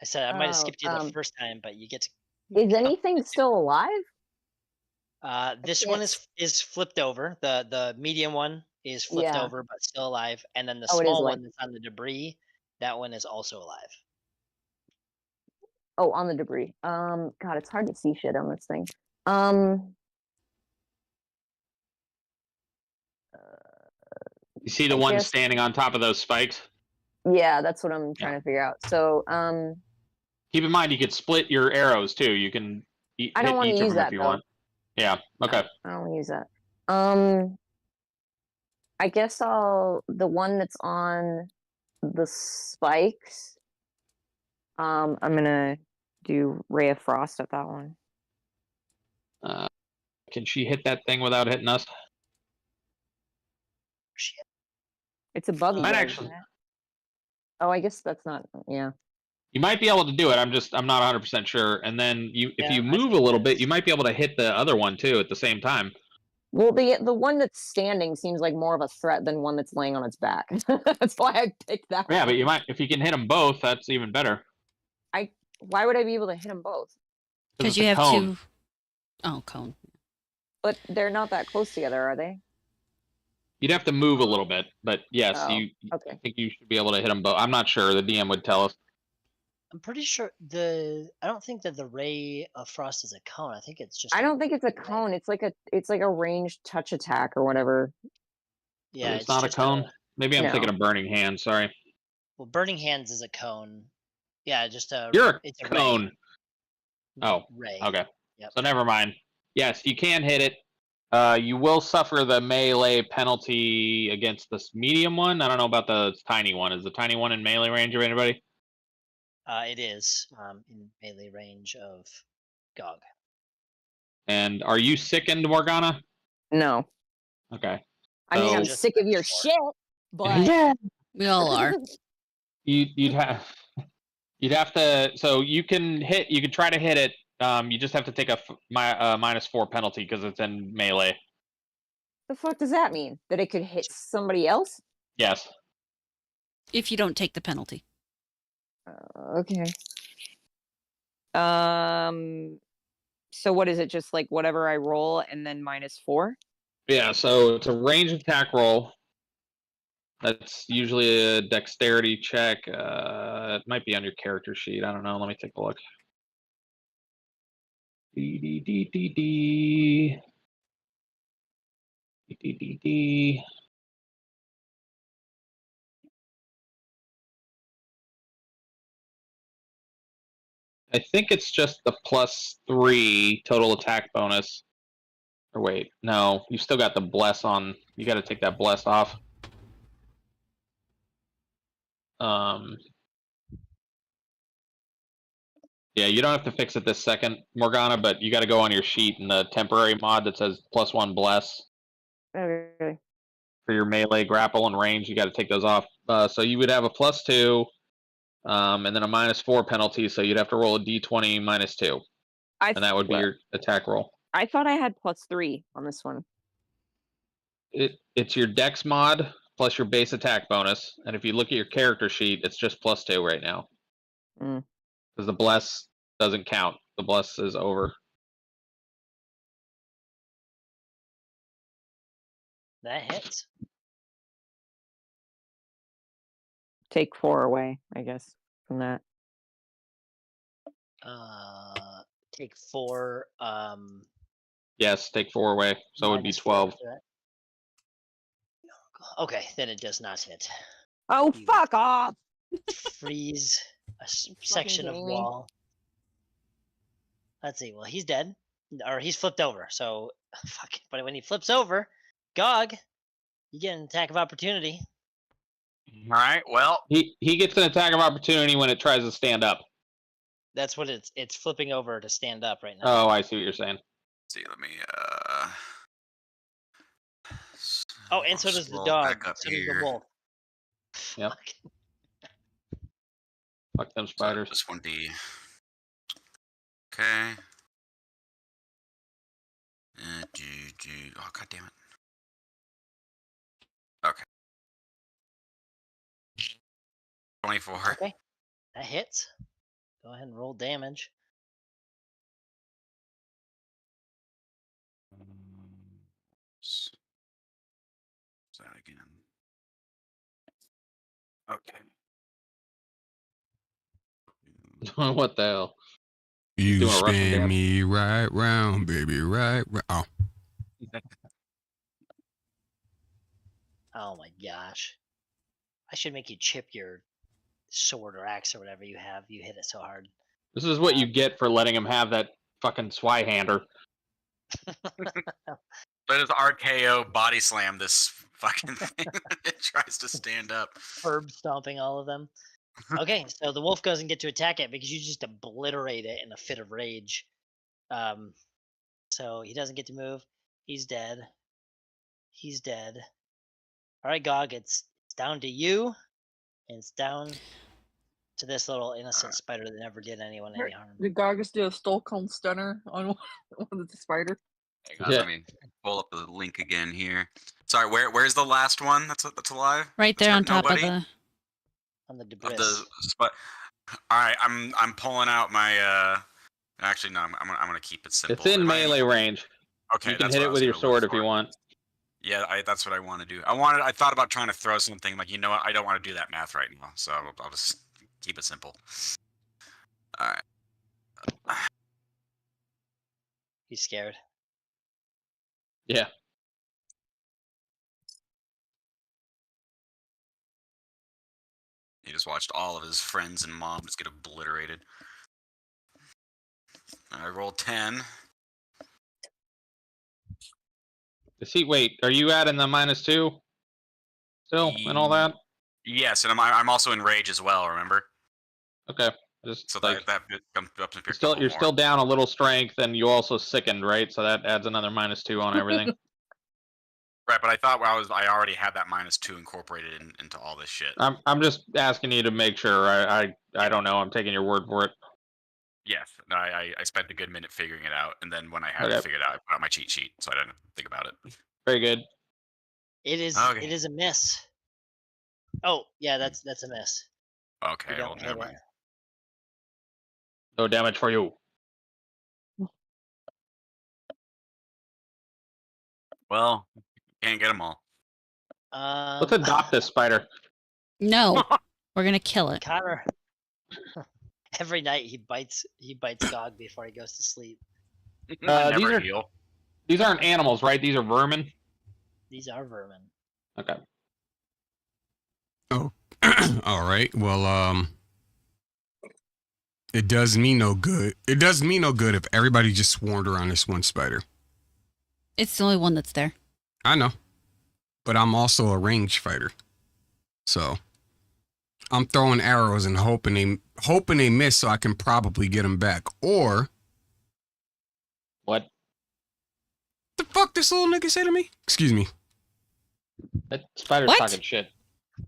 I said I might have
Oh,
skipped you the first time, but you get to.
Is anything still alive?
This one is flipped over. The medium one is flipped
Yeah.
over but still alive, and then the
Oh, it is
small
alive.
one that's on the debris, that one is also alive.
Oh, on the debris. God, it's hard to see shit on this thing.
You see the
I
one
guess-
standing on top of those spikes?
Yeah, that's what I'm trying to figure out. So,
Keep in mind, you could split your arrows, too. You can
I don't
hit
wanna
each of
use
them
that,
if you
though.
want. Yeah, okay.
I don't wanna use that. I guess the one that's on the spikes. I'm gonna do Ray of Frost at that one.
Can she hit that thing without hitting us?
It's above you.
Might
guys,
actually-
isn't it? Oh, I guess that's not. Yeah.
You might be able to do it. I'm not 100% sure. And then if
Yeah,
you
I
move a
think
little
it
bit,
is.
you might be able to hit the other one, too, at the same time.
Well, the one that's standing seems like more of a threat than one that's laying on its back. That's why I picked that.
Yeah,
one.
but you might, if you can hit them both, that's even better.
Why would I be able to hit them both?
Because
it's
you
a
have
cone.
to. Oh, cone.
But they're not that close together, are they?
You'd have to move a little bit, but yes,
Oh,
I
okay.
think you should be able to hit them both. I'm not sure. The DM would tell us.
I'm pretty sure I don't think that the Ray of Frost is a cone. I think it's just.
I don't think it's a cone. It's like a ranged touch attack or whatever.
Yeah,
It's not a
just
cone. Maybe I'm
No.
thinking of Burning Hand. Sorry.
Well, Burning Hands is a cone. Yeah, just a.
You're a
it's
cone.
Ray.
Oh,
Ray.
okay.
Yep.
So never mind. Yes, you can hit it. You will suffer the melee penalty against this medium one. I don't know about the tiny one. Is the tiny one in melee range of anybody?
It is in melee range of Gog.
And are you sickened, Morgana?
No.
Okay.
I mean, I'm
So-
sick of your
Just-
shit, but
Yeah.
We all are.
You'd have to. So you can hit. You can try to hit it. You just have to take a -4 penalty because it's in melee.
The fuck does that mean? That it could hit somebody else?
Yes.
If you don't take the penalty.
Okay. So what is it? Just like whatever I roll and then -4?
Yeah. So it's a range attack roll. That's usually a dexterity check. It might be on your character sheet. I don't know. Let me take a look. D. I think it's just the +3 total attack bonus. Or wait, no, you still got the bless on. You got to take that bless off. Yeah, you don't have to fix it this second, Morgana, but you got to go on your sheet in the temporary mod that says +1 bless.
Okay.
For your melee, grapple, and range, you got to take those off. So you would have a +2, and then a -4 penalty. So you'd have to roll a d20 -2, and that would be your attack roll.
I thought I had +3 on this one.
It's your dex mod plus your base attack bonus, and if you look at your character sheet, it's just +2 right now. Because the bless doesn't count. The bless is over.
That hits.
Take 4 away, I guess, from that.
Take 4.
Yes, take 4 away, so it would be 12.
Okay, then it does not hit.
Oh,
You
fuck off!
Freeze a section of
kidding me?
wall. Let's see. Well, he's dead, or he's flipped over. So, fuck. But when he flips over, Gog, you get an attack of opportunity.
All right. Well,
He gets an attack of opportunity when it tries to stand up.
That's what it's flipping over to stand up right now.
Oh, I see what you're saying.
let's see. Let me.
Oh, and so does the
scroll
dog.
back up
So does
here.
the wolf.
Yep.
Fuck.
Fuck them
So
spiders.
this 1D. Okay. Oh, god damn it. Okay. 24.
Okay, that hits. Go ahead and roll damage.
What's that again? Okay.
What the hell?
You
Doing a Russian
spin
dance.
me right round, baby, right round. Oh,
Oh my gosh. I should make you chip your sword or axe or whatever you have. You hit it so hard.
This is what you get for letting him have that fucking Swyhander.
Let us RKO body slam this fucking thing. It tries to stand up.
Herb stomping all of them. Okay, so the wolf doesn't get to attack it because you just obliterate it in a fit of rage. So he doesn't get to move. He's dead. He's dead. All right, Gog, it's down to you, and it's down to this little innocent spider that never did anyone any harm.
Did Gargus do a Stockholm stunner on one of the spider?
Hang on, let me pull up the link again here. Sorry, where's the last one that's alive?
Right
That's
there on
hurt
top
nobody?
of the.
On the
Of
debris.
the spot. All right, I'm pulling out my. Actually, no, I'm gonna keep it simple.
It's in melee range.
Okay,
You can
that's
hit
what I
it
was
with your
gonna look
sword if you
for.
want.
Yeah, that's what I want to do. I thought about trying to throw something like, you know what? I don't want to do that math right now, so I'll just keep it simple. All right.
He's scared.
Yeah.
He just watched all of his friends and mom just get obliterated. I rolled 10.
Wait, are you adding the -2 still and all that?
Yes, and I'm also in rage as well. Remember?
Okay. Just
So
like
that comes up to
you're still down a little strength, and you also sickened, right? So that adds another -2 on everything.
Right, but I thought I already had that -2 incorporated into all this shit.
I'm just asking you to make sure. I don't know. I'm taking your word for it.
Yes, no, I spent a good minute figuring it out, and then when I had
Okay.
it figured out, I put out my cheat sheet, so I didn't think about it.
Very good.
It is.
Okay.
It is a miss. Oh yeah, that's a miss. You
Okay, well,
don't hit
never
it.
mind.
No damage for you.
Well, can't get them all.
Let's adopt this spider.
No, we're gonna kill it.
Connor. Every night he bites Gog before he goes to sleep.
Never heal.
These aren't animals, right? These are vermin.
These are vermin.
Okay.
Oh, all right. Well, it does me no good. It does me no good if everybody just swarmed around this one spider.
It's the only one that's there.
I know, but I'm also a range fighter, so I'm throwing arrows and hoping they miss, so I can probably get them back. Or
What?
the fuck this little nigga say to me? Excuse me.
That spider's
What?
talking shit.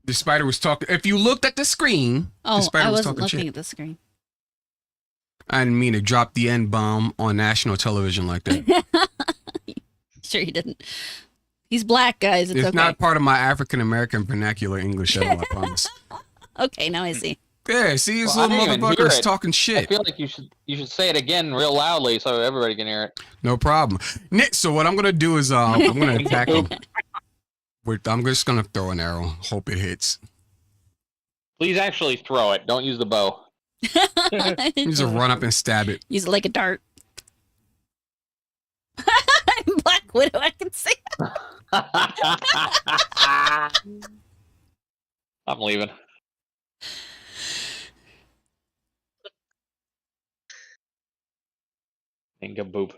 The spider was talking. If you looked at the screen, the
Oh,
spider
I
was
wasn't
talking
looking
shit.
at the screen.
I didn't mean to drop the N-bomb on national television like that.
Sure you didn't. He's black, guys. It's
It's
okay.
not part of my African American vernacular English at all, I promise.
Okay, now I see.
Yeah, see, this
Well, I
little
didn't even hear
motherfucker is
it.
talking
I
shit.
feel like you should say it again real loudly so everybody can hear it.
No problem. Nick, so what I'm gonna do is I'm gonna attack him. I'm just gonna throw an arrow. Hope it hits.
Please actually throw it. Don't use the bow.
Just run up and stab it.
Use it like a dart. I'm Black Widow, I can see.
I'm leaving. Inga boop.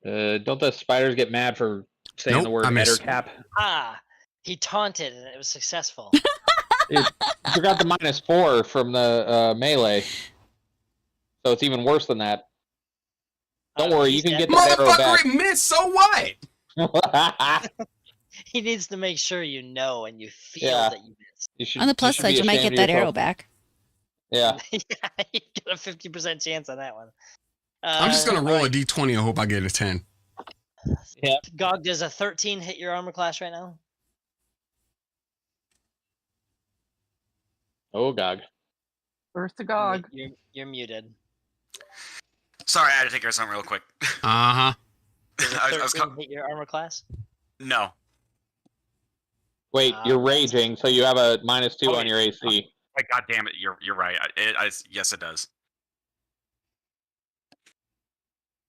Don't the spiders get mad for saying
Nope,
the word
I
header
missed.
tap?
He taunted and it was successful.
You forgot the -4 from the melee. So it's even worse than that. Don't worry, you
he's
can
dead.
get that arrow
Motherfucker, it missed. So what?
back.
He needs to make sure you know and you feel
Yeah.
that you missed.
You should,
On the plus
should
side,
be
you might
ashamed
get
of
that arrow
yourself.
back.
Yeah.
Yeah, you got a 50% chance on that one.
I'm just gonna roll a
alright.
d20 and hope I get a 10.
Yeah.
Gog, does a 13 hit your armor class right now?
Oh, Gog.
First to Gog.
You're muted.
Sorry, I had to take care of something real quick.
Uh-huh.
Does a
I
13
was
hit your armor class?
No.
Wait, you're raging, so you have a -2
Oh,
on your AC.
Like, God damn it, you're right. Yes, it does.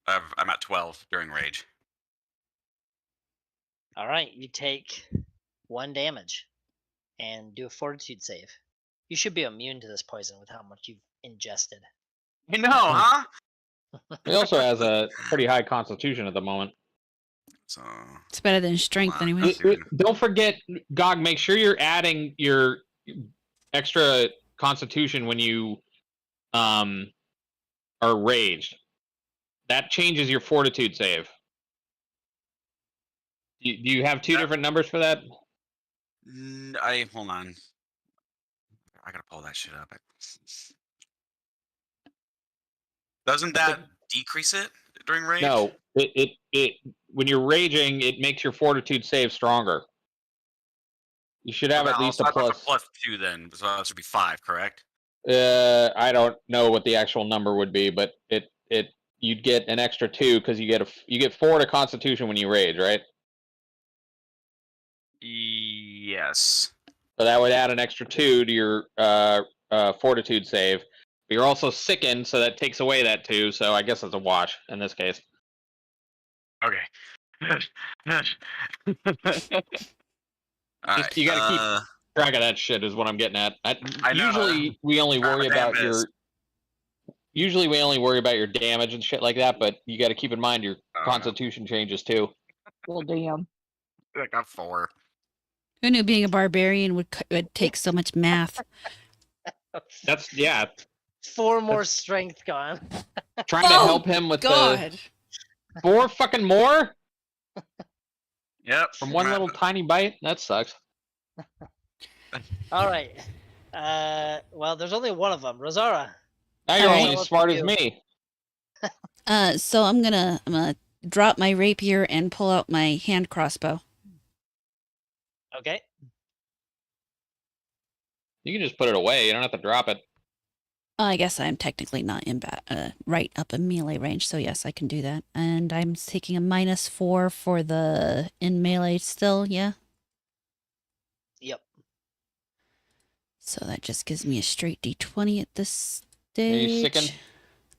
I'm at 12 during rage.
All right, you take 1 damage and do a fortitude save. You should be immune to this poison with how much you've ingested.
You know, huh?
He also has a pretty high constitution at the moment.
So
It's better than strength,
Wow.
anyway.
Don't forget, Gog, make sure you're adding your extra constitution when you are raged. That changes your fortitude save. Do you have two different numbers for that?
hold on. I gotta pull that shit up. Doesn't that decrease it during rage?
No, it when you're raging, it makes your fortitude save stronger. You should have at least a plus.
+2 then, so that should be 5, correct?
I don't know what the actual number would be, but you'd get an extra 2 because you get 4 to Constitution when you rage, right?
Yes.
So that would add an extra 2 to your Fortitude save. But you're also sickened, so that takes away that 2. So I guess it's a wash in this case.
Okay.
Just, you gotta keep track of that shit is what I'm getting at.
I know.
Usually we only worry about your. Usually we only worry about your damage and shit like that, but you got to keep in mind your Constitution changes too.
Well, damn.
I got 4.
Who knew being a barbarian would take so much math?
That's
4 more strength gone.
Trying to help him with the 4 fucking more
Yep.
from one little tiny bite. That sucks.
All right. Well, there's only one of them. Rosara.
Now you're
Alright.
only as smart as me.
So I'm gonna drop my rapier and pull out my hand crossbow.
Okay.
You can just put it away. You don't have to drop it.
I guess I'm technically not in right up in melee range, so yes, I can do that. And I'm taking a -4 for the in melee still, yeah?
Yep.
So that just gives me a straight d20 at this
Are you
stage.
sickened?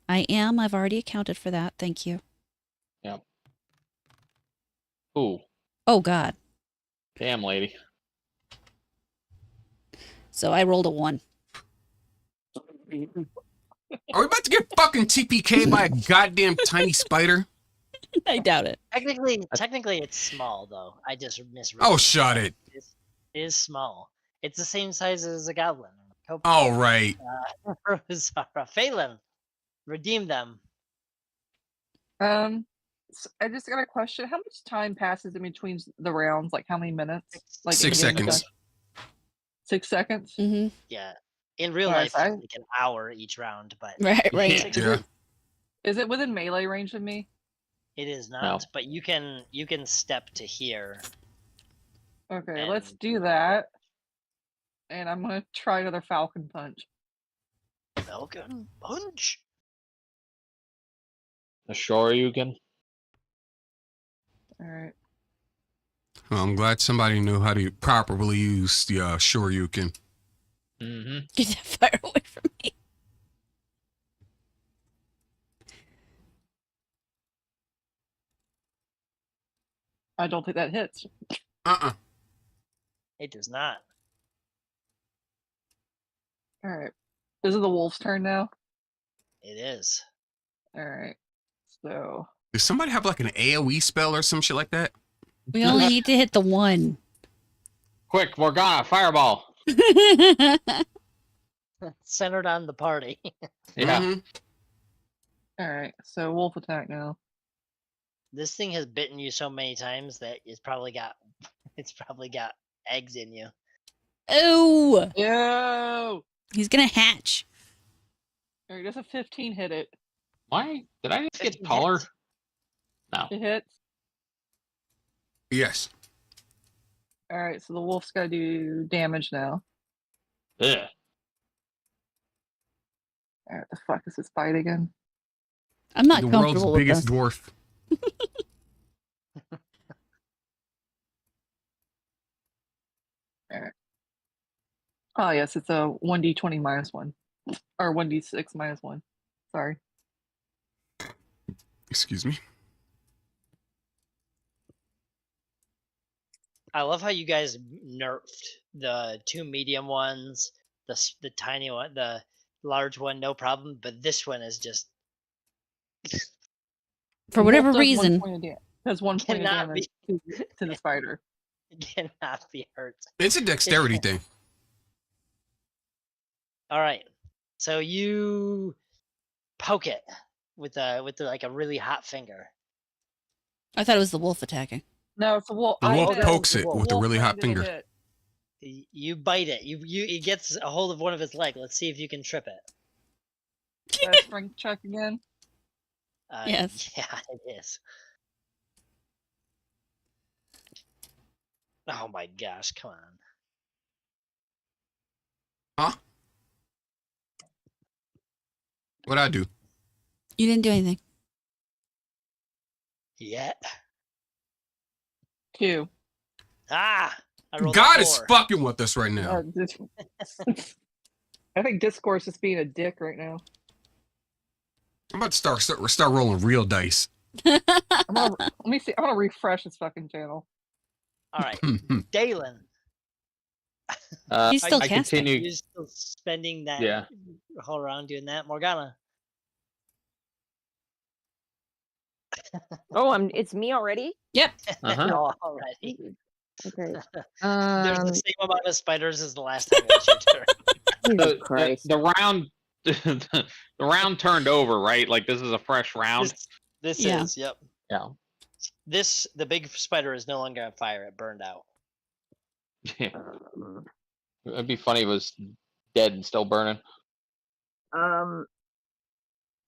I am. I've already accounted for that. Thank you.
Yep. Ooh.
Oh, God.
Damn, lady.
So I rolled a 1.
Are we about to get fucking TPK by a goddamn tiny spider?
I doubt it.
Technically, it's small though. I just misread.
Oh, shut it.
It is small. It's the same size as a goblin.
All right.
Rosara. Phelan, redeem them.
I just got a question. How much time passes in between the rounds? Like how many minutes? Like
6 seconds.
6 seconds?
Mm-hmm.
Yeah. In real
Alright,
life,
so
it's like an hour each round, but
Right.
Yeah.
Is it within melee range of me?
it is not.
No.
But you can step to here.
Okay, let's
And-
do that. And I'm gonna try another Falcon Punch.
Falcon punch.
Sure you can.
Alright.
Well, I'm glad somebody knew how to properly use the Shoryuken.
Mm-hmm.
Get that fire away from me.
I don't think that hits.
It does not.
Alright. This is the wolf's turn now.
It is.
Alright. So
Does somebody have like an AoE spell or some shit like that?
We only need to hit the 1.
Quick, Morgana, fireball.
Centered on the party.
Yeah.
Mhm.
alright, so wolf attack now.
This thing has bitten you so many times that it's probably got eggs in you.
Oh!
Yo!
He's gonna hatch.
Alright, does a 15 hit it?
Why? Did I just get
15
taller?
hits.
No.
It hits.
Yes.
Alright, so the wolf's gotta do damage now.
Ugh.
Alright, the fuck is this fight again?
I'm not
The world's
comfortable with
biggest
this.
dwarf.
Oh yes, it's a 1d20 -1. Or 1d6 -1. Sorry.
Excuse me.
I love how you guys nerfed the 2 medium ones, the tiny one, the large one, no problem. But this one is just
For whatever
Wolf does 1
reason.
point of does 1 point of
Cannot
damage to the spider.
cannot be hurt.
It's a dexterity thing.
All right, so you poke it with like a really hot finger.
I thought it was the wolf attacking.
No, it's a wolf.
The wolf
did.
pokes
The
it
wolf
with a really hot
landed a
finger.
hit.
You bite it. It gets a hold of one of its leg. Let's see if you can trip it.
Strength check again.
Yes.
Yeah, it is. Oh my gosh! Come on.
Huh? What'd I do?
You didn't do anything.
Yeah.
2.
Ah! I rolled a
God is
4.
fucking with us right now.
I think Discourse is being a dick right now.
I'm about to start rolling real dice.
Let me see. I want to refresh this fucking channel.
All right, Dalen.
He's still
I
casting.
continue.
You're still spending that
Yeah.
whole round doing that, Morgana.
Oh, it's me already?
Yep.
Uh-huh.
No, already.
Okay.
There's
Um,
the same amount of spiders as the last time it was your turn.
Jesus Christ.
The round
the round turned over, right? Like this is a fresh round.
This
Yeah.
is, yep.
Yeah.
The big spider is no longer on fire. It burned out.
Yeah. It'd be funny if it was dead and still burning.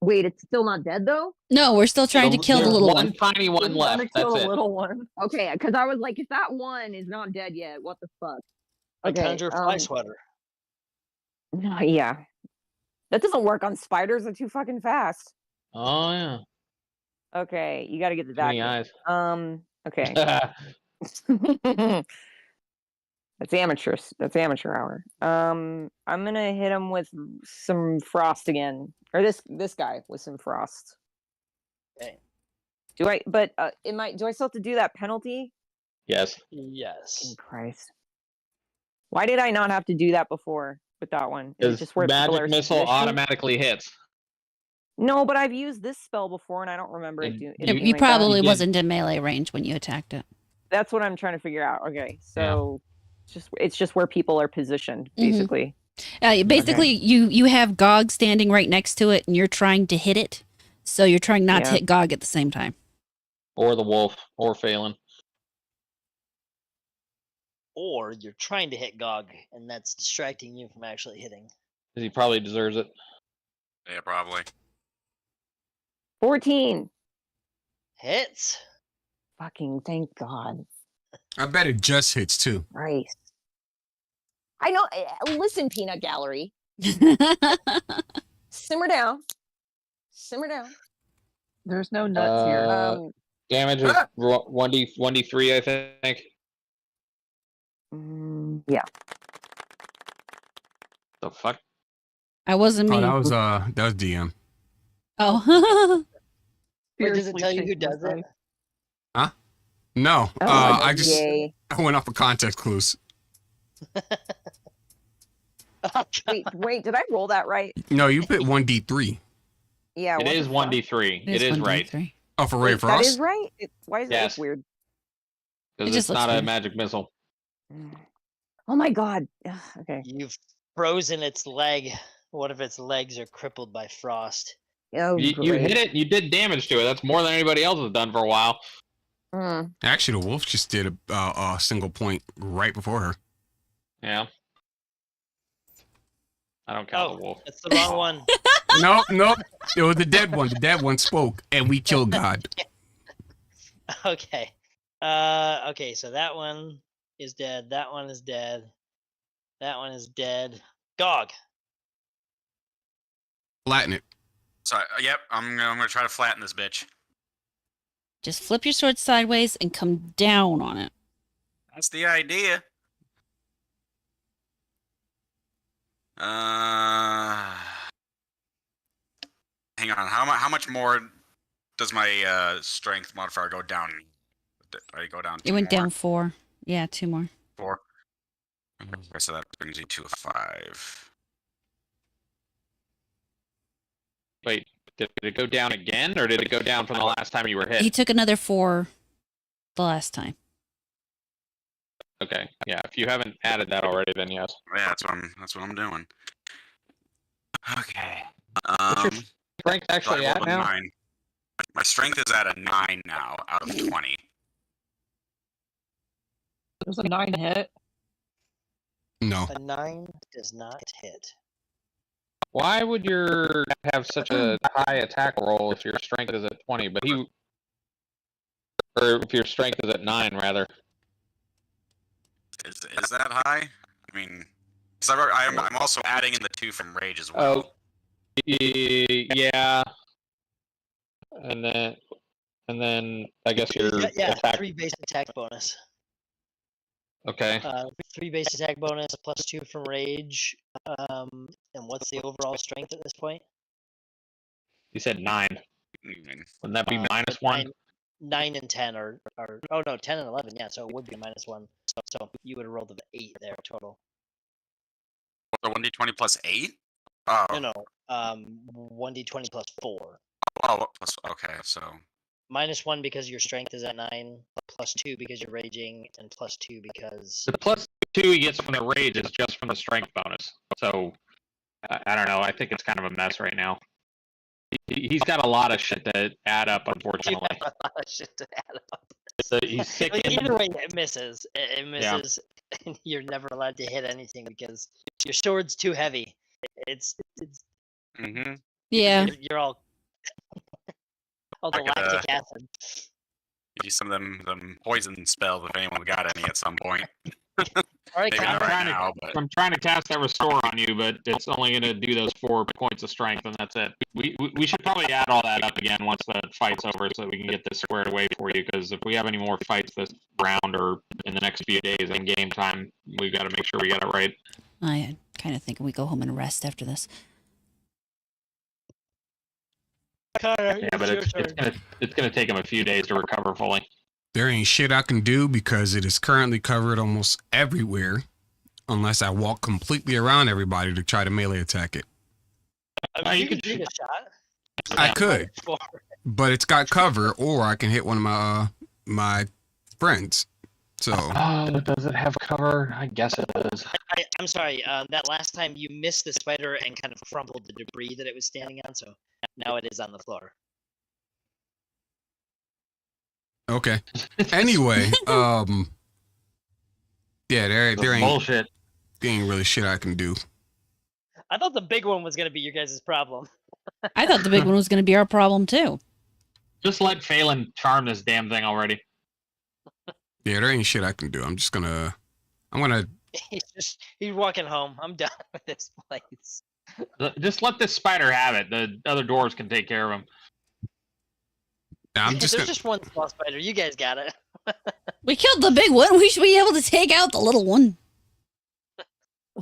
Wait, it's still not dead though?
No, we're still trying to kill the
There's
little
one
one.
tiny one
We're trying
left.
to kill
That's
the
it.
little one.
Okay, because I was like, if that one is not dead yet, what the fuck?
I conjure fly swatter.
No, yeah. That doesn't work on spiders. They're too fucking fast.
Oh yeah.
Okay, you got to get the
Too many
vacuum.
eyes.
Okay. That's amateur. That's amateur hour. I'm gonna hit him with some frost again, or this guy with some frost.
Okay.
Do I? But do I still have to do that penalty?
Yes.
Yes.
Christ. Why did I not have to do that before with that one? Is it
Because
just where people
magic
are
missile
positioned?
automatically hits.
No, but I've used this spell before, and I don't remember it
And
doing.
you-
You
like
probably
You did.
wasn't in melee range when you attacked it.
That's what I'm trying to figure out. Okay, so it's just where people are positioned,
Mhm.
basically.
Basically, you have Gog standing right next to it, and you're trying to hit it. So you're trying not to
Yeah.
hit Gog at the same time.
Or the wolf. Or Phelan.
Or you're trying to hit Gog, and that's distracting you from actually hitting.
'Cause he probably deserves it.
Yeah, probably.
14.
Hits.
Fucking thank God.
I bet it just hits too.
Christ. I know. Listen, Peanut Gallery. Simmer down. Simmer down.
There's no nuts here.
Damage is 1d3, I think.
Yeah.
The fuck?
I wasn't me.
Oh, that was DM.
Oh.
Wait, does it
Fiercely
tell you who
shaking
does
his
it?
face.
No,
Oh,
I
yay.
went off of context clues.
Wait, did I roll that right?
No, you put 1d3.
Yeah.
It
what
is
the fuck?
1d3. It is right.
1d3.
Oh, for Ray
Wait,
Frost.
that is right? Why is
Yes.
that weird?
Because
It just
it's
looks
not a
weird.
magic missile.
Oh my God. Ugh, okay.
You've frozen its leg. What if its legs are crippled by frost?
Oh,
You
great.
hit it, you did damage to it. That's more than anybody else has done for a while.
Actually, the wolf just did a single point right before her.
Yeah. I don't count
Oh,
the wolf.
that's the wrong one.
Nope. It was the dead one. The dead one spoke, and we killed God.
Okay. Okay, so that one is dead. That one is dead. That one is dead. Gog.
Flatten it.
So, yep, I'm gonna try to flatten this bitch.
Just flip your sword sideways and come down on it.
That's the idea. Hang on. How much more does my strength modifier go down? I go down.
It went
more?
down 4. Yeah, 2 more.
4. Okay, so that brings you to a 5.
Wait, did it go down again, or did it go down from the last time you were hit?
He took another 4 the last time.
Okay, yeah. If you haven't added that already, then yes.
Yeah, that's what I'm doing. Okay.
What's your strength
So I
actually
rolled
at
a
now?
9. My strength is at a 9 now out of 20.
There's a 9 hit.
No.
A 9 does not hit.
Why would your have such a high attack roll if your strength is at 20? But or if your strength is at 9, rather.
Is that high? I mean, because I'm also adding in the 2 from rage as well.
Oh, yeah. And then I guess your
Yeah,
attack.
3 base attack bonus.
Okay.
3 base attack bonus plus 2 from rage. And what's the overall strength at this point?
You said 9.
Even.
Wouldn't that be minus 1?
9 and 10 are oh no, 10 and 11. Yeah, so it would be minus 1. So you would have rolled an 8 there total.
So 1d20 plus 8? Oh.
No, 1d20 plus 4.
Oh, plus, okay, so.
Minus 1 because your strength is at 9, plus 2 because you're raging, and plus 2 because
The plus 2 he gets from the rage is just from the strength bonus. So I don't know. I think it's kind of a mess right now. He's got a lot of shit to add up,
You
unfortunately.
have a lot of shit to add up.
So he's sick.
Like, either way, it misses. It
Yeah.
misses, and you're never allowed to hit anything because your sword's too heavy. It's
Mm-hmm.
Yeah.
you're all the
I could,
lactic acid.
Use some of them poison spells if anyone got any at some point.
All right,
Maybe not
Connor.
right now, but
I'm trying to cast that restore on you, but it's only going to do those 4 points of strength, and that's it. We should probably add all that up again once the fight's over, so that we can get this squared away for you. Because if we have any more fights this round or in the next few days in game time, we've got to make sure we get it right.
I kind of think we go home and rest after this.
Connor,
Yeah, but it's gonna take him a few days to recover fully.
There ain't shit I can do because it is currently covered almost everywhere, unless I walk completely around everybody to try to melee attack it.
You could
shoot a shot.
I could, but it's got cover, or I can hit one of my my friends. So
Does it have cover? I guess it does.
I'm sorry. That last time you missed the spider and kind of crumpled the debris that it was standing on, so now it is on the floor.
okay. Anyway, yeah, there ain't
Bullshit.
really shit I can do.
I thought the big one was gonna be your guys' problem.
I thought the big one was going to be our problem too.
Just let Phelan charm this damn thing already.
Yeah, there ain't shit I can do. I'm gonna
He's walking home. I'm done with this place.
Just let this spider have it. The other dwarves can take care of him.
I'm just
There's
gonna
just one small spider. You guys got it.
We killed the big one. We should be able to take out the little one.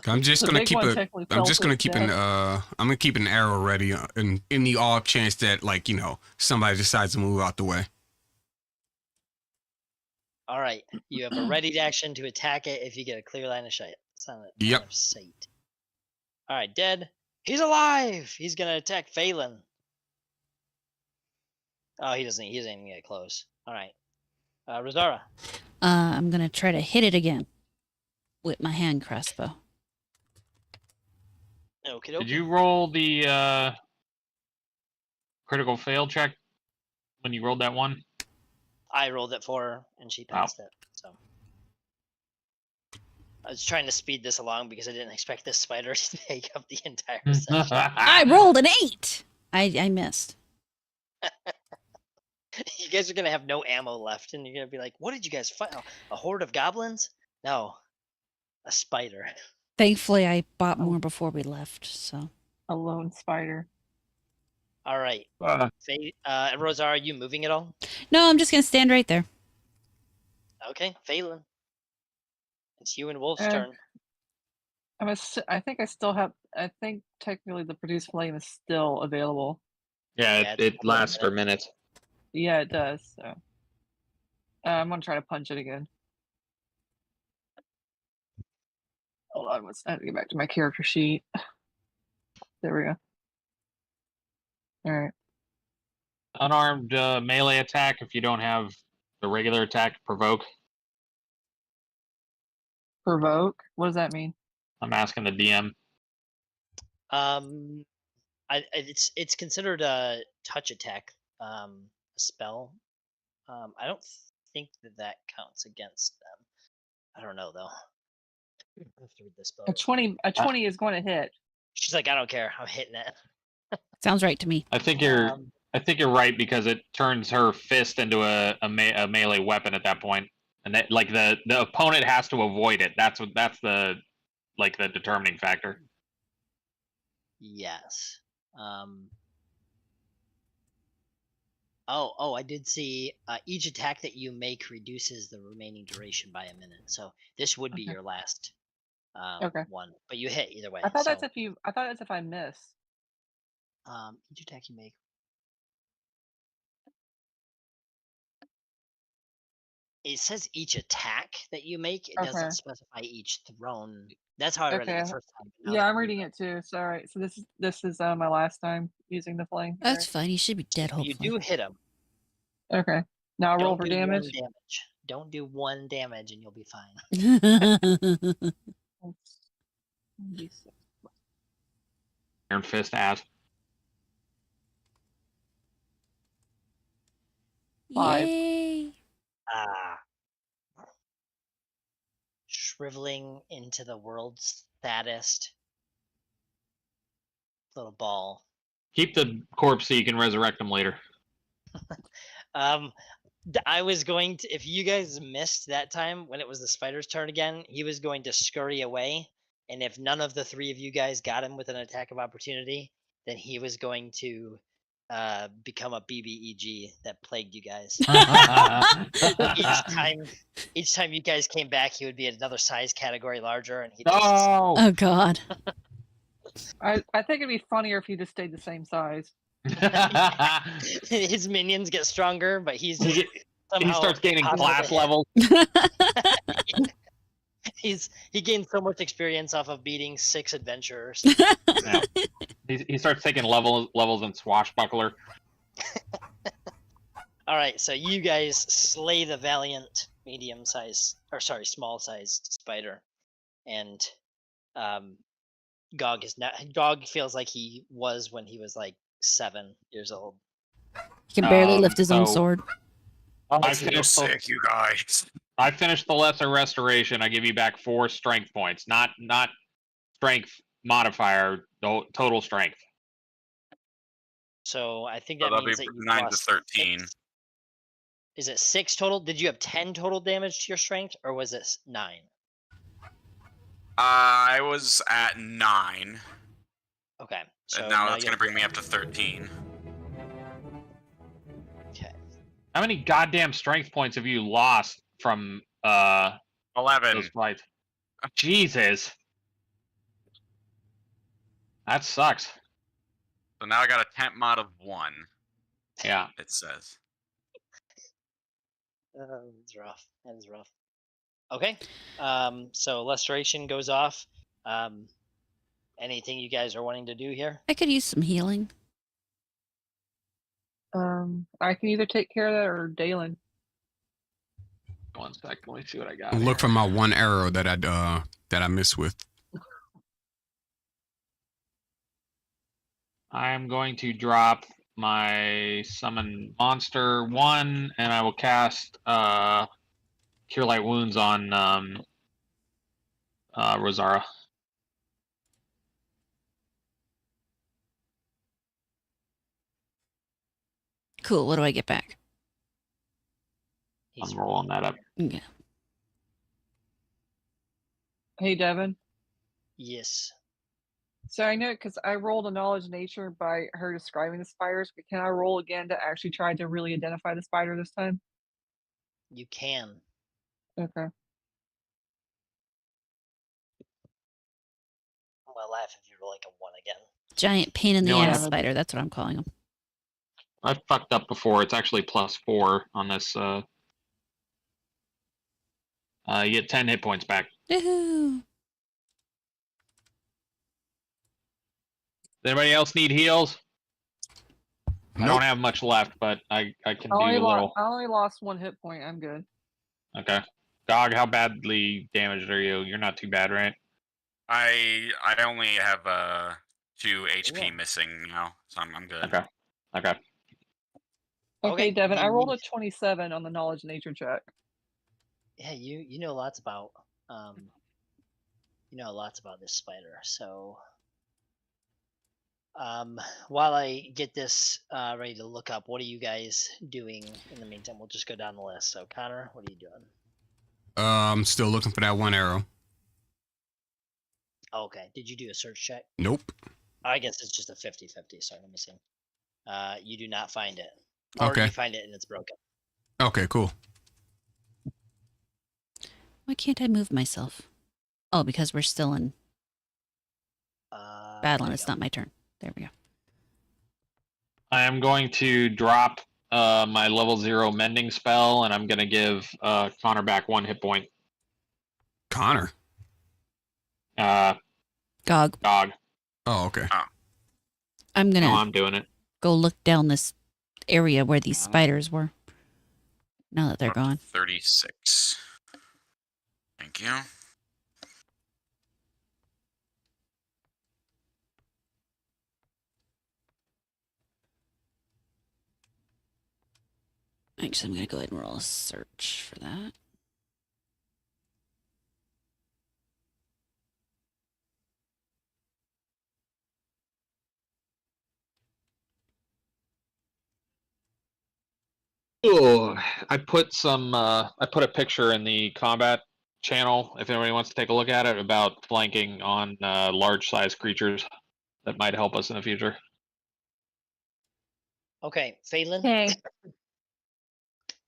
I'm just
The
gonna
big
keep
one
a
technically
I'm
fell
just
to
gonna
its
keep
death.
I'm gonna keep an arrow ready in the off chance that, like, you know, somebody decides to move out the way.
All right. You have a ready action to attack it if you get a clear line of sight.
Yep.
Of sight. All right, dead. He's alive. He's gonna attack Phelan. Oh, he doesn't even get close. All right. Rosara.
I'm going to try to hit it again with my hand crossbow.
Okay.
Did you roll the critical fail check when you rolled that one?
I rolled it for her, and she passed it. So I was trying to speed this along because I didn't expect this spider to take up the entire session.
I rolled an 8. I missed.
You guys are gonna have no ammo left, and you're gonna be like, "What did you guys fight? A horde of goblins? No, a spider."
Thankfully, I bought more before we left, so.
A lone spider.
All right, Rosara, are you moving at all?
No, I'm just going to stand right there.
Okay, Phelan. It's you and Wolf's
Uh,
turn.
I think I still have. I think technically the produce flame is still available.
Yeah,
Yeah,
it
it's
lasts for minutes.
Yeah, it does. So I'm gonna try to punch it again. Hold on, I have to get back to my character sheet. There we go. All right.
Unarmed melee attack if you don't have the regular attack, provoke.
Provoke. What does that mean?
I'm asking the DM.
It's considered a touch attack, a spell. I don't think that counts against them. I don't know though. I have to read this spell.
A 20. A 20 is going to hit.
She's like, I don't care. I'm hitting it.
Sounds right to me.
I think you're right because it turns her fist into a melee weapon at that point, and that, like, the opponent has to avoid it. That's the determining factor.
Yes. Oh, I did see each attack that you make reduces the remaining duration by a minute. So this would be
Okay.
your last
Okay.
one, but you hit either way.
I thought
so,
that's if you. I thought that's if I miss.
each attack you make. It says each attack that you make. It
Okay.
doesn't specify each thrown. That's how I read it
Okay.
the first time. but now
Yeah,
that
I'm reading it too. So all right. So this is my last time using the flame.
That's fine. You should be dead,
You
hopefully.
do hit him.
Okay. Now I roll
Don't
for
do
damage.
1 damage. Don't do 1 damage and you'll be fine.
1d6.
Iron Fist ass.
5.
Yay!
Ah. Shriveling into the world's saddest little ball.
Keep the corpse so you can resurrect him later.
I was going to, if you guys missed that time when it was the spider's turn again, he was going to scurry away. And if none of the 3 of you guys got him with an attack of opportunity, then he was going to become a BBEG that plagued you guys. each time you guys came back, he would be another size category larger, and he.
No.
Oh God.
I think it'd be funnier if he just stayed the same size.
His minions get stronger, but he's
he,
just
he starts gaining
top of the
class
head.
levels.
He gained so much experience off of beating 6 adventurers.
Yeah. He starts taking levels in Swashbuckler.
All right, so you guys slay the valiant small-sized spider, and Gog is now. Gog feels like he was when he was like 7 years old.
He can barely lift his own
so-
sword.
I
Feel
finished,
sick, you guys.
I finished the lesser restoration. I give you back 4 strength points, not strength modifier, total strength.
So I think
So
that
that'll
means
be
that you
9 to
lost
13.
6. Is it 6 total? Did you have 10 total damage to your strength, or was it 9?
I was at 9.
Okay. So
And now that's
you
going to
have-
bring me up to 13.
Okay.
How many goddamn strength points have you lost from
11.
those fights? Jesus. That sucks.
So now I got a temp mod of 1,
Yeah.
it says.
It's rough. That is rough. Okay. So Restoration goes off. Anything you guys are wanting to do here?
I could use some healing.
I can either take care of that or Dalen.
1 sec. Let me see what I got.
Look for
here.
my one arrow that I missed with.
I'm going to drop my summon monster 1, and I will cast Cure Light Wounds on Rosara.
Cool. What do I get back?
He's
I'm rolling that up.
Yeah.
Hey, Devin.
Yes.
So I know because I rolled a knowledge nature by her describing the spiders, but can I roll again to actually try to really identify the spider this time?
You can.
Okay.
I'm gonna laugh if you roll like a 1 again.
Giant pain in the
No, I
ass
haven't.
spider. That's what I'm calling them.
I fucked up before. It's actually +4 on this. You get 10 hit points back.
Woohoo!
Does anybody else need heals? I
Nope.
don't have much left, but I can
I
do
only,
a little.
I only lost 1 hit point. I'm good.
Okay. Dog, how badly damaged are you? You're not too bad, right?
I only have 2 HP
Yeah.
missing now, so I'm good.
Okay. Okay.
Okay,
Okay,
Devin. I
you
rolled
need-
a 27 on the knowledge nature check.
Yeah, you know lots about this spider. So while I get this ready to look up, what are you guys doing in the meantime? We'll just go down the list. So Connor, what are you doing?
I'm still looking for that one arrow.
Oh, okay. Did you do a search check?
Nope.
I guess it's just a 50-50. Sorry, I'm missing. You do not find it. Or
Okay.
you find it and it's broken.
Okay, cool.
Why can't I move myself? Oh, because we're still in battle and
there
it's
you go.
not my turn. There we go.
I am going to drop my level 0 mending spell, and I'm going to give Connor back 1 hit point.
Connor.
Gog.
Dog.
Oh, okay.
I'm gonna
No, I'm doing it.
go look down this area where these spiders were. Now that they're gone.
36. Thank you.
Actually, I'm going to go ahead and roll a search for that.
Oh, I put a picture in the combat channel if anybody wants to take a look at it about flanking on large size creatures that might help us in the future.
Okay, Phelan,
Okay.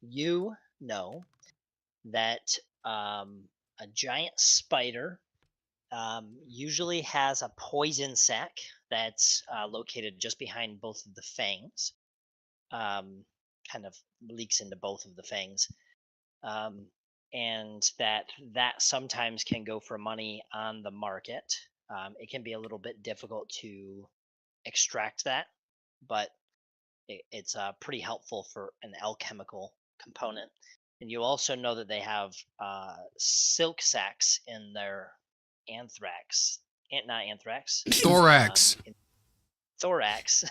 you know that a giant spider usually has a poison sac that's located just behind both of the fangs. Kind of leaks into both of the fangs. And that sometimes can go for money on the market. It can be a little bit difficult to extract that, but it's pretty helpful for an alchemical component. And you also know that they have silk sacs in their anthrax, not anthrax,
Thorax.
thorax.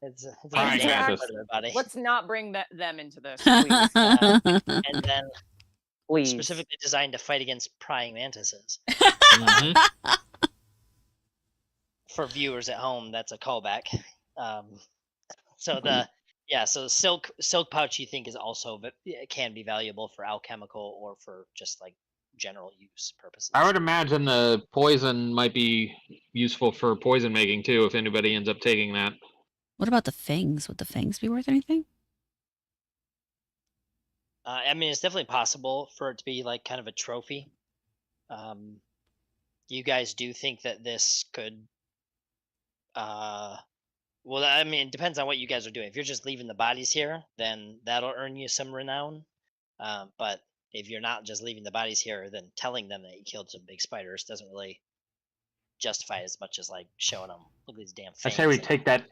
It's
Fine,
like
Mantis.
everybody.
Let's not bring them into this, please.
And then
Please.
specifically designed to fight against prying mantises.
Mhm.
For viewers at home, that's a callback. So so silk pouch you think is also it can be valuable for alchemical or for just like general use purposes.
I would imagine the poison might be useful for poison making too if anybody ends up taking that.
What about the fangs? Would the fangs be worth anything?
I mean, it's definitely possible for it to be like kind of a trophy. You guys do think that this could well, I mean, it depends on what you guys are doing. If you're just leaving the bodies here, then that'll earn you some renown. But if you're not just leaving the bodies here, then telling them that you killed some big spiders doesn't really justify as much as like showing them, look at these damn
I
fangs.
say we take that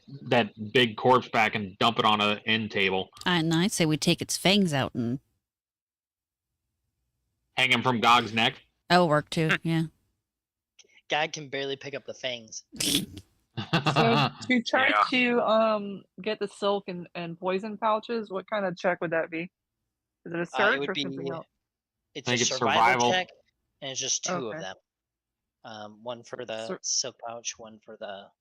big corpse back and dump it on an end table,
I'd say we take its fangs out and
hang him from Gog's neck.
that'll work too. Yeah.
God can barely pick up the fangs.
So to try
Yeah.
to get the silk and poison pouches, what kind of check would that be? Is it a search
would
or
be
something else?
it's
I
a
think it's
survival,
survival.
check, and it's just two of
Okay.
them. One for the
Sur-
silk pouch, one for the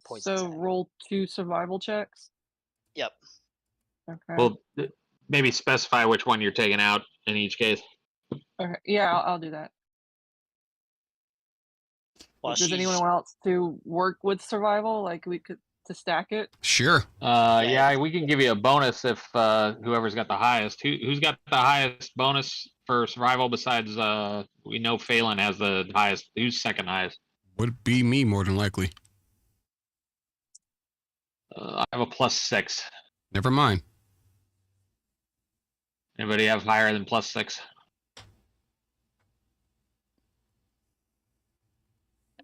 poison
So
sac.
roll 2 survival checks.
Yep.
Okay.
Well, maybe specify which one you're taking out in each case.
Okay. Yeah, I'll do that.
While
Does anyone
she's
else to work with survival? Like we could to stack it?
Sure.
Yeah, we can give you a bonus if whoever's got the highest. Who's got the highest bonus for survival besides we know Phelan has the highest. Who's second highest?
Would be me more than likely.
I have a +6.
Never mind.
Anybody have higher than +6?
I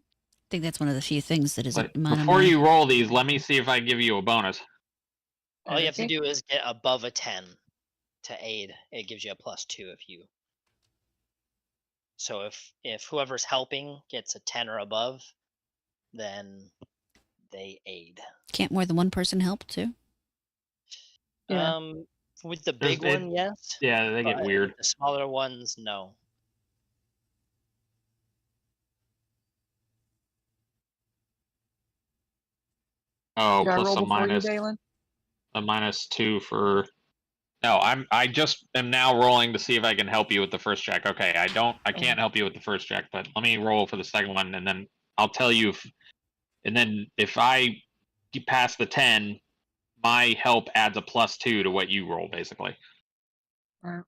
think that's one of the few things that is
But
amount of
before
money.
you roll these, let me see if I give you a bonus.
all you have to
Okay.
do is get above a 10 to aid. It gives you a +2 if you. So if whoever's helping gets a 10 or above, then they aid.
Can't more than one person help too?
Yeah.
With the
There's-
big one, yes.
Yeah, they get
but
weird.
with the smaller ones, no.
Oh,
Did I
plus
roll
a
before you,
minus
Dalen?
a -2 for. No, I just am now rolling to see if I can help you with the first check. Okay, I can't help you with the first check, but let me roll for the second one, and then I'll tell you if I pass the 10, my help adds a +2 to what you roll, basically.
Alright.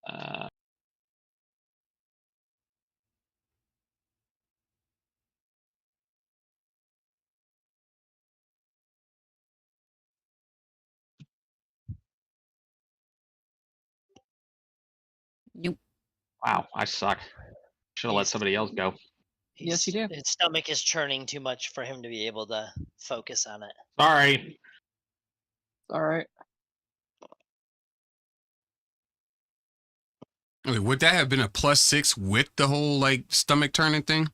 Uh,
Nope.
wow, I suck. Should have let
He's-
somebody else go.
Yes, you do.
His stomach is churning too much for him to be able to focus on it.
Sorry.
All right.
Wait, would that have been a +6 with the whole like stomach turning thing?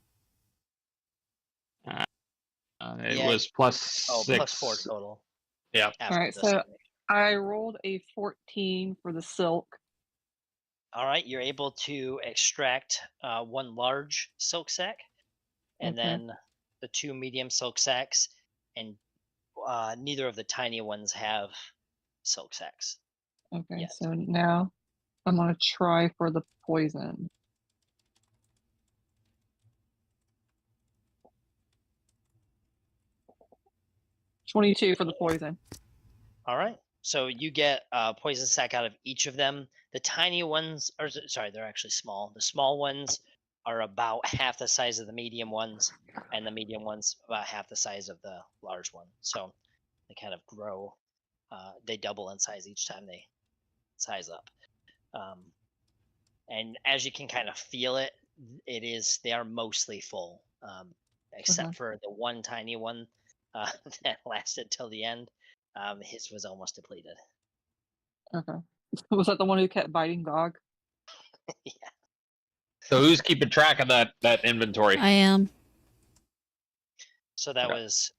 It
Yeah.
was plus
Oh,
6.
plus 4 total.
Yeah.
After
Alright,
the
so
saving.
I rolled a 14 for the silk.
All right, you're able to extract one large silk sack, and
Okay.
then the 2 medium silk sacks, and neither of the tiny ones have silk sacks.
Okay,
Yes.
so now I'm gonna try for the poison. 22 for the poison.
All right, so you get a poison sack out of each of them. The tiny ones, or sorry, they're actually small. The small ones are about half the size of the medium ones, and the medium ones about half the size of the large one. So they kind of grow. They double in size each time they size up. And as you can kind of feel it, they are mostly full, except for the one tiny one that lasted till the end. His was almost depleted.
Okay. Was that the one who kept biting Gog?
Yeah.
So who's keeping track of that inventory?
I am.
So that
Okay.
was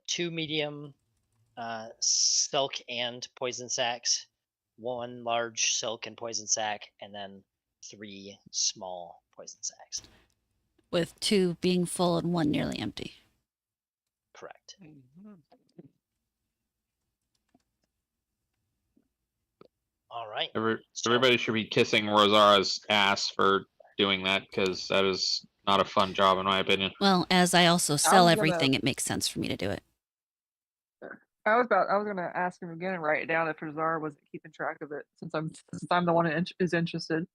2 medium silk and poison sacks, 1 large silk and poison sack, and then 3 small poison sacks.
With 2 being full and 1 nearly empty.
Correct. All right.
Everybody should be kissing Rosara's ass for doing that, because that is not a fun job in my opinion.
Well, as I also sell
gonna-
everything, it makes sense for me to do it.
I was gonna ask him again and write it down if Razar wasn't keeping track of it, since I'm the one who is interested.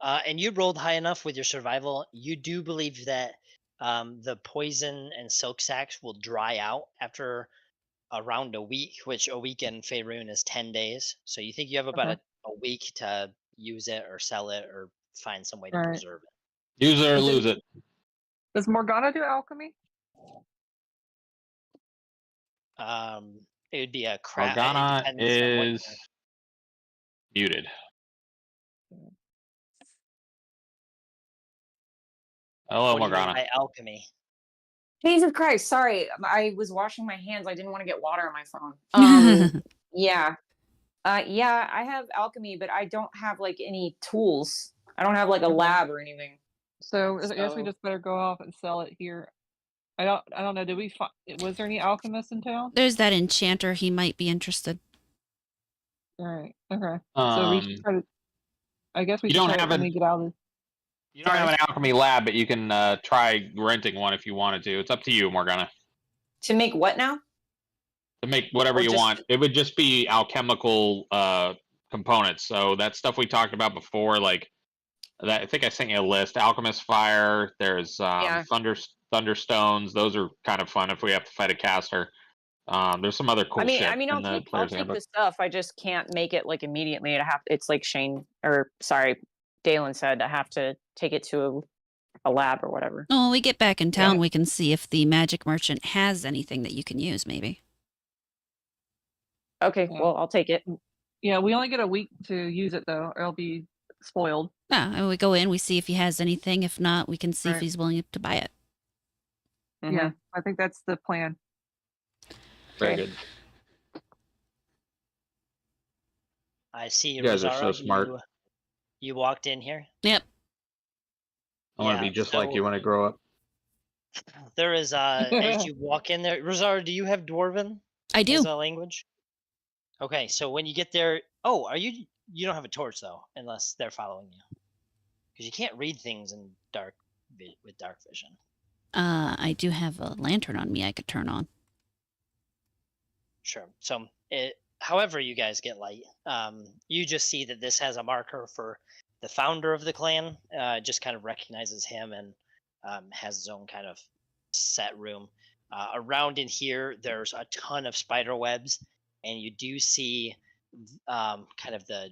And you rolled high enough with your survival. You do believe that the poison and silk sacks will dry out after around a week, which a week in Faerun is 10 days. So you think you have about a week to use it or sell it or find some way to
Right.
preserve it.
Use it or
Is it-
lose it.
Does Morgana do alchemy?
It would be a craft.
Morgana is muted. Hello,
What do you mean
Morgana.
by alchemy?
Jesus Christ, sorry. I was washing my hands. I didn't want to get water on my phone. Yeah. Yeah, I have alchemy, but I don't have like any tools. I don't have like a lab or anything.
So I guess we
So-
just better go off and sell it here. I don't know. Did we find? Was there any alchemists in town?
There's that enchanter. He might be interested.
All right. Okay. So we should try to. I guess we
you
should
don't
try to
have
when
an-
we get out of.
You don't have an alchemy lab, but you can try renting one if you wanted to. It's up to you, Morgana.
To make what now?
To make whatever
Or
you
just-
want. It would just be alchemical components. So that stuff we talked about before, like that. I think I sent you a list. Alchemist fire. There's thunderstones. Those are kind of fun if we have to fight a caster. There's some other cool shit.
I'll
in the
take
player's handbook.
the stuff. I just can't make it like immediately. It's like Dalen said, I have to take it to a lab or whatever.
Oh, when we get back in town, we can see if the magic merchant has anything that you can use, maybe.
Okay,
Yeah.
well, I'll take it.
Yeah, we only get a week to use it though, or it'll be spoiled.
Yeah, and we go in, we see if he has anything. If not, we can see if
Right.
he's willing to buy it.
Yeah, I think that's the plan.
Very
Okay.
good.
I see.
You guys are so
Rosara,
smart.
You walked in here.
Yep.
I want to
Yeah,
be just like
so-
you when I grow up.
There is as you walk in there, Rosara, do you have Dwarven
I do.
as a language? Okay, so when you get there, you don't have a torch though, unless they're following you, because you can't read things in with dark vision.
I do have a lantern on me I could turn on.
Sure. So however you guys get light, you just see that this has a marker for the founder of the clan. Just kind of recognizes him and has his own kind of set room. Around in here, there's a ton of spider webs, and you do see kind of the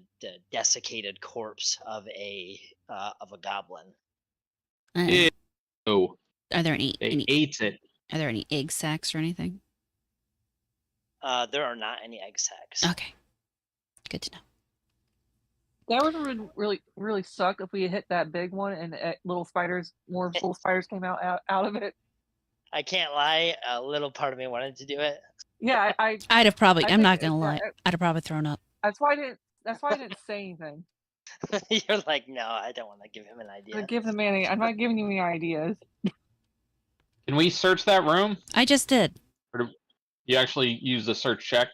desiccated corpse of a goblin.
Uh,
Oh,
are there any
they ate it.
are there any egg sacs or anything?
There are not any egg sacs.
Okay. Good to know.
That would really suck if we hit that big one and little spiders, more little spiders came out of it.
I can't lie. A little part of me wanted to do it.
Yeah,
I'd have probably.
I
I'm
think
not gonna lie. I'd have probably thrown up.
that's why I didn't. That's why I didn't say anything.
You're like, no, I don't want to give him an idea.
I'm not giving you any ideas.
Can we search that room?
I just did.
Or do you actually use the search check?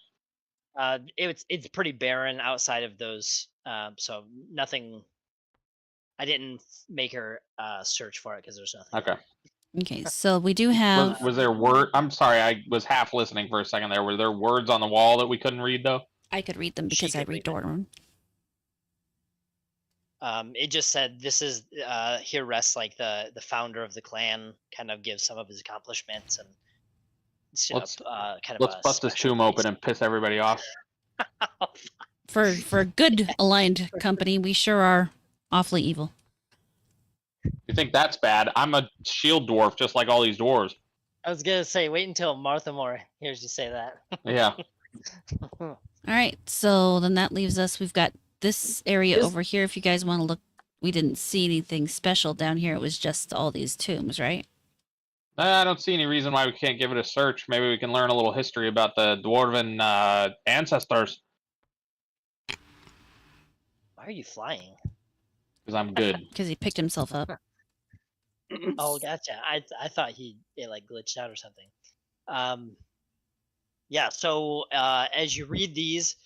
It's pretty barren outside of those. So nothing. I didn't make her search for it because there's nothing.
Okay.
Okay, so we do have.
Was there word? I'm sorry, I was half listening for a second there. Were there words on the wall that we couldn't read though?
I could read them because I read Dortmund.
It just said this is here rests like the founder of the clan, kind of gives some of his accomplishments and
Let's bust this tomb open and piss everybody off.
For a good aligned company, we sure are awfully evil.
You think that's bad? I'm a shield dwarf, just like all these dwarves.
I was gonna say, wait until Martha Moore hears you say that.
Yeah.
All right, so then that leaves us. We've got this area over here. If you guys want to look, we didn't see anything special down here. It was just all these tombs, right?
I don't see any reason why we can't give it a search. Maybe we can learn a little history about the dwarven ancestors.
Why are you flying?
Because I'm good.
Because he picked himself up.
Oh, gotcha. I thought it like glitched out or something. Yeah. So as you read these,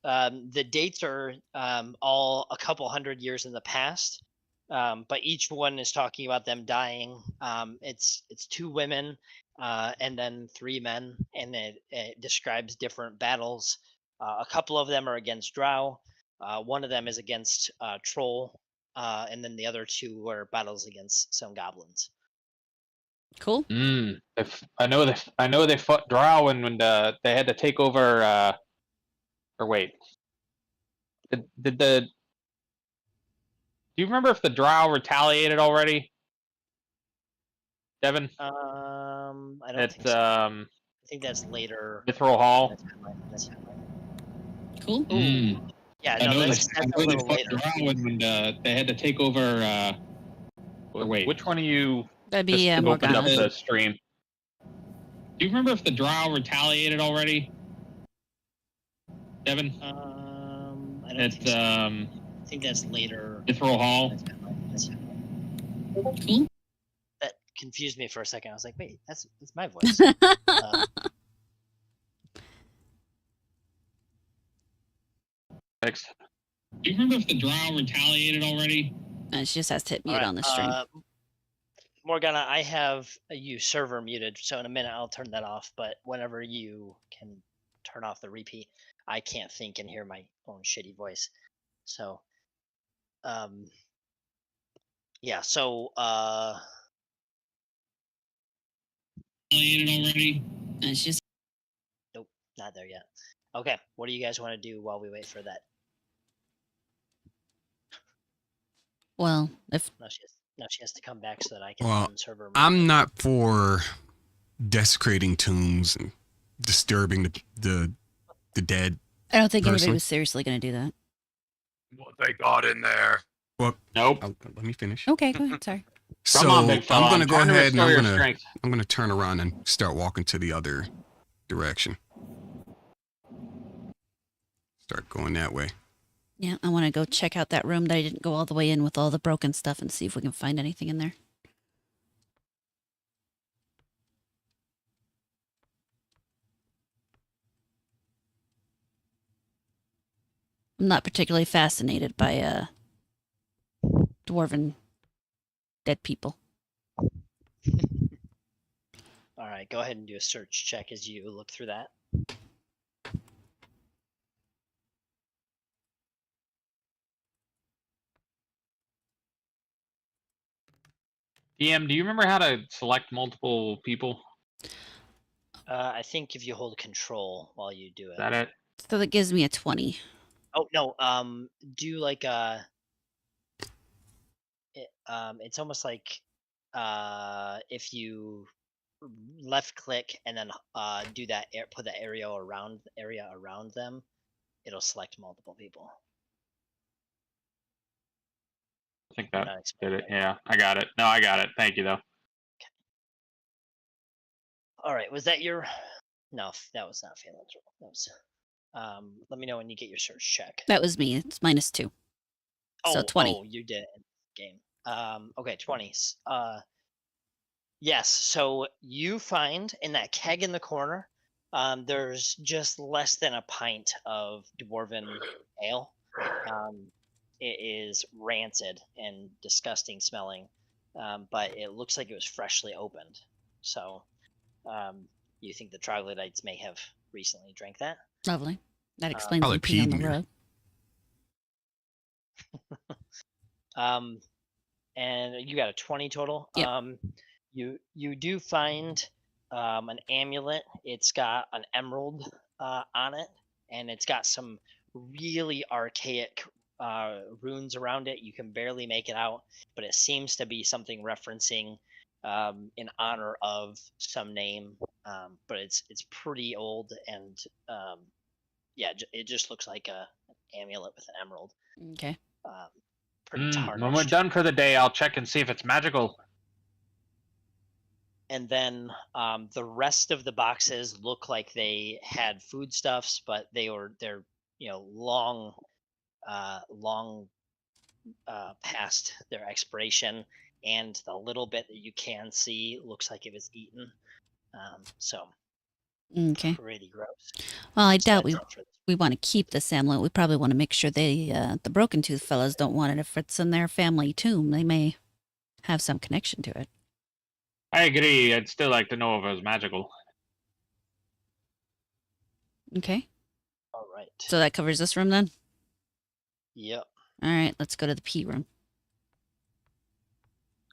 the dates are all a couple hundred years in the past, but each one is talking about them dying. It's 2 women and then 3 men, and it describes different battles. A couple of them are against Drow. One of them is against Troll, and then the other 2 were battles against some goblins.
Cool.
I know they fought Drow when they had to take over. Or wait, do you remember if the Drow retaliated already, Devin?
I don't think so. I think that's later.
Mithril Hall.
Cool.
Yeah, no, that's a little later.
When they had to take over. Or wait, which one of you?
That'd be
opened
Morgana.
up the stream? Do you remember if the Drow retaliated already, Devin?
I don't think so. I think that's later.
Mithril Hall.
Cool.
That confused me for a second. I was like, wait, that's my voice.
Next. Do you remember if the Drow retaliated already?
She just has to hit mute on the stream.
Morgana, I have you server muted, so in a minute I'll turn that off, but whenever you can turn off the repeat, I can't think and hear my own shitty voice. So, yeah, so,
already?
It's just
nope, not there yet. Okay, what do you guys want to do while we wait for that?
well, if
Now she has to come back so that I can
Well,
server.
I'm not for desecrating tombs and disturbing the dead.
I don't think anybody
Personally?
was seriously going to do that.
What they got in there?
Well,
Nope.
let me finish.
Okay, go ahead. Sorry.
So
Come on, big fella.
I'm gonna go
trying to
ahead and
restore
I'm
your
gonna
strength.
I'm gonna turn around and start walking to the other direction. Start going that way.
Yeah, I want to go check out that room that I didn't go all the way in with all the broken stuff and see if we can find anything in there. I'm not particularly fascinated by dwarven dead people.
All right, go ahead and do a search check as you look through that.
DM, do you remember how to select multiple people?
I think if you hold control while you do it.
Is that it?
So that gives me a 20.
Oh no, do like it's almost like if you left click and then do that put the area around them, it'll select multiple people.
I think that did it. Yeah, I got it. No, I got it. Thank you, though.
All right, was that your? No, that was not Phelan's roll. That was. Let me know when you get your search check.
That was me. It's -2. So 20.
Oh, you did it. Game. Okay, 20s. Yes. So you find in that keg in the corner, there's just less than a pint of dwarven ale. It is rancid and disgusting smelling, but it looks like it was freshly opened. So, you think the troglodytes may have recently drank that?
Lovely. That explains
Probably
them peeing on
peed
the
in there.
road.
And you got a 20 total.
Yep.
You do find an amulet. It's got an emerald on it, and it's got some really archaic runes around it. You can barely make it out, but it seems to be something referencing in honor of some name. But it's pretty old, and yeah, it just looks like an amulet with an emerald.
Okay.
Pretty tarnished.
When we're done for the day, I'll check and see if it's magical.
And then the rest of the boxes look like they had foodstuffs, but they're long past their expiration, and the little bit that you can see looks like it was eaten. So
Okay.
pretty gross.
Well, I
So
doubt
that's it for this.
we want to keep this amulet. We probably want to make sure the broken tooth fellas don't want it. If it's in their family tomb, they may have some connection to it.
I agree. I'd still like to know if it was magical.
Okay.
All right.
So that covers this room then?
Yep.
All right, let's go to the pea room.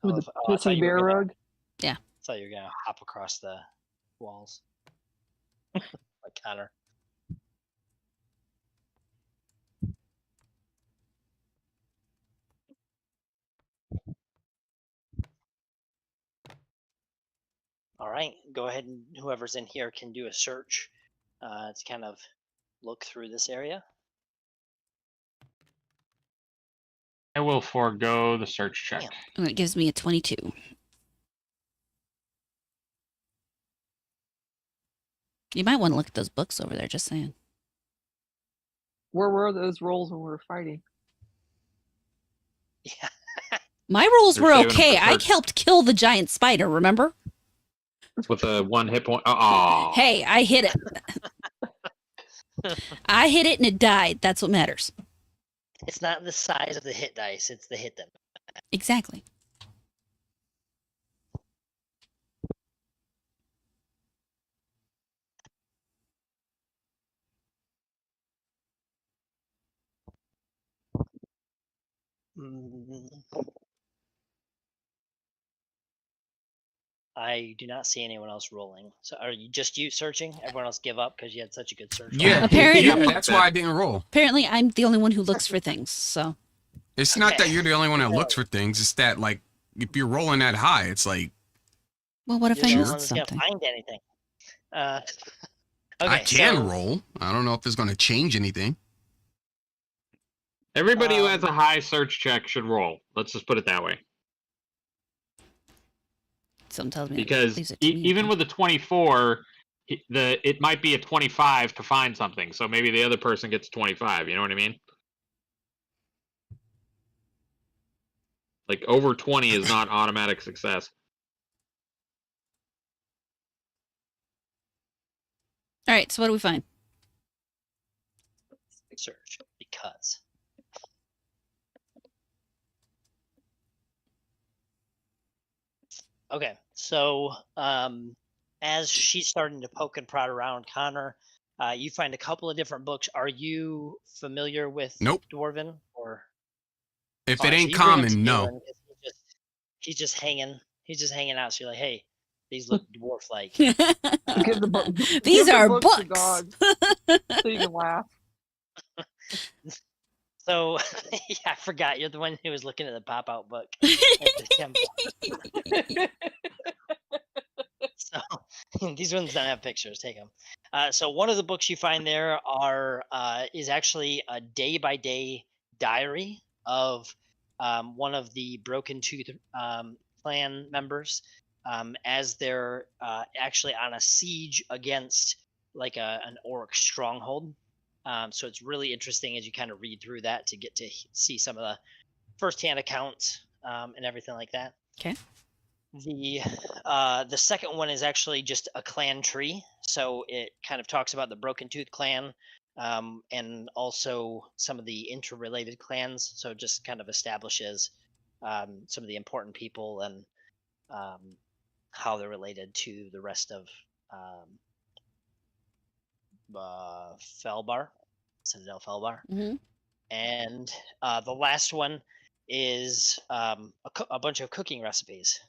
With the
I thought
pissing
you were
bear
gonna-
rug.
I thought you were gonna hop across the walls, like Connor. All right, go ahead and whoever's in here can do a search to kind of look through this area.
I will forego the search check.
Damn.
And it gives me a 22. You might want to look at those books over there, just saying.
Where were those rolls when we were fighting?
Yeah.
My rolls
They're
were
saving them
okay.
for
I
search.
helped kill the giant spider, remember?
With a 1 hit point. Oh.
Hey, I hit it. I hit it and it died. That's what matters.
It's not the size of the hit dice; it's the hit them.
Exactly.
I do not see anyone else rolling. So are you searching? Everyone else give up because you had such a good search.
Yeah,
Apparently-
yeah, that's why I didn't roll.
Apparently, I'm the only one who looks for things, so.
It's not
Okay.
that you're the only one that looks for things. It's that, like, if you're rolling that high, it's like,
Well, what if
You're
I
the only
missed
one that's gonna
something?
find anything. Okay,
I can
so,
roll. I don't know if it's going to change anything.
Everybody who has a high search check should roll. Let's just put it that way.
Something tells me
Because
leaves it to me
even
again.
with a 24, it might be a 25 to find something. So maybe the other person gets 25. You know what I mean? Like over 20 is not automatic success.
All right, so what do we find?
search because. Okay, so as she's starting to poke and prod around, Connor, you find a couple of different books. Are you familiar with
Nope.
Dwarven or?
If
All
it
right, so
ain't
you bring him
common,
to
no.
Galen 'cause he's just hanging. He's just hanging out. So you're like, hey, these look dwarf-like.
Give the book.
These
give the
are
books to
books.
dogs, so you can laugh.
So yeah, I forgot you're the one who was looking at the pop-out book. at the temple. So these ones don't have pictures. Take them. So one of the books you find there is actually a day-by-day diary of one of the Broken Tooth clan members. as they're actually on a siege against like an orc stronghold. So it's really interesting as you kind of read through that to get to see some of the firsthand accounts and everything like that.
Okay.
The second one is actually just a clan tree, so it kind of talks about the Broken Tooth clan, and also some of the interrelated clans. So it just kind of establishes some of the important people and how they're related to the rest of Felbar, Citadel Felbar.
Mm-hmm.
And the last one is a bunch of cooking recipes.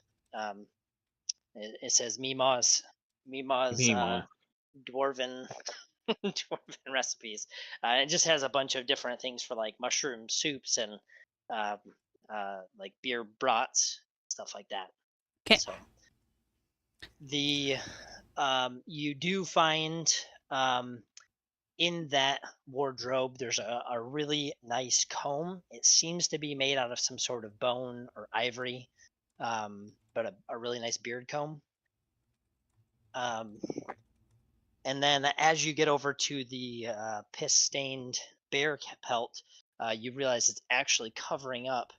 It says Mima's
Mima.
dwarven dwarven recipes. It just has a bunch of different things for like mushroom soups and like beer brats, stuff like that.
Okay.
So the you do find in that wardrobe there's a really nice comb. It seems to be made out of some sort of bone or ivory, but a really nice beard comb. And then as you get over to the piss-stained bear pelt, you realize it's actually covering up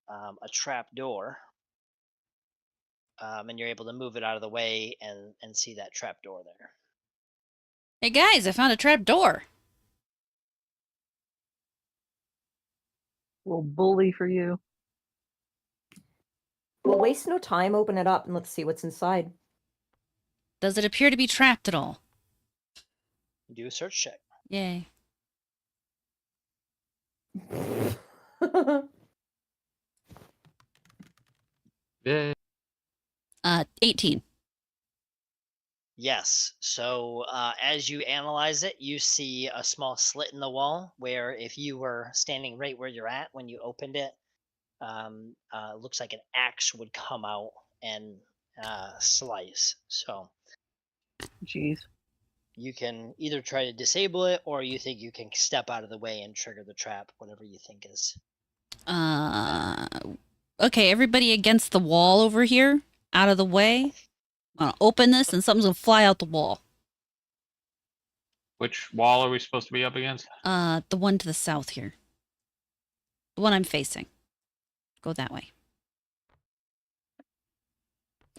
a trap door. And you're able to move it out of the way and see that trap door there.
Hey guys, I found a trap door.
Little bully for you.
Well, waste no time. Open it up and let's see what's inside.
Does it appear to be trapped at all?
Do a search check.
Yay. 18.
Yes. So as you analyze it, you see a small slit in the wall where if you were standing right where you're at when you opened it, looks like an axe would come out and slice. So
Jeez.
you can either try to disable it or you think you can step out of the way and trigger the trap, whatever you think is.
Okay, everybody against the wall over here, out of the way. I'm gonna open this and something's gonna fly out the wall.
Which wall are we supposed to be up against?
The one to the south here. The one I'm facing. Go that way.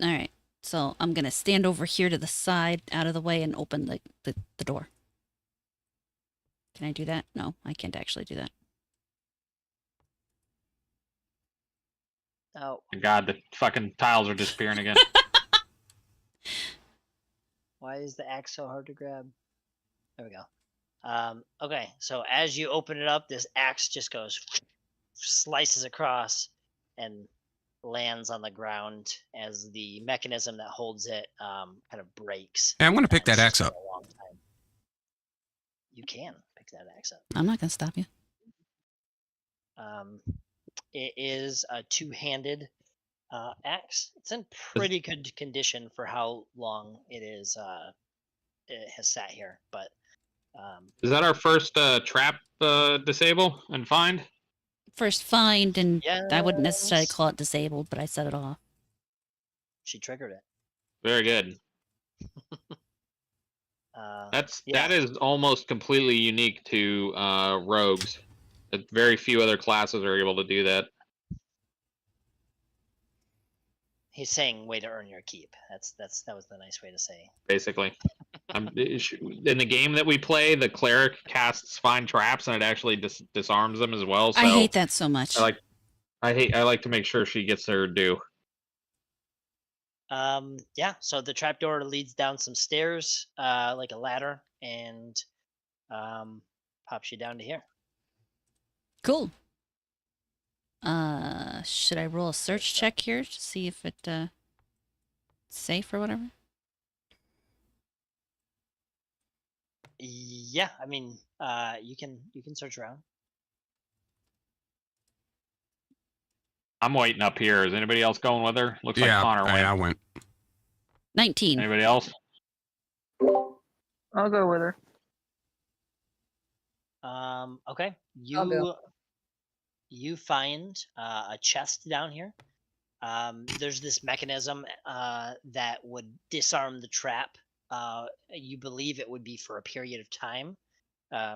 All right. So I'm gonna stand over here to the side, out of the way, and open the door. Can I do that? No, I can't actually do that.
Oh,
God, the fucking tiles are disappearing again.
why is the axe so hard to grab? There we go. Okay, so as you open it up, this axe just goes, slices across, and lands on the ground as the mechanism that holds it kind of breaks.
Hey, I'm gonna pick
It's
that axe
just
up.
been a long time. You can pick that axe up.
I'm not gonna stop you.
It is a two-handed axe. It's in pretty good condition for how long it is. It has sat here, but
Is that our first trap disable and find?
First find, and I wouldn't necessarily
yes,
call it disabled, but I set it off.
she triggered it.
Very good.
Yeah.
That is almost completely unique to rogues. Very few other classes are able to do that.
He's saying way to earn your keep. That was the nice way to say.
Basically, in the game that we play, the cleric casts find traps and it actually disarms them as well. So
I hate that so much.
I like to make sure she gets her due.
Yeah, so the trapdoor leads down some stairs, like a ladder, and pops you down to here.
Cool. Should I roll a search check here to see if it safe or whatever?
Yeah, I mean, you can search around.
I'm waiting up here. Is anybody else going with her? Looks like Connor went.
I went.
19.
Anybody else?
I'll go with her.
Okay.
I'll go.
You find a chest down here. there's this mechanism that would disarm the trap. You believe it would be for a period of time.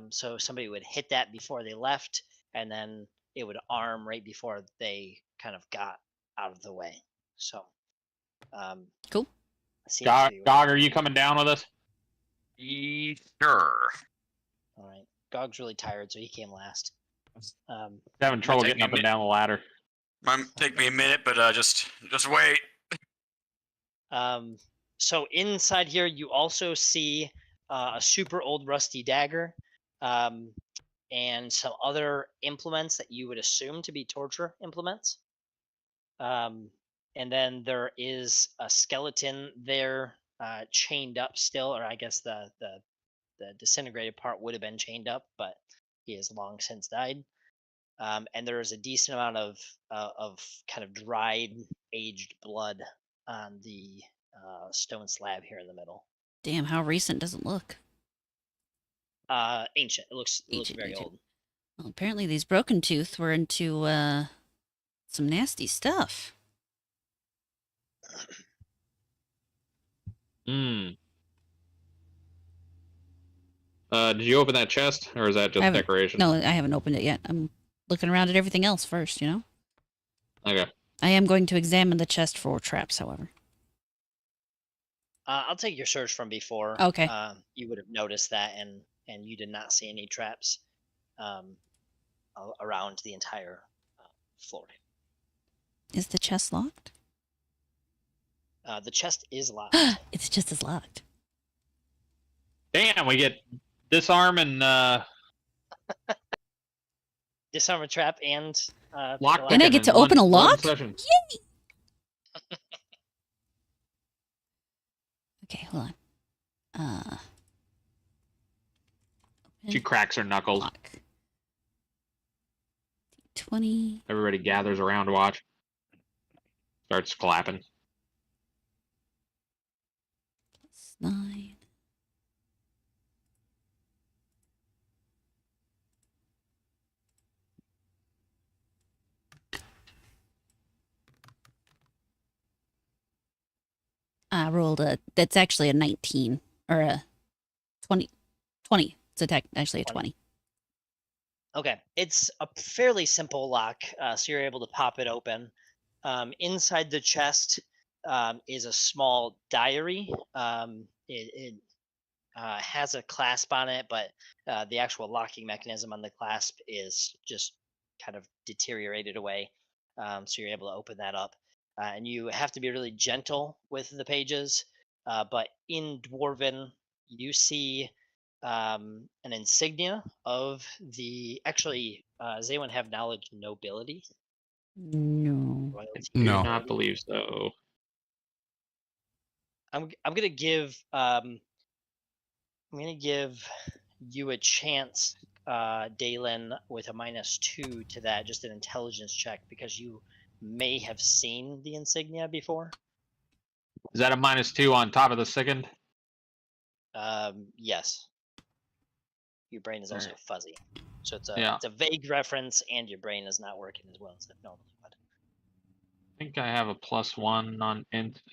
So somebody would hit that before they left, and then it would arm right before they kind of got out of the way. So,
Cool.
Gog, are you coming down with us?
Sure.
All right. Gog's really tired, so he came last.
Having trouble
take
getting up and down the ladder.
Might take me a minute, but just wait.
So inside here, you also see a super old rusty dagger, and some other implements that you would assume to be torture implements. And then there is a skeleton there, chained up still, or I guess the disintegrated part would have been chained up, but he has long since died. And there is a decent amount of kind of dried, aged blood on the stone slab here in the middle.
Damn, how recent does it look?
Ancient. It looks very old.
Well, apparently these Broken Tooth were into some nasty stuff.
Did you open that chest, or is that just decoration?
No, I haven't opened it yet. I'm looking around at everything else first, you know?
Okay.
I am going to examine the chest for traps, however.
I'll take your search from before.
Okay.
You would have noticed that, and you did not see any traps around the entire floor.
Is the chest locked?
The chest is locked.
It's just as locked.
Damn, we get disarm and
Disarm a trap and
lock.
And I get to open a lock?
Yay!
Okay, hold on.
She cracks her knuckles.
Lock. 20.
Everybody gathers around to watch. Starts clapping.
Plus 9. I rolled that's actually a 19 or a 20. 20. It's actually a 20.
Okay, it's a fairly simple lock, so you're able to pop it open. Inside the chest is a small diary. It has a clasp on it, but the actual locking mechanism on the clasp is just kind of deteriorated away. So you're able to open that up. And you have to be really gentle with the pages. But in Dwarven, you see an insignia of the. Actually, does anyone have knowledge nobility?
No.
Royalty?
No.
Do not believe so.
I'm gonna give you a chance, Dalen, with a -2 to that, just an intelligence check, because you may have seen the insignia before.
Is that a -2 on top of the second?
Yes. Your brain is also fuzzy, so it's
Yeah.
a vague reference, and your brain is not working as well as it normally would.
I think I have a +1 on int.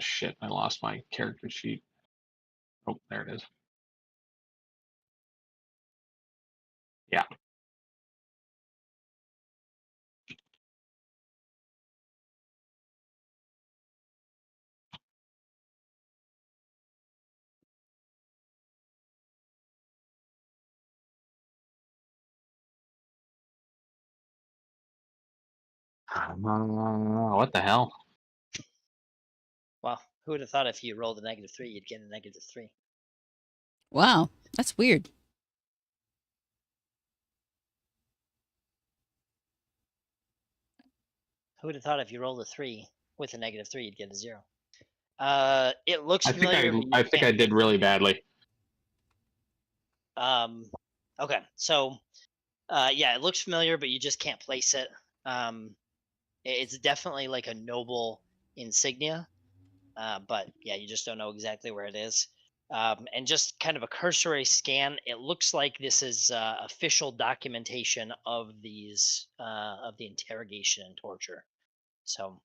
Shit, I lost my character sheet. Oh, there it is. Yeah. What the hell?
Well, who would have thought if you rolled a -3, you'd get a -3?
Wow, that's weird.
Who would have thought if you rolled a 3 with a -3, you'd get a 0? It looks
I think
familiar. but you
I think I
can't
did really badly.
Okay, so yeah, it looks familiar, but you just can't place it. It's definitely like a noble insignia, but yeah, you just don't know exactly where it is. And just kind of a cursory scan, it looks like this is official documentation of these of the interrogation and torture. So,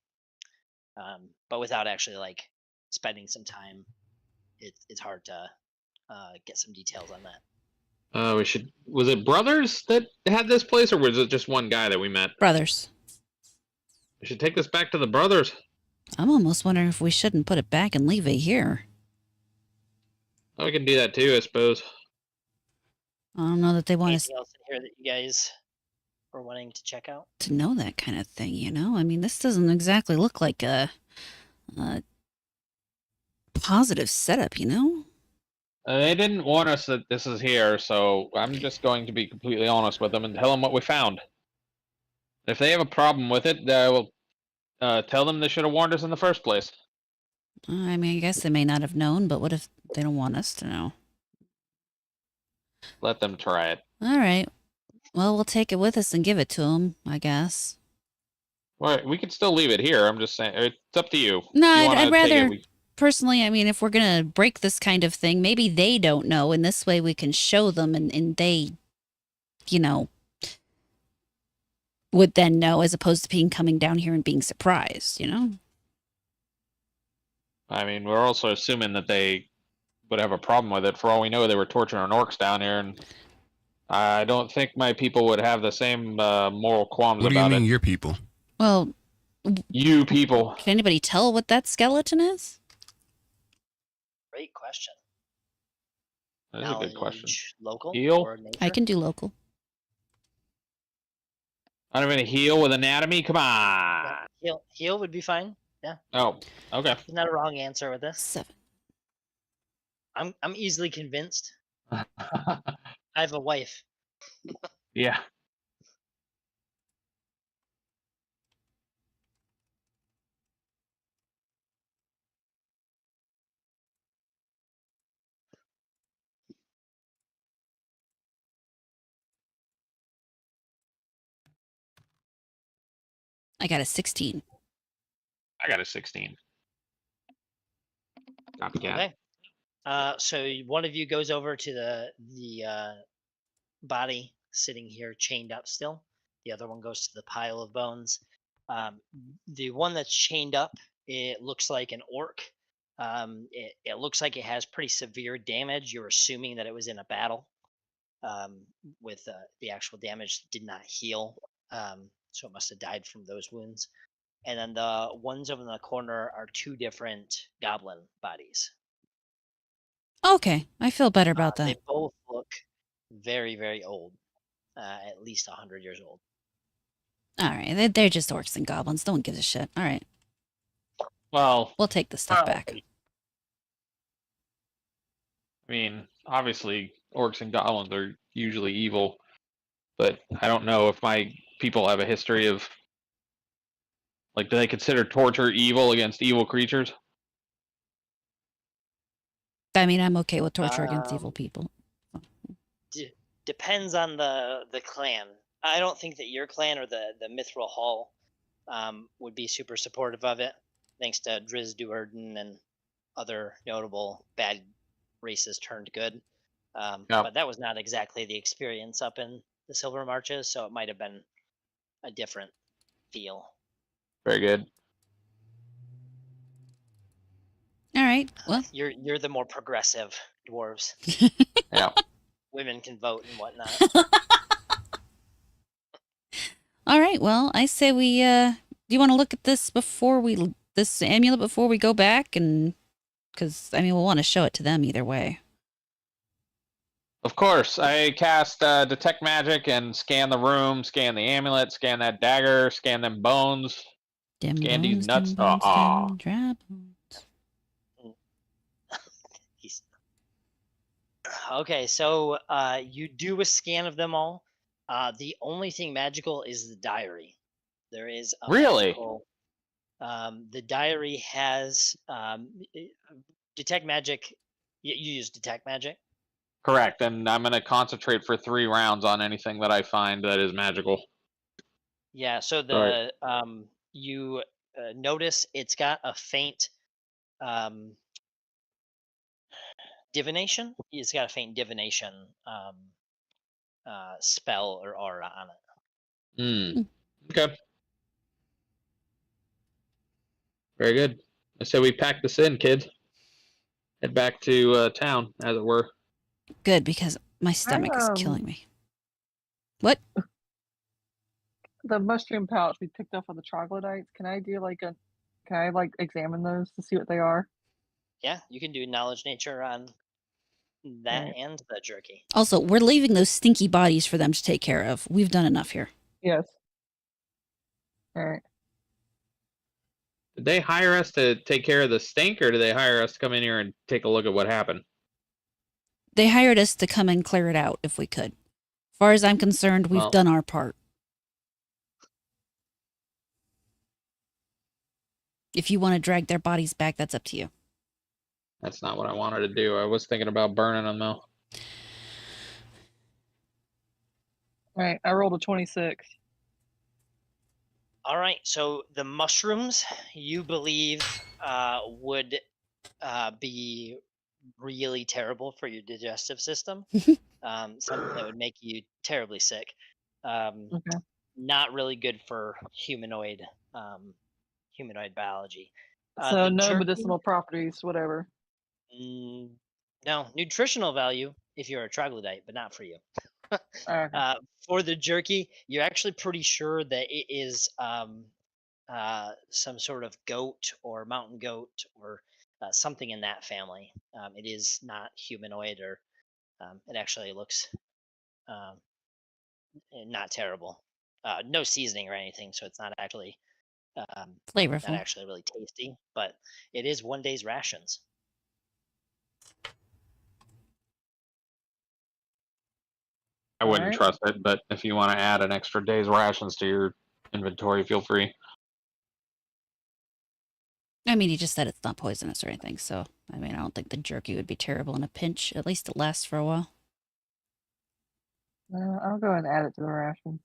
but without actually like spending some time, it's hard to get some details on that.
We should. Was it brothers that had this place, or was it just one guy that we met?
Brothers.
We should take this back to the brothers.
I'm almost wondering if we shouldn't put it back and leave it here.
Oh, we can do that too, I suppose.
I don't know that they want us
Anything else in here that you guys are wanting to check out?
to know that kind of thing, you know? I mean, this doesn't exactly look like a positive setup, you know?
They didn't warn us that this is here, so I'm just going to be completely honest with them and tell them what we found. If they have a problem with it, I will tell them they should have warned us in the first place.
I mean, I guess they may not have known, but what if they don't want us to know?
Let them try it.
All right. Well, we'll take it with us and give it to them, I guess.
Well, we could still leave it here. I'm just saying, it's up to you.
No,
If you wanna
I'd
take
rather,
it, we-
personally, I mean, if we're going to break this kind of thing, maybe they don't know, and this way we can show them, and they, you know, would then know, as opposed to being coming down here and being surprised, you know?
I mean, we're also assuming that they would have a problem with it. For all we know, they were torturing orcs down here, and I don't think my people would have the same moral qualms
What do you
about
mean,
it.
your people?
Well,
You people.
can anybody tell what that skeleton is?
Great question.
That is a good question.
Knowledge, local
Heal?
or nature?
I can do local.
I'm gonna heal with anatomy. Come on.
Yeah, heal would be fine. Yeah,
Oh, okay.
there's not a wrong answer with this.
7.
I'm easily convinced. I have a wife.
Yeah.
I got a 16.
I got a 16. Copycat.
Okay. So one of you goes over to the body sitting here chained up still. The other one goes to the pile of bones. The one that's chained up, it looks like an orc. It looks like it has pretty severe damage. You're assuming that it was in a battle. With the actual damage did not heal, so it must have died from those wounds. And then the ones over in the corner are two different goblin bodies.
Okay, I feel better about
They
that.
both look very, very old, at least 100 years old.
All right, they're just orcs and goblins. No one gives a shit. All right,
Well,
we'll take the stuff back.
I mean, obviously, orcs and goblins are usually evil, but I don't know if my people have a history of, like, do they consider torture evil against evil creatures?
I mean, I'm okay with torture against evil people.
Depends on the clan. I don't think that your clan or the Mithril Hall would be super supportive of it, thanks to Driz Duerden and other notable bad races turned good. But that was not exactly the experience up in the Silver Marches, so it might have been a different feel.
Very good.
All right, well,
You're the more progressive dwarves.
Yeah.
Women can vote and whatnot.
all right. Well, I say we. Do you want to look at this this amulet before we go back, and because I mean we'll want to show it to them either way.
Of course, I cast Detect Magic and scan the room, scan the amulet, scan that dagger, scan them bones.
Dim
Scan these
bones,
nuts.
dim bones,
Uh-uh.
dim dry bones.
Okay, so you do a scan of them all. The only thing magical is the diary. There is a
Really?
magical, the diary has detect magic. You use detect magic.
Correct, and I'm going to concentrate for 3 rounds on anything that I find that is magical.
Yeah. So
Right.
you notice it's got a faint. divination. He's got a faint divination spell or aura on it.
Hmm. Okay. Very good. I say we pack this in, kids. Head back to town, as it were.
Good, because my stomach is killing me. What?
The mushroom pouch we picked up on the troglodytes. Can I do can I examine those to see what they are?
Yeah, you can do knowledge nature on that
Right.
and the jerky.
Also, we're leaving those stinky bodies for them to take care of. We've done enough here.
Yes. All right.
Did they hire us to take care of the stink, or did they hire us to come in here and take a look at what happened?
They hired us to come and clear it out if we could. As far as I'm concerned, we've done our part. If you want to drag their bodies back, that's up to you.
That's not what I wanted to do. I was thinking about burning them, though.
All right. I rolled a 26.
All right, so the mushrooms you believe would be really terrible for your digestive system. Something that would make you terribly sick.
Okay.
Not really good for humanoid biology.
So
the
no
jerky-
medicinal properties, whatever.
No, nutritional value if you're a troglodyte, but not for you.
Okay.
For the jerky, you're actually pretty sure that it is some sort of goat or mountain goat or something in that family. It is not humanoid, or it actually looks not terrible. No seasoning or anything, so it's not actually
flavorful.
Not actually really tasty, but it is one day's rations.
I wouldn't trust it, but if you want to add an extra day's rations to your inventory, feel free.
I mean, he just said it's not poisonous or anything, so, I mean, I don't think the jerky would be terrible in a pinch. At least it lasts for a while.
I'll go and add it to the rations.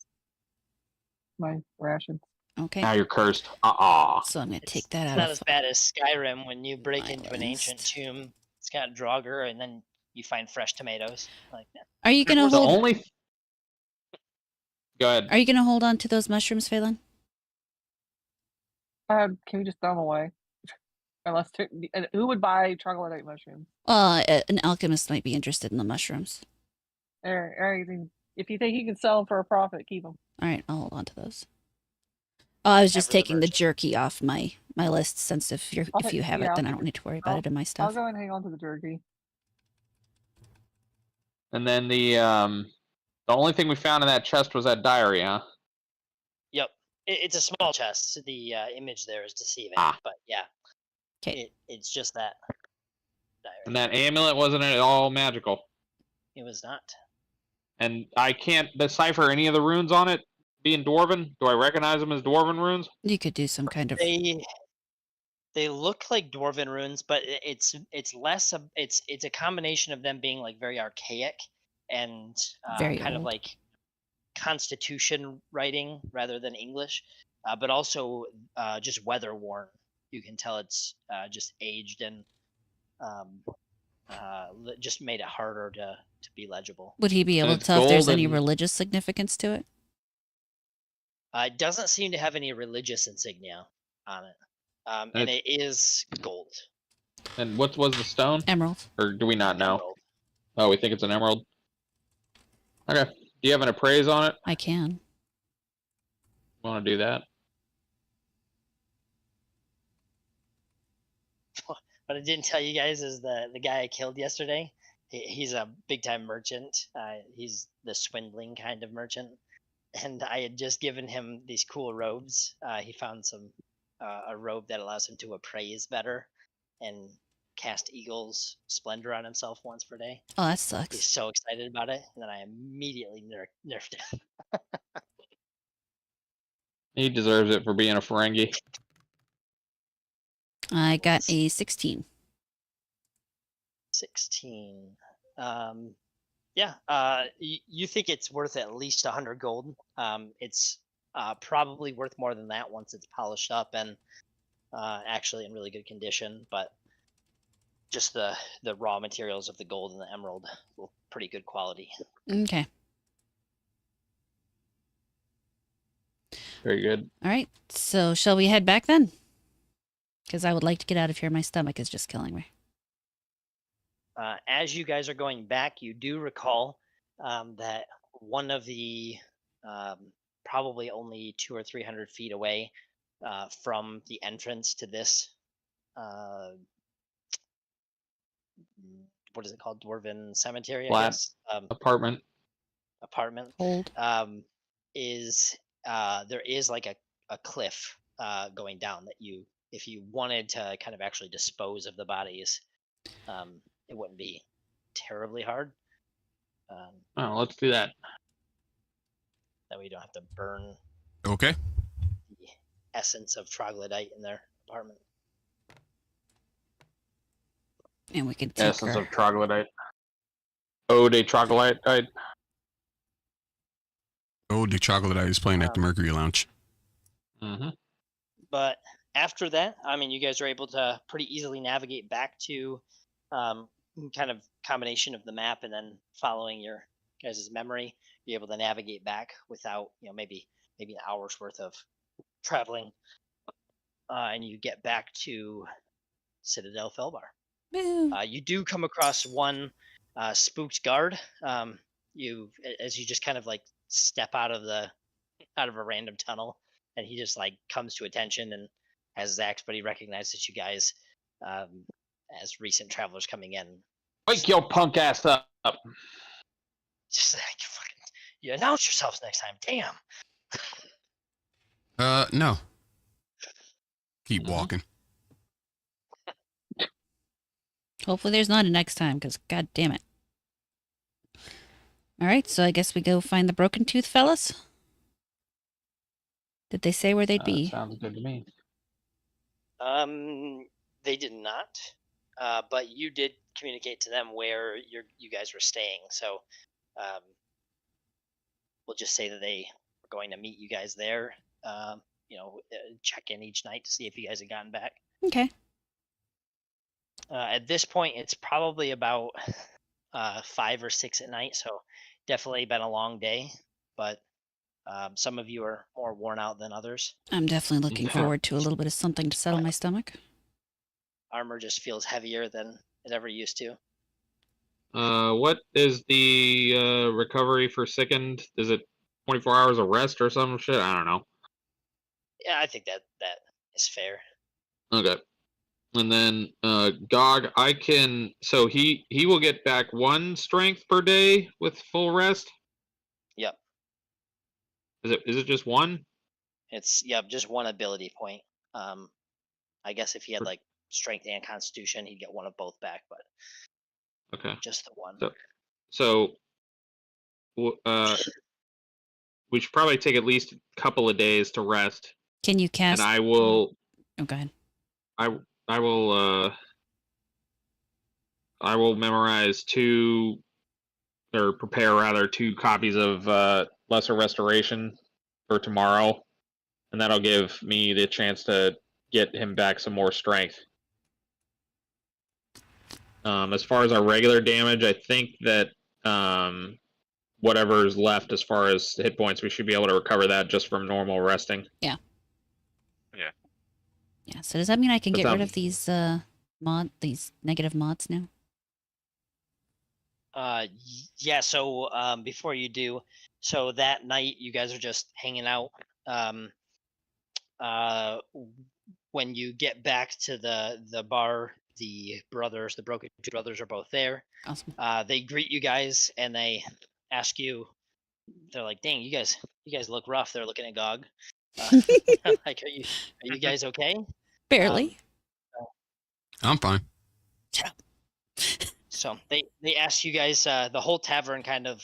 My rations.
Okay.
Now you're cursed.
So I'm going to take that
It's
out
not
of
as bad as Skyrim when you break
my
into an ancient
list.
tomb. It's got Draugr, and then you find fresh tomatoes. Like that.
Are you going to hold...
Go ahead.
Are you going to hold on to those mushrooms, Phelan?
Can we just throw them away? Unless who would buy troglodyte mushrooms?
An alchemist might be interested in the mushrooms.
If you think you can sell them for a profit, keep them.
All right, I'll hold on to those. Oh, I was just taking the jerky off my list, since if you have it, then I don't need to worry about it in my stuff.
I'll go and hang on to the jerky.
And then the only thing we found in that chest was that diary, huh?
Yep, it's a small chest. So the image there is deceiving, but yeah, it's just that diary.
And that amulet wasn't at all magical.
It was not.
And I can't decipher any of the runes on it being dwarven. Do I recognize them as dwarven runes?
You could do some kind of...
They look like dwarven runes, but it's less. It's a combination of them being like very archaic and
very
kind
old.
of like Constitution writing rather than English, but also just weather worn. You can tell it's just aged and just made it harder to be legible.
Would he be able to tell if there's any religious significance to it?
It doesn't seem to have any religious insignia on it. And it is gold.
And what was the stone?
Emerald.
Or do we not know?
Emerald.
Oh, we think it's an emerald. Okay. Do you have an appraise on it?
I can.
Want to do that?
What I didn't tell you guys is the guy I killed yesterday. He's a big time merchant. He's the swindling kind of merchant. And I had just given him these cool robes. He found a robe that allows him to appraise better and cast Eagle's Splendor on himself once per day.
Oh, that sucks.
He's so excited about it, and then I immediately nerfed him.
He deserves it for being a Ferengi.
I got a 16.
16. Yeah. You think it's worth at least 100 gold. It's probably worth more than that once it's polished up and actually in really good condition. But just the raw materials of the gold and the emerald were pretty good quality.
Okay.
Very good.
All right. So shall we head back then? Because I would like to get out of here. My stomach is just killing me.
As you guys are going back, you do recall that one of the probably only 200 or 300 feet away from the entrance to this what is it called? Dwarven cemetery, I
Flat.
guess.
Apartment.
Apartment.
Hold.
Is there is like a cliff going down that you, if you wanted to kind of actually dispose of the bodies, it wouldn't be terribly hard.
Oh, let's do that.
That way you don't have to burn
Okay.
the essence of troglodyte in their apartment.
And we can take
Essence
her.
of troglodyte. Ode a troglodyte.
Oh, the chocolate I was playing at the Mercury Lounge.
Mm-hmm.
But after that, I mean, you guys are able to pretty easily navigate back to kind of combination of the map and then following your guys' memory, be able to navigate back without, maybe an hour's worth of traveling. And you get back to Citadel Felbar.
Woo.
You do come across one spooked guard. As you just kind of like step out of a random tunnel, and he just like comes to attention and has Zach's, but he recognizes you guys as recent travelers coming in.
Wake your punk ass up.
Just like, you announce yourselves next time. Damn.
No. Keep walking.
Hopefully there's not a next time, because god damn it. All right, so I guess we go find the broken tooth fellas. Did they say where they'd be?
Sounds good to me.
They did not, but you did communicate to them where you guys were staying. So, we'll just say that they were going to meet you guys there. Check in each night to see if you guys had gotten back.
Okay.
At this point, it's probably about 5 or 6 at night, so definitely been a long day. But some of you are more worn out than others.
I'm definitely looking forward to a little bit of something to settle my stomach.
Armor just feels heavier than it ever used to.
What is the recovery for sickened? Is it 24 hours of rest or some shit? I don't know.
Yeah, I think that is fair.
Okay. And then Gog, so he will get back 1 strength per day with full rest?
Yep.
Is it just 1?
It's just 1 ability point. I guess if he had like strength and constitution, he'd get 1 of both back, but
okay.
Just the 1.
So we should probably take at least a couple of days to rest.
Can you cast?
And I will.
Oh, go ahead.
I will memorize 2, or prepare rather 2 copies of Lesser Restoration for tomorrow, and that'll give me the chance to get him back some more strength. As far as our regular damage, I think that whatever's left as far as hit points, we should be able to recover that just from normal resting.
Yeah.
Yeah.
Yeah. So does that mean I can
But
get rid of these these negative mods now?
Yeah. So before you do, so that night you guys are just hanging out. When you get back to the bar, the broken two brothers are both there.
Awesome.
They greet you guys and they ask you. They're like, "Dang, you guys look rough." They're looking at Gog. Like, are you guys okay?
Barely.
I'm fine.
Shut up.
So they ask you guys. The whole tavern kind of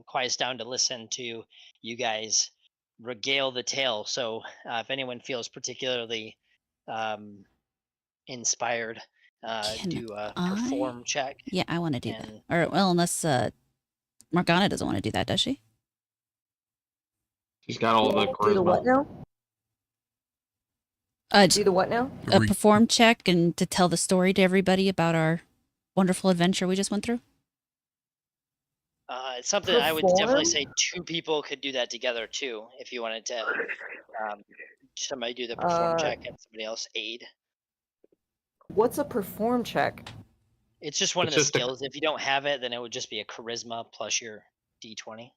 quiets down to listen to you guys regale the tale. So if anyone feels particularly inspired, do a perform check.
Yeah, I want to do that. Or well, unless Morgana doesn't want to do that, does she?
She's got all the
Do the what
charisma.
now? Do the what now?
A perform check and to tell the story to everybody about our wonderful adventure we just went through.
It's something I would definitely
Perform?
say 2 people could do that together too, if you wanted to. Somebody do the perform check and somebody else aid.
What's a perform check?
It's just one
It's
of the
just a-
skills. If you don't have it, then it would just be a charisma plus your D20.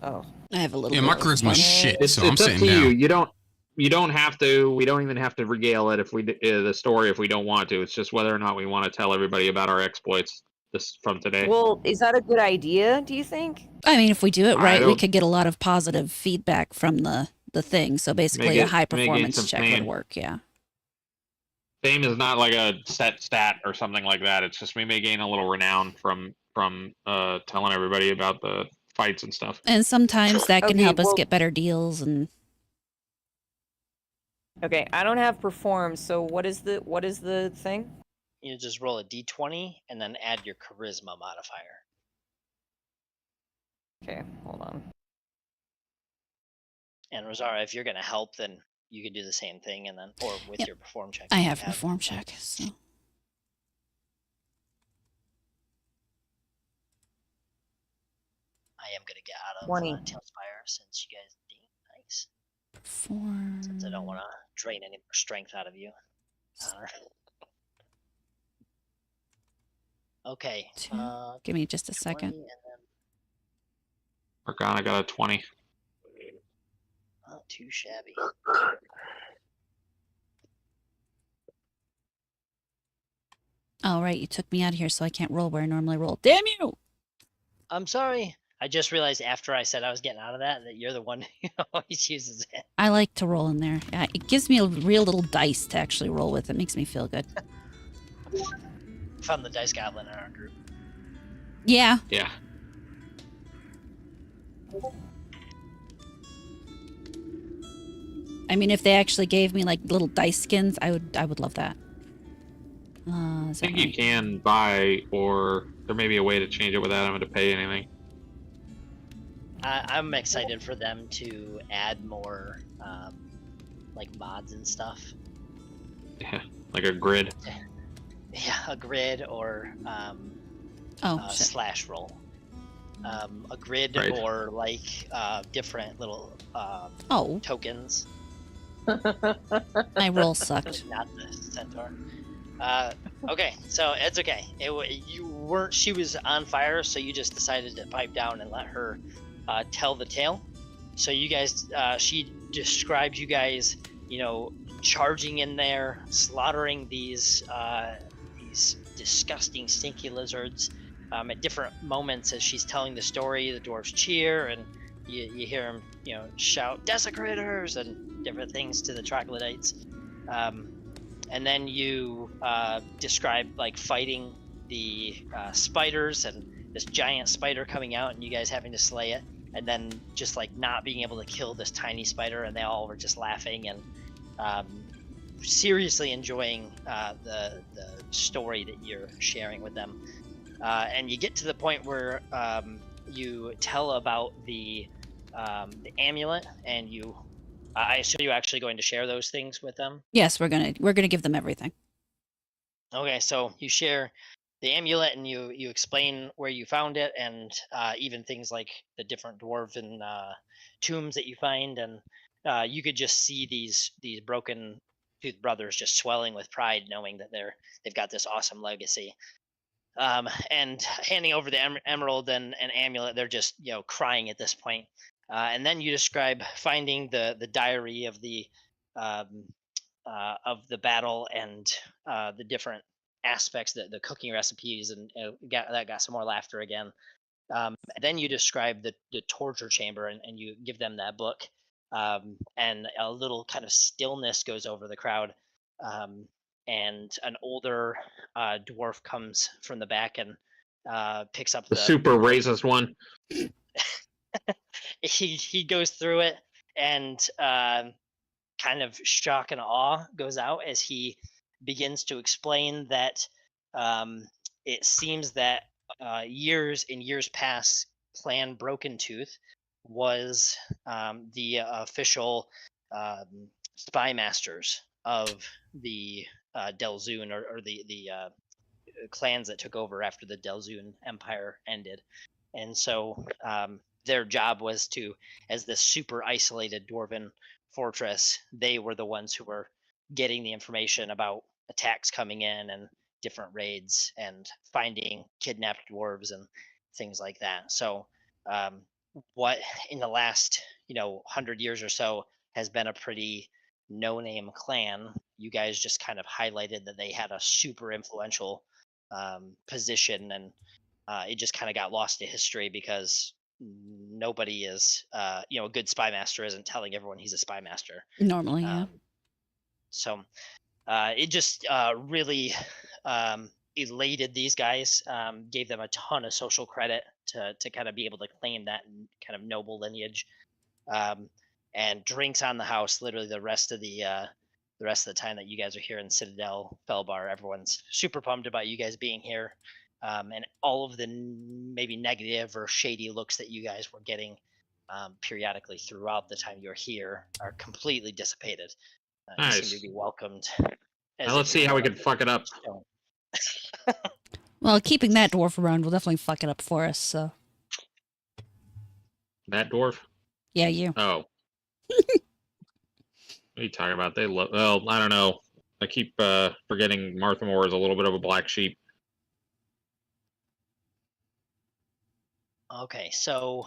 Oh.
I have a little
Yeah,
bit
my
of
charisma's
fun.
shit,
It's,
so I'm
it's up
sitting
to you.
down.
You don't have to. We don't even have to regale it if we the story if we don't want to. It's just whether or not we want to tell everybody about our exploits this from today.
Well, is that a good idea, do you think?
I mean, if we do it
I
right, we
don't-
could get a lot of positive feedback from the thing. So basically, a high performance
some
check
fame.
would work. Yeah.
Fame is not like a set stat or something like that. It's just we may gain a little renown from telling everybody about the fights and stuff.
And sometimes that can
Okay,
help us
well-
get better deals. And
Okay, I don't have perform, so what is the thing?
You just roll a D20 and then add your charisma modifier.
Okay, hold on.
And Rosara, if you're going to help, then you can do the same thing, and then or with
Yep.
your perform check.
I
you
have perform check. So
I am going to get out of
20.
Tailspire since you guys did nice.
perform.
Since I don't want to drain any more strength out of you. Okay.
Two. Give me just a
20
second.
and then
Arcana got a 20.
not too shabby.
Oh, right. You took me out of here, so I can't roll where I normally roll. Damn you!
I'm sorry. I just realized after I said I was getting out of that you're the one who always uses it.
I like to roll in there. Yeah, it gives me a real little dice to actually roll with. It makes me feel good.
Found the dice goblin in our group.
Yeah.
Yeah.
I mean, if they actually gave me like little dice skins, I would love that.
I
Is that
think you
right?
can buy, or there may be a way to change it without having to pay anything.
I'm excited for them to add more like mods and stuff.
Yeah, like a grid.
Yeah, a grid or
Oh, shit.
slash roll. A grid
Right.
or like different little
Oh,
tokens.
my roll sucked.
Not the centaur. Okay, so it's okay. You weren't. She was on fire, so you just decided to pipe down and let her tell the tale. So you guys, she described you guys, charging in there, slaughtering these disgusting, stinky lizards. At different moments as she's telling the story, the dwarves cheer, and you hear them, shout "desecrators" and different things to the troglodytes. And then you describe like fighting the spiders and this giant spider coming out, and you guys having to slay it, and then just like not being able to kill this tiny spider, and they all were just laughing and seriously enjoying the story that you're sharing with them. And you get to the point where you tell about the amulet, and I assume you're actually going to share those things with them.
Yes, we're gonna give them everything.
Okay, so you share the amulet, and you explain where you found it, and even things like the different dwarven tombs that you find, and you could just see these broken tooth brothers just swelling with pride, knowing that they've got this awesome legacy. And handing over the emerald and an amulet, they're just crying at this point. And then you describe finding the diary of the battle and the different aspects, the cooking recipes, and got some more laughter again. Then you describe the torture chamber, and you give them that book, and a little kind of stillness goes over the crowd. And an older dwarf comes from the back and picks up
The super racist one.
he goes through it, and kind of shock and awe goes out as he begins to explain that it seems that years past, Clan Broken Tooth was the official spy masters of the Delzoon or the clans that took over after the Delzoon Empire ended. And so their job was to, as this super isolated dwarven fortress, they were the ones who were getting the information about attacks coming in and different raids and finding kidnapped dwarves and things like that. So what in the last 100 years or so has been a pretty no-name clan, you guys just kind of highlighted that they had a super influential position, and it just kind of got lost to history because nobody is a good spy master isn't telling everyone he's a spy master
Normally, yeah.
So it just really elated these guys, gave them a ton of social credit to kind of be able to claim that kind of noble lineage, and drinks on the house literally the rest of the time that you guys are here in Citadel Felbar. Everyone's super pumped about you guys being here, and all of the maybe negative or shady looks that you guys were getting periodically throughout the time you're here are completely dissipated. You
Nice.
seem to be welcomed.
Now let's see how we can fuck it up.
Well, keeping that dwarf around will definitely fuck it up for us, so.
That dwarf?
Yeah, you.
Oh. What are you talking about? They love. Well, I don't know. I keep forgetting Martha Moore is a little bit of a black sheep.
Okay, so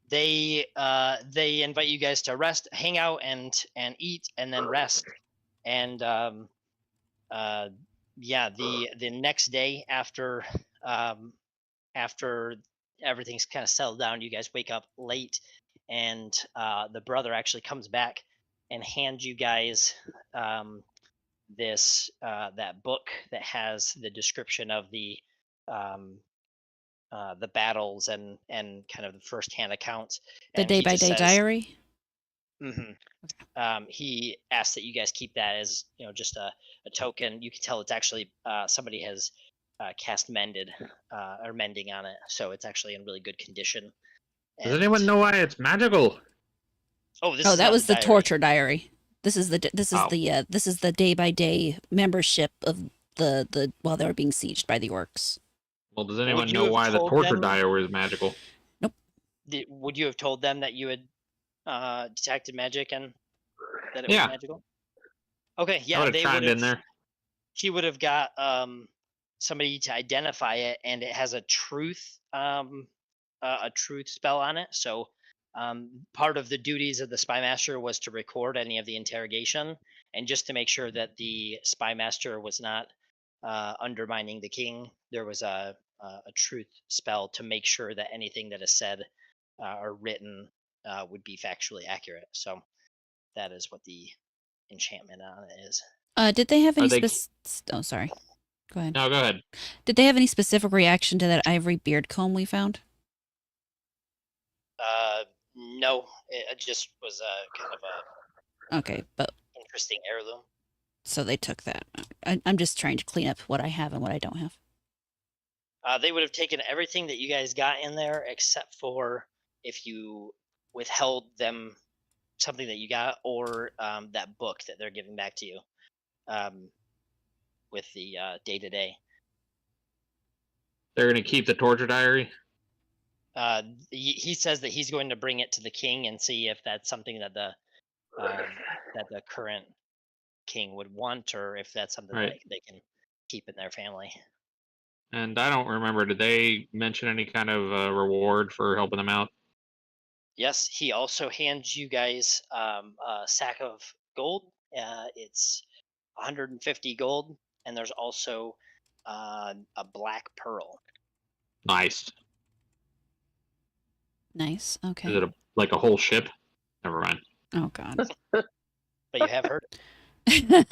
they invite you guys to rest, hang out, and eat, and then rest. And yeah, the next day after everything's kind of settled down, you guys wake up late, and the brother actually comes back and hands you guys this that book that has the description of the battles and kind of the first-hand accounts.
The
And he just
day-by-day
says,
diary?
he asks that you guys keep that as just a token. You can tell it's actually somebody has cast mending on it, so it's actually in really good condition.
Does anyone know why it's magical?
Oh, this
Oh,
is
that
not
was the
diary.
torture diary. This is the
Oh.
this is the day-by-day membership of the while they were being sieged by the orcs.
Well, does anyone
you
know
have
why the
told
torture
them-
diary is magical?
Would you have told them that you had detected magic and that it
Yeah.
was magical? Okay,
I
yeah,
would have
they
chimed
would
in
have.
there.
He would have got somebody to identify it, and it has a truth spell on it. So part of the duties of the spy master was to record any of the interrogation, and just to make sure that the spy master was not undermining the king, there was a truth spell to make sure that anything that is said or written would be factually accurate. So that is what the enchantment on it is.
Did they have
Are
any
they-
Oh, sorry. Go ahead.
No, go ahead.
Did they have any specific reaction to that ivory beard comb we found?
No, it just was kind of a
Okay, but
interesting heirloom.
so they took that. I'm just trying to clean up what I have and what I don't have.
They would have taken everything that you guys got in there, except for if you withheld them something that you got, or that book that they're giving back to you with the day-to-day.
They're gonna keep the torture diary.
He says that he's going to bring it to the king and see if that's something that the current king would want, or if that's something
Right.
that they can keep in their family.
And I don't remember. Did they mention any kind of reward for helping them out?
Yes, he also hands you guys a sack of gold. It's 150 gold, and there's also a black pearl.
Nice.
Nice.
Is
Okay.
it like a whole ship? Never mind.
Oh God.
But you have heard it.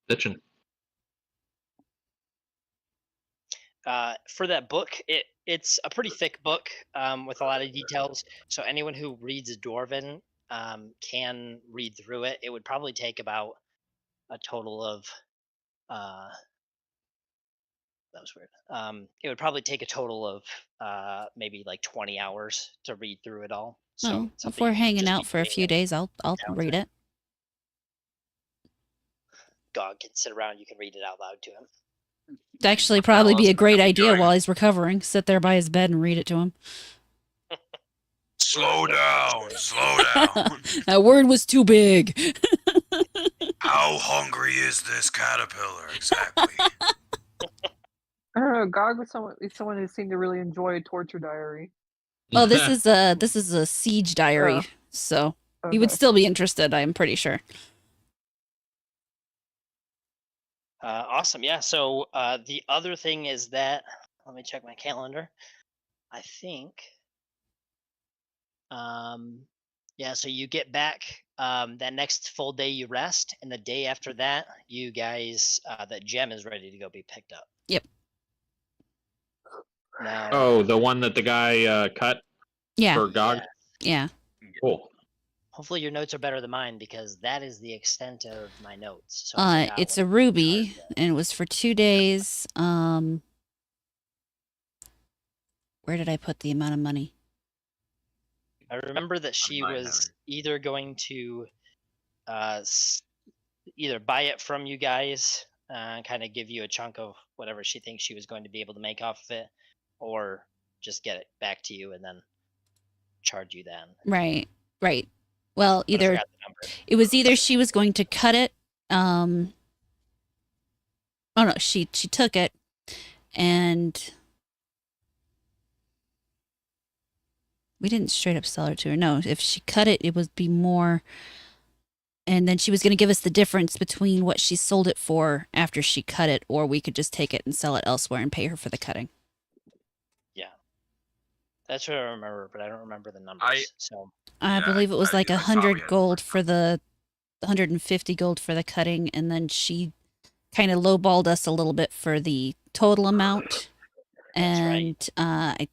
Bitchin'.
For that book, it's a pretty thick book with a lot of details. So anyone who reads Dwarven can read through it. It would probably take about a total of that was weird. It would probably take a total of maybe like 20 hours to read through it all. So
Well, if
something
we're
you could
hanging
just
out
be
for a
doing
few
in
days, I'll
downtime.
read it.
Gog can sit around. You can read it out loud to him.
It'd actually
What the hell
probably be
else
a
could
great
I be
idea
doing?
while he's recovering. Sit there by his bed and read it to him.
Slow down, slow down.
That word was too big.
How hungry is this caterpillar exactly?
I don't know. Gog was someone who seemed to really enjoy a torture diary.
Well, this is a siege diary,
Oh.
so he would
Okay.
still be interested. I'm pretty sure.
Awesome. Yeah. So the other thing is that let me check my calendar. I think. Yeah. So you get back that next full day you rest, and the day after that, you guys that gem is ready to go be picked up.
Yep.
Now.
Oh, the one that the guy cut
Yeah,
for Gog?
yeah,
yeah.
Cool.
hopefully your notes are better than mine because that is the extent of my notes. So I forgot
It's
what
a ruby, and it was for 2 days. Where did I put the amount of money?
I remember that she
might
was
have it.
either going to either buy it from you guys and kind of give you a chunk of whatever she thinks she was going to be able to make off of it, or just get it back to you and then charge you then.
Right, right. Well,
But I
either
forgot the number.
it was either she was going to cut it. Oh no, she took it, and we didn't straight up sell it to her. No, if she cut it, it would be more. And then she was going to give us the difference between what she sold it for after she cut it, or we could just take it and sell it elsewhere and pay her for the cutting.
Yeah, that's what I remember, but I don't remember the numbers. So
I
Yeah,
believe it was like
I thought we
100
had
gold
more
for the 150 gold for the cutting, and then she kind of lowballed us a little bit for the total amount.
That's right.
And I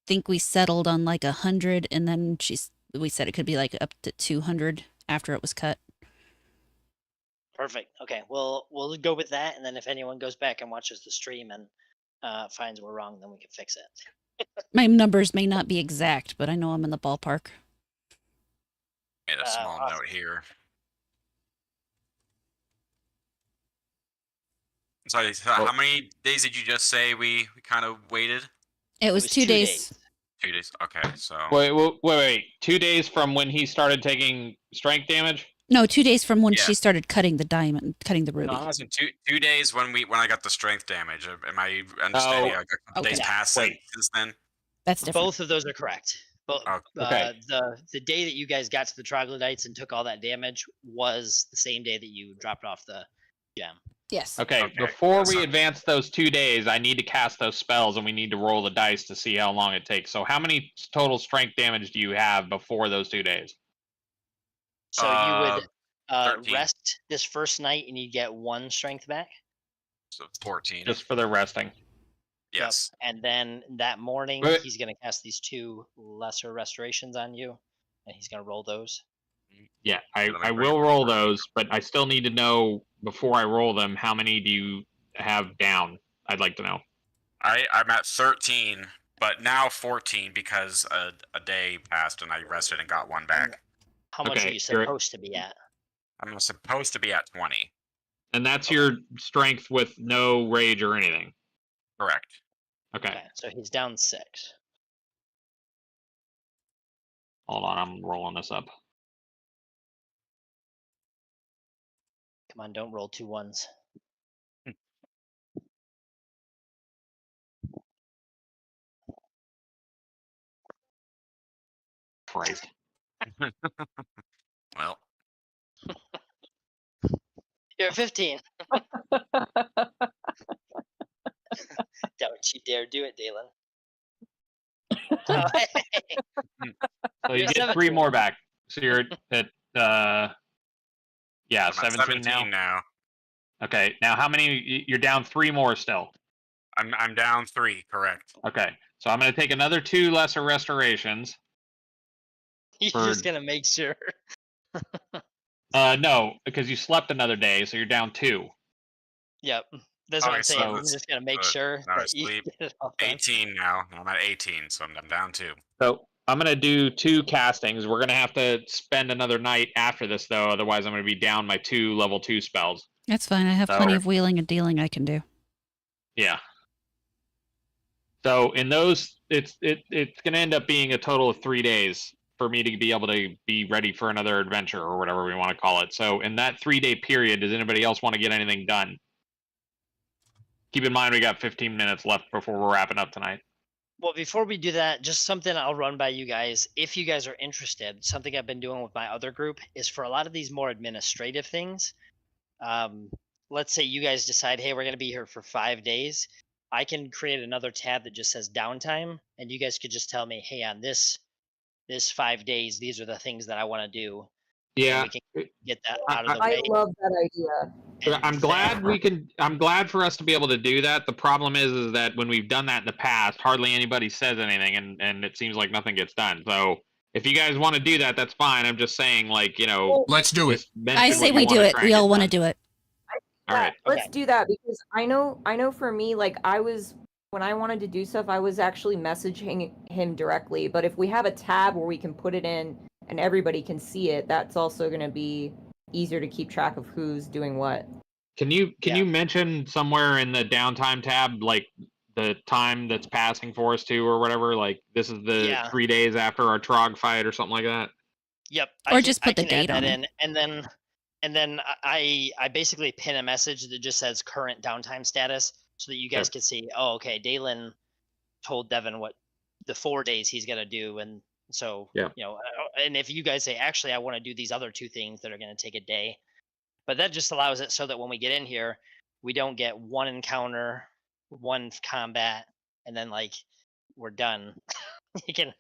think we settled on like 100, and then we said it could be like up to 200 after it was cut.
perfect. Okay, well we'll go with that, and then if anyone goes back and watches the stream and finds we're wrong, then we can fix it.
My numbers may not be exact, but I know I'm in the ballpark.
Made a small
awesome.
note here. So how many days did you just say we kind of waited?
It was 2 days.
2 days. Okay, so
Wait. 2 days from when he started taking strength damage?
No, 2 days from when
Yeah.
she started cutting the diamond, cutting the ruby.
no, listen, 2 days when I got the strength damage. Am I understanding?
Oh,
a couple days
okay.
passed
Wait.
since then.
That's different.
Both of those are correct. But
Okay.
the day that you guys got to the troglodytes and took all that damage was the same day that you dropped off the gem.
Yes.
Okay,
Okay,
before we
so-
advance those 2 days, I need to cast those spells, and we need to roll the dice to see how long it takes. So how many total strength damage do you have before those 2 days?
So you would
13.
rest this first night and you get 1 strength back.
So 14.
Just for the resting.
Yes.
Yep. And then that morning
Wait.
he's going to cast these 2 lesser restorations on you, and he's going to roll those.
Yeah,
Let me
I
bring
will
up
roll
the-
those, but I still need to know before I roll them how many do you have down. I'd like to know.
I'm at 13, but now 14 because a day passed and I rested and got 1 back.
How much
Okay,
are you
you're-
supposed to be at?
I'm supposed to be at 20.
And that's your strength with no rage or anything.
Correct.
Okay,
Okay, so he's down 6.
hold on, I'm rolling this up.
Come on, don't roll 2 1s.
Christ.
Well,
You're at 15. Don't you dare do it, Dalen. Oh, hey.
So you
You're
get
17.
3 more back. So you're at yeah,
I'm at
17 now.
now.
Okay, now how many? You're down 3 more still.
I'm down 3. Correct.
Okay, so I'm going to take another 2 lesser restorations.
He's
For-
just gonna make sure.
No, because you slept another day, so you're down 2.
Yep. That's what I'm
Okay, so
saying. I'm
let's-
just gonna make
uh,
sure
now I
that you
sleep.
get it all done.
18 now. I'm at 18, so I'm down 2.
So I'm gonna do 2 castings. We're gonna have to spend another night after this, though. Otherwise, I'm gonna be down my 2 level 2 spells.
That's fine. I have
So-
plenty of wheeling and dealing I can do.
Yeah. So in those, it's gonna end up being a total of 3 days for me to be able to be ready for another adventure or whatever we want to call it. So in that 3-day period, does anybody else want to get anything done? Keep in mind we got 15 minutes left before we're wrapping up tonight.
Well, before we do that, just something I'll run by you guys. If you guys are interested, something I've been doing with my other group is for a lot of these more administrative things. Let's say you guys decide, hey, we're going to be here for 5 days. I can create another tab that just says downtime, and you guys could just tell me, hey, on this 5 days, these are the things that I want to do.
Yeah.
And we can get that out of the
I
way.
love that idea.
and
I'm glad
then-
I'm glad for us to be able to do that. The problem is that when we've done that in the past, hardly anybody says anything, and it seems like nothing gets done. So if you guys want to do that, that's fine. I'm just saying, like, you know,
Let's do it.
just mention
I
what
say
you
we do
wanna
it.
try
We
and
all
get
want to
done.
do it.
All right.
Let's
Okay.
do that because I know for me, like I was when I wanted to do stuff, I was actually messaging him directly. But if we have a tab where we can put it in and everybody can see it, that's also going to be easier to keep track of who's doing what.
Can you
Yeah.
mention somewhere in the downtime tab, like the time that's passing for us too, or whatever? Like this is the
Yeah.
3 days after our Trog fight or something like that.
Yep.
Or just put the
can add
date on
that
it.
in, and then I basically pin a message that just says current downtime status, so that you guys can see. Oh, okay. Dalen told Devin what the 4 days he's gonna do, and so
Yeah.
you know. And if you guys say, actually, I want to do these other 2 things that are gonna take a day, but that just allows it so that when we get in here, we don't get 1 encounter, 1 combat, and then like we're done. You can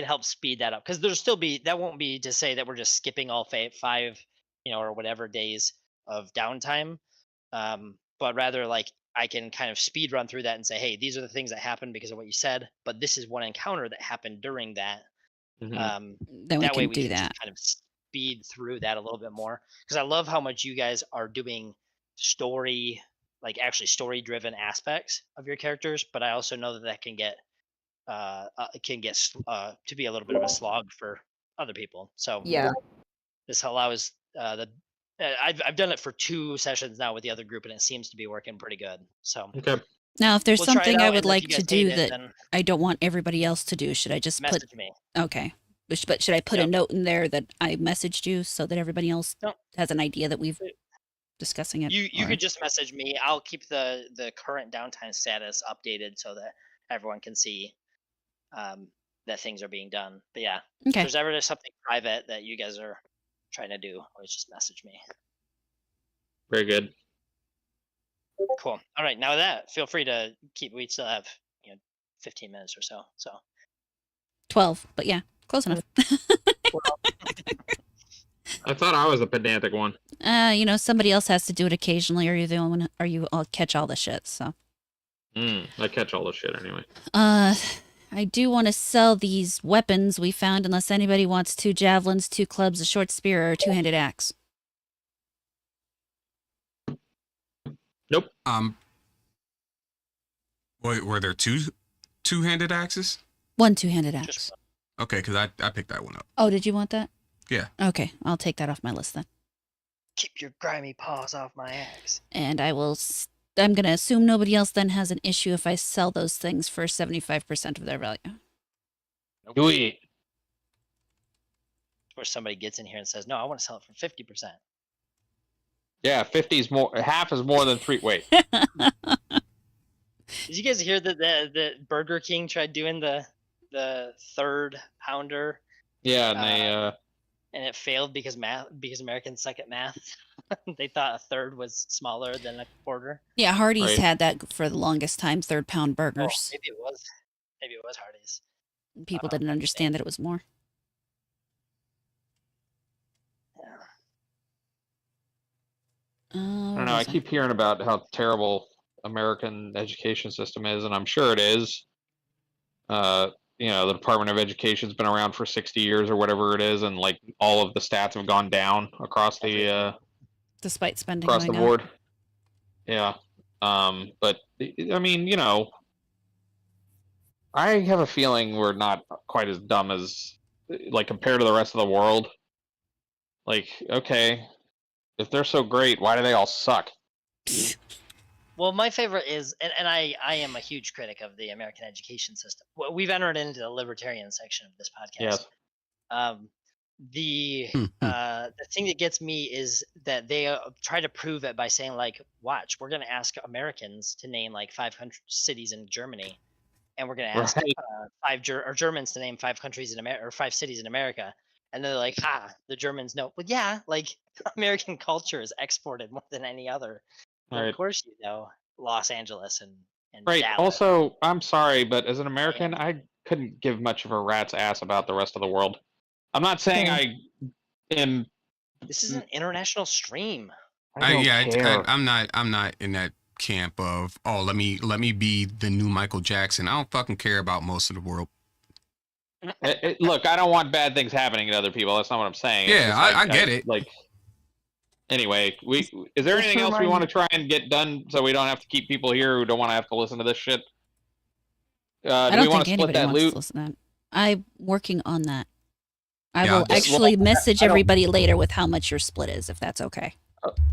help speed that up, because there'll still be, that won't be to say that we're just skipping all 5 or whatever days of downtime, but rather like I can kind of speed run through that and say, hey, these are the things that happened because of what you said, but this is 1 encounter that happened during that.
Mhm.
Then we
That way
can
we
do
can
that.
just kind of speed through that a little bit more, because I love how much you guys are doing story, like actually story driven aspects of your characters, but I also know that that can get to be a little bit of a slog for other people. So
Yeah.
this allows I've done it for 2 sessions now with the other group, and it seems to be working pretty good. So
Okay.
Now, if there's
we'll try it
something I
out,
would
and if
like
you
to
guys
do
hate it,
that
then
I don't want everybody else to do, should I just put?
message me.
Okay, but should I put a
Yep.
note in there that I messaged you so that everybody else
No.
has an idea that we've discussing it?
You
or-
could just message me. I'll keep the current downtime status updated so that everyone can see that things are being done. But yeah, if
Okay.
there's ever something private that you guys are trying to do, always just message me.
Very good.
Cool. All right, now that, feel free to keep. We still have 15 minutes or so. So
12, but yeah, close enough.
I thought I was a pedantic one.
Somebody else has to do it occasionally, or you the only one, or you all catch all the shit. So,
I catch all the shit anyway.
I do want to sell these weapons we found, unless anybody wants 2 javelins, 2 clubs, a short spear, or a 2-handed axe.
Nope.
Wait, were there two-handed axes?
1 2-handed axe.
just
Okay, because I picked that one up.
Oh, did you want that?
Yeah.
Okay, I'll take that off my list then.
keep your grimy paws off my axe.
And I'm going to assume nobody else then has an issue if I sell those things for 75% of their value.
Do we?
Or somebody gets in here and says, no, I want to sell it for 50%.
Yeah, 50 is more. Half is more than 3. Wait.
Did you guys hear that the Burger King tried doing the 3rd pounder,
Yeah, and they
and it failed because Americans suck at math? They thought a 1/3 was smaller than a 1/4.
Yeah, Hardee's
Right.
had that for the longest time, 3rd-pound
Oh,
burgers.
maybe it was Hardee's.
People didn't understand that it was more.
Yeah.
I don't know. I keep hearing about how terrible American education system is, and I'm sure it is. The Department of Education's been around for 60 years or whatever it is, and like all of the stats have gone down across the
Despite spending
across the
going up.
board. Yeah, But I mean, I have a feeling we're not quite as dumb as, like, compared to the rest of the world. Like, okay, if they're so great, why do they all suck?
Well, my favorite is, and I am a huge critic of the American education system. We've entered into the libertarian section of this podcast.
Yes.
The thing that gets me is that they try to prove it by saying, like, watch, we're going to ask Americans to name like 500 cities in Germany, and we're going to ask Germans to name 5 countries in America or 5 cities in America, and they're like, the Germans know. Well, yeah, like American culture is exported more than any other.
Right.
Of course, Los Angeles and
right.
Dallas.
Also, I'm sorry, but as an American, I couldn't give much of a rat's ass about the rest of the world. I'm not saying I am.
This is an international stream.
I'm
not in that camp of let me be the new Michael Jackson. I don't fucking care about most of the world.
Look, I don't want bad things happening to other people. That's not what I'm saying.
Yeah, I get it.
Like, anyway, is there anything else we want to try and get done so we don't have to keep people here who don't want to have to listen to this shit?
I don't think anybody wants to listen to that. I'm working on that. I will actually message everybody later with how much your split is, if that's okay.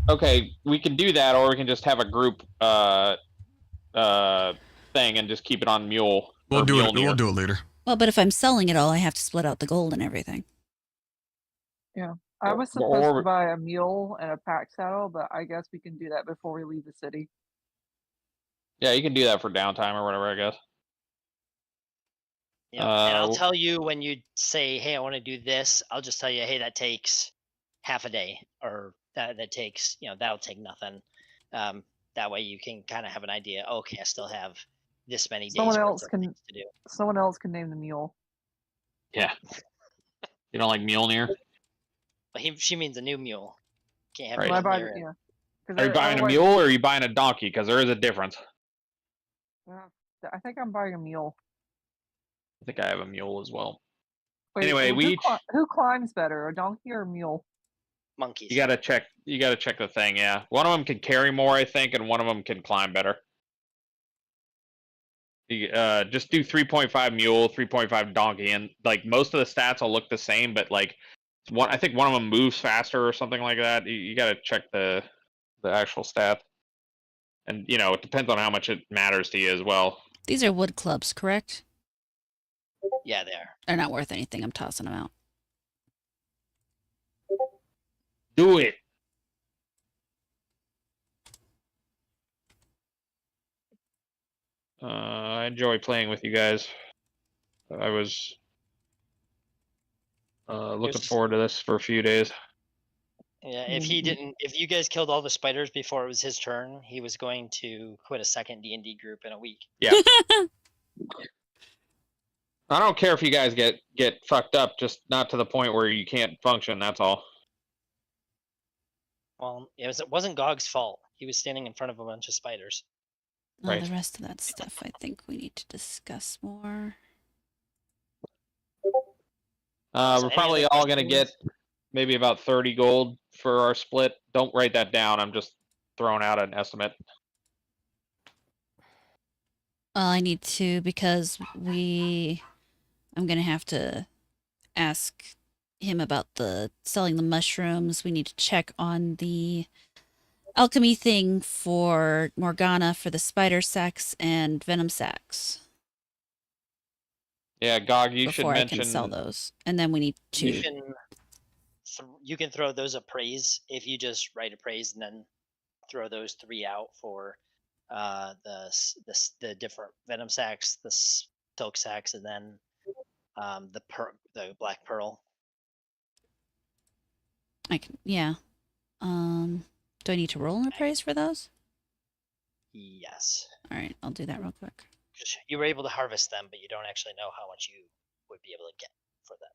Okay, we can do that, or we can just have a group thing and just keep it on Mule.
We'll do it later.
Well, but if I'm selling it all, I have to split out the gold and everything.
Yeah. I was supposed to buy a mule and a pack saddle, but I guess we can do that before we leave the city.
Yeah, you can do that for downtime or whatever, I guess.
Yeah, and I'll tell you when you say, hey, I want to do this, I'll just tell you, hey, that takes half a day, or that takes, that'll take nothing. That way you can kind of have an idea, okay, I still have this many days
Someone else
to do.
Someone else can name the mule.
Yeah. You don't like Mjolnir?
But she means a new mule. Can't have
right.
Mjolnir.
Are you buying a mule or are you buying a donkey? Because there is a difference.
I think I'm buying a mule.
I think I have a mule as well.
Wait,
anyway,
who climbs better, a donkey or a mule?
Monkeys.
You gotta check the thing. Yeah, one of them can carry more, I think, and one of them can climb better. You, just do 3.5 mule, 3.5 donkey, and like most of the stats will look the same, but like I think one of them moves faster or something like that. You gotta check the actual stat, and it depends on how much it matters to you as well.
These are wood clubs, correct?
Yeah, they are.
They're not worth anything. I'm tossing them out.
Do it. I enjoy playing with you guys. I was looking forward to this for a few days.
Yeah, if you guys killed all the spiders before it was his turn, he was going to quit a second D&D group in a week.
Yeah. I don't care if you guys get fucked up, just not to the point where you can't function, that's all.
Well, it wasn't Gog's fault. He was standing in front of a bunch of spiders.
Right. The rest of that stuff, I think we need to discuss more.
We're probably all going to get maybe about 30 gold for our split. Don't write that down. I'm just throwing out an estimate.
Well, I need to, because I'm going to have to ask him about selling the mushrooms. We need to check on the alchemy thing for Morgana for the spider sacks and venom sacks.
Yeah, Gog, you should mention...
Before I can sell those. And then we need to...
You can throw those appraise if you just write appraise and then throw those 3 out for the different venom sacks, the silk sacks, and then the black pearl.
I can, yeah. Do I need to roll an appraise for those?
Yes.
All right, I'll do that real quick.
You were able to harvest them, but you don't actually know how much you would be able to get for them.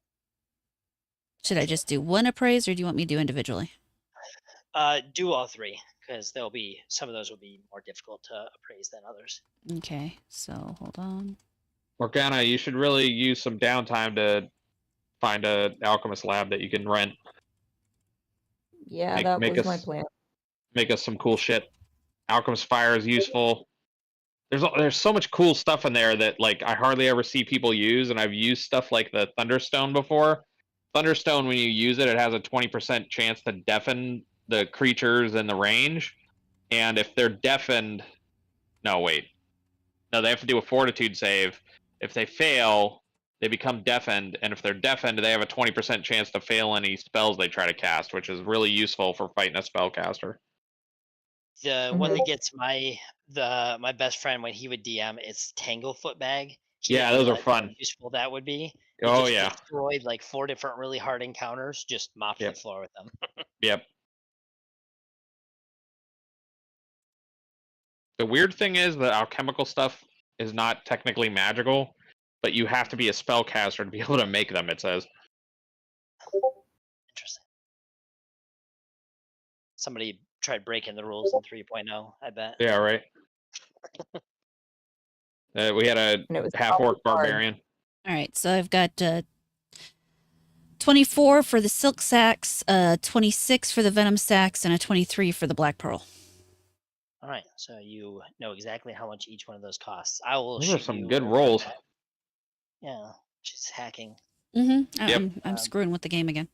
Should I just do one appraise, or do you want me to do individually?
Do all 3, because some of those will be more difficult to appraise than others.
Okay, so hold on.
Morgana, you should really use some downtime to find an alchemist lab that you can rent.
Yeah, that was my plan.
Make us some cool shit.
Alchemist Fire is useful. There's so much cool stuff in there that like I hardly ever see people use, and I've used stuff like the Thunderstone before. Thunderstone, when you use it, it has a 20% chance to deafen the creatures in the range, and if they're deafened, no, they have to do a Fortitude save. If they fail, they become deafened, and if they're deafened, they have a 20% chance to fail any spells they try to cast, which is really useful for fighting a spellcaster.
The one that gets my best friend when he would DM is Tanglefoot Bag. He
Yeah,
didn't
those are
realize how
fun.
useful that would be. He
Oh
just
yeah,
destroyed like 4 different really hard encounters, just mopped
Yep.
the floor with them.
yep. The weird thing is that alchemical stuff is not technically magical, but you have to be a spellcaster to be able to make them, it says.
Interesting. Somebody tried breaking the rules in 3.0, I bet.
Yeah, right. We had a
And it was
half-orc
probably hard.
barbarian.
All right, so I've got 24 for the silk sacks, 26 for the venom sacks, and a 23 for the black pearl.
All right, so you know exactly how much each one of those costs. I will
Those are
shoot
some
you
good
a
rolls.
chat. Yeah, just hacking.
Mm-hmm.
Yep.
I'm screwing with the game again.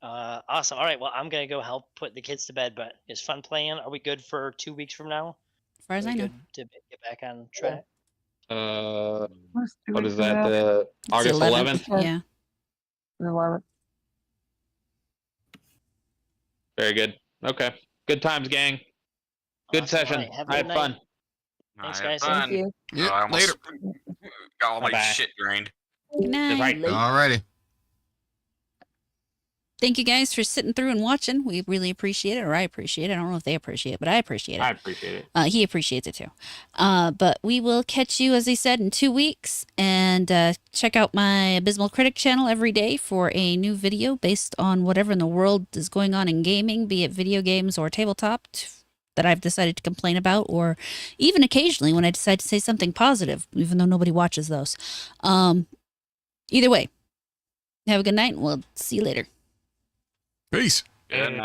Awesome. All right, well, I'm gonna go help put the kids to bed. But it's fun playing. Are we good for 2 weeks from now?
As far as
Are
I
we
know.
good to get back on track?
What is that?
It's
August 11th?
Yeah.
The 11th.
Very good. Okay. Good times, gang. Good
Awesome. All
session.
right, have a
I
good
had fun.
night. Thanks,
I
guys.
had fun.
Thank you.
Yeah,
I almost
later.
got all my
Bye-bye.
shit drained.
Good night.
Right.
Alrighty.
Thank you guys for sitting through and watching. We really appreciate it, or I appreciate it. I don't know if they appreciate it, but I appreciate it.
I appreciate it.
He appreciates it too. But we will catch you, as I said, in 2 weeks. And check out my Abysmal Critic channel every day for a new video based on whatever in the world is going on in gaming, be it video games or tabletop, that I've decided to complain about, or even occasionally when I decide to say something positive, even though nobody watches those. Either way, have a good night, and we'll see you later.
Peace.
Good night.